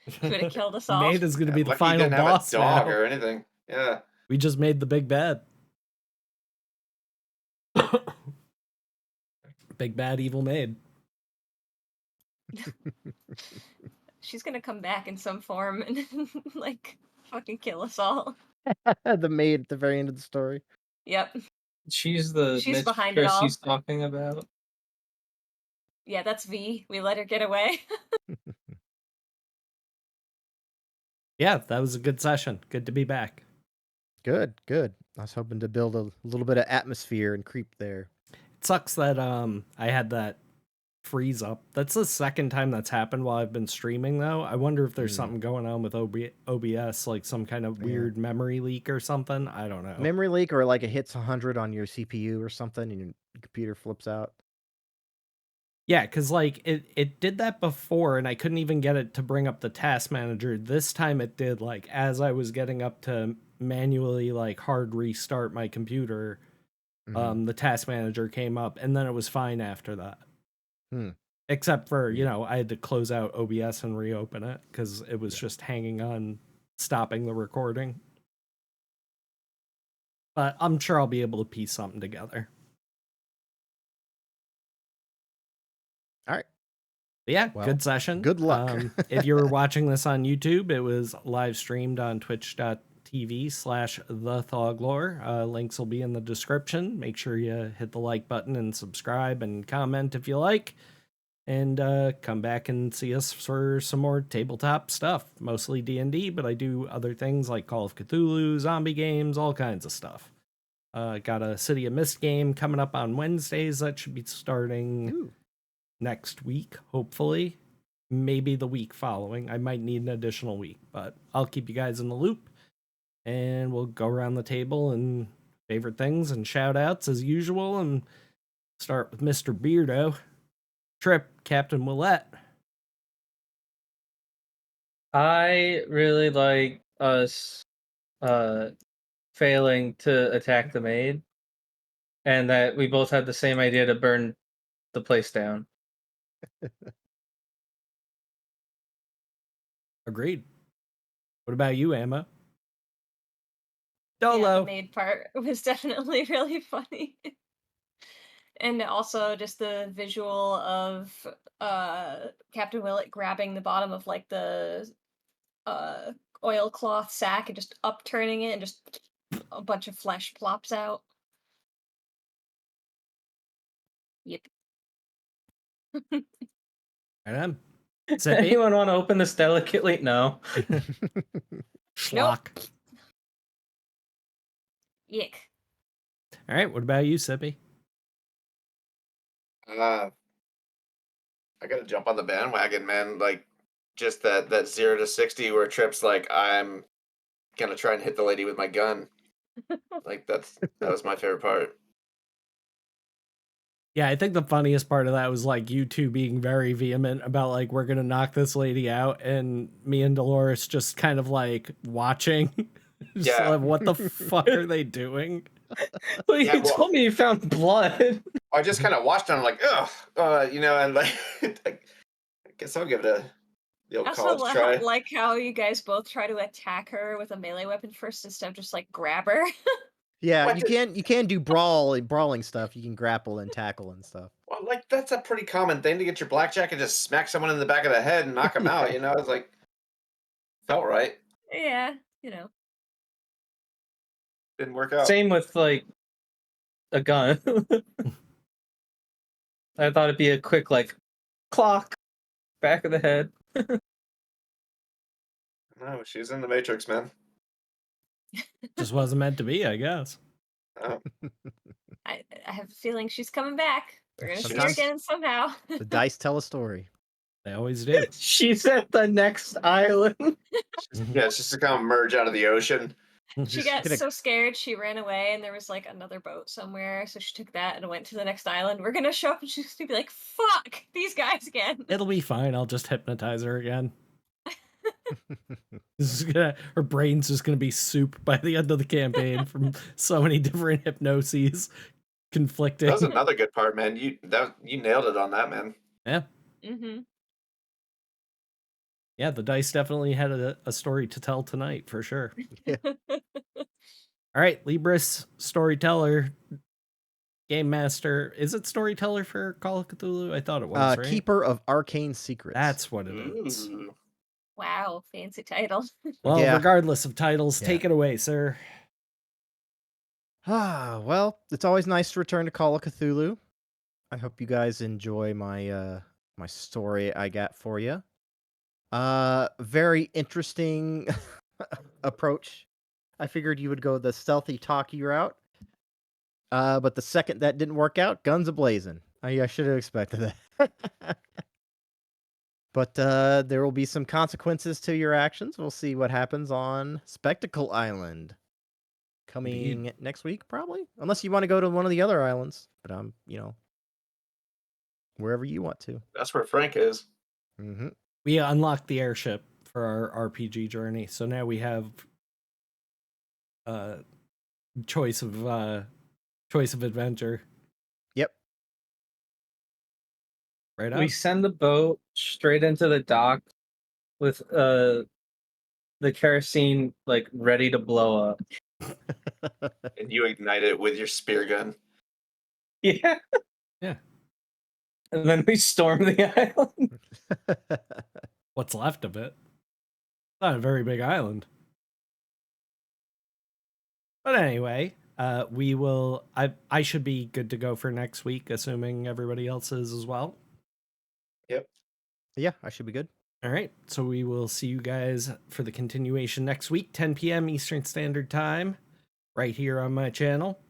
She would have killed us all. Maid is going to be the Lucky you final didn't boss have a dog now. or anything. Yeah. We just made the big bad. Big bad evil maid. She's gonna come back in some form and like fucking kill us all. The maid at the very end of the story. Yep. She's the She's behind it mistress all. he's talking about. Yeah, that's V. We let her get away. Yeah, that was a good session. Good to be back. Good, good. I was hoping to build a little bit of atmosphere and creep there. It sucks that I had that freeze up. That's the second time that's happened while I've been streaming, though. I wonder if there's something going on with OBS, like some kind of weird memory leak or something. I don't know. Memory leak, or like it hits 100 on your CPU or something, and your computer flips out. Yeah, because like it did that before, and I couldn't even get it to bring up the task manager. This time it did, like, as I was getting up to manually like hard restart my computer, the task manager came up, and then it was fine after that. Except for, I had to close out OBS and reopen it because it was just hanging on stopping the recording. But I'm sure I'll be able to piece something together. All right. But yeah, Well, good session. good luck. If you were watching this on YouTube, it was live streamed on twitch.tv/the Thauglor. Links will be in the description. Make sure you hit the like button and subscribe and comment if you like. And come back and see us for some more tabletop stuff. Mostly D&D, but I do other things like Call of Cthulhu, zombie games, all kinds of stuff. Got a City of Mist game coming up on Wednesdays. That should be starting next week, hopefully. Maybe the week following. I might need an additional week, but I'll keep you guys in the loop. And we'll go around the table and favorite things and shout outs as usual. And start with Mr. Beardo. Tripp, Captain Willet. I really like us failing to attack the maid, and that we both had the same idea to burn the place down. Agreed. What about you, Emma? Yeah, Dolo. the maid part was definitely really funny. And also just the visual of Captain Willet grabbing the bottom of like the oilcloth sack and just upturning it, and just a bunch of flesh plops out. Yep. Right on. Sippy? Anyone want to open this delicately? No. Schlock. Yick. All right, what about you, Sippy? I gotta jump on the bandwagon, man. Like, just that 0 to 60 where Tripp's like, I'm gonna try and hit the lady with my gun. Like, that was my favorite part. Yeah, I think the funniest part of that was like you two being very vehement about like, we're gonna knock this lady out, and me and Dolores just kind of like watching. Just like, what the fuck are they doing? Well, you told me you found blood. I just kind of watched it. I'm like, ugh, and like, I guess I'll give it the old college try. Like how you guys both try to attack her with a melee weapon first instead of just like grab her. Yeah, you can do brawling stuff. You can grapple and tackle and stuff. Well, like, that's a pretty common thing to get your blackjack and just smack someone in the back of the head and knock them out. It's like, felt right. Yeah, Didn't work out. Same with like a gun. I thought it'd be a quick like clock back of the head. No, she's in the Matrix, man. Just wasn't meant to be, I guess. Oh. I have a feeling she's coming back. We're gonna see her Sometimes again somehow. the dice tell a story. They always do. She's at the next island. Yeah, it's just to kind of merge out of the ocean. She got so scared she ran away, and there was like another boat somewhere, so she took that and went to the next island. We're gonna show up and she's gonna be like, fuck these guys again. It'll be fine. I'll just hypnotize her again. Her brain's just gonna be soup by the end of the campaign from so many different hypnoses conflicting. That was another good part, man. You nailed it on that, man. Yeah. Mm-hmm. Yeah, the dice definitely had a story to tell tonight, for sure. Yeah. All right, Libris, storyteller, game master. Is it storyteller for Call of Cthulhu? I thought it was, right? Keeper of Arcane Secrets. That's what it is. Ooh. Wow, fancy title. Well, Yeah. regardless of titles, Yeah. take it away, sir. Well, it's always nice to return to Call of Cthulhu. I hope you guys enjoy my my story I got for you. Very interesting approach. I figured you would go the stealthy, talky route. But the second that didn't work out, guns a-blazing. I should have expected that. But there will be some consequences to your actions. We'll see what happens on Spectacle Island. Coming next week, probably. Unless you want to go to one of the other islands. But wherever you want to. That's where Frank is. Mm-hmm. We unlocked the airship for our RPG journey, so now we have choice of adventure. Yep. Right We up. send the boat straight into the dock with the kerosene like ready to blow up. And you ignite it with your spear gun. Yeah. Yeah. And then we storm the island. What's left of it? Not a very big island. But anyway, we will. I should be good to go for next week, assuming everybody else is as well. Yep. Yeah, I should be good. All right, so we will see you guys for the continuation next week, 10 p.m. Eastern Standard Time, right here on my channel.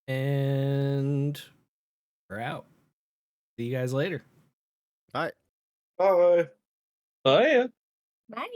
And we're out. See you guys later. All right. Bye. Oh yeah. Bye.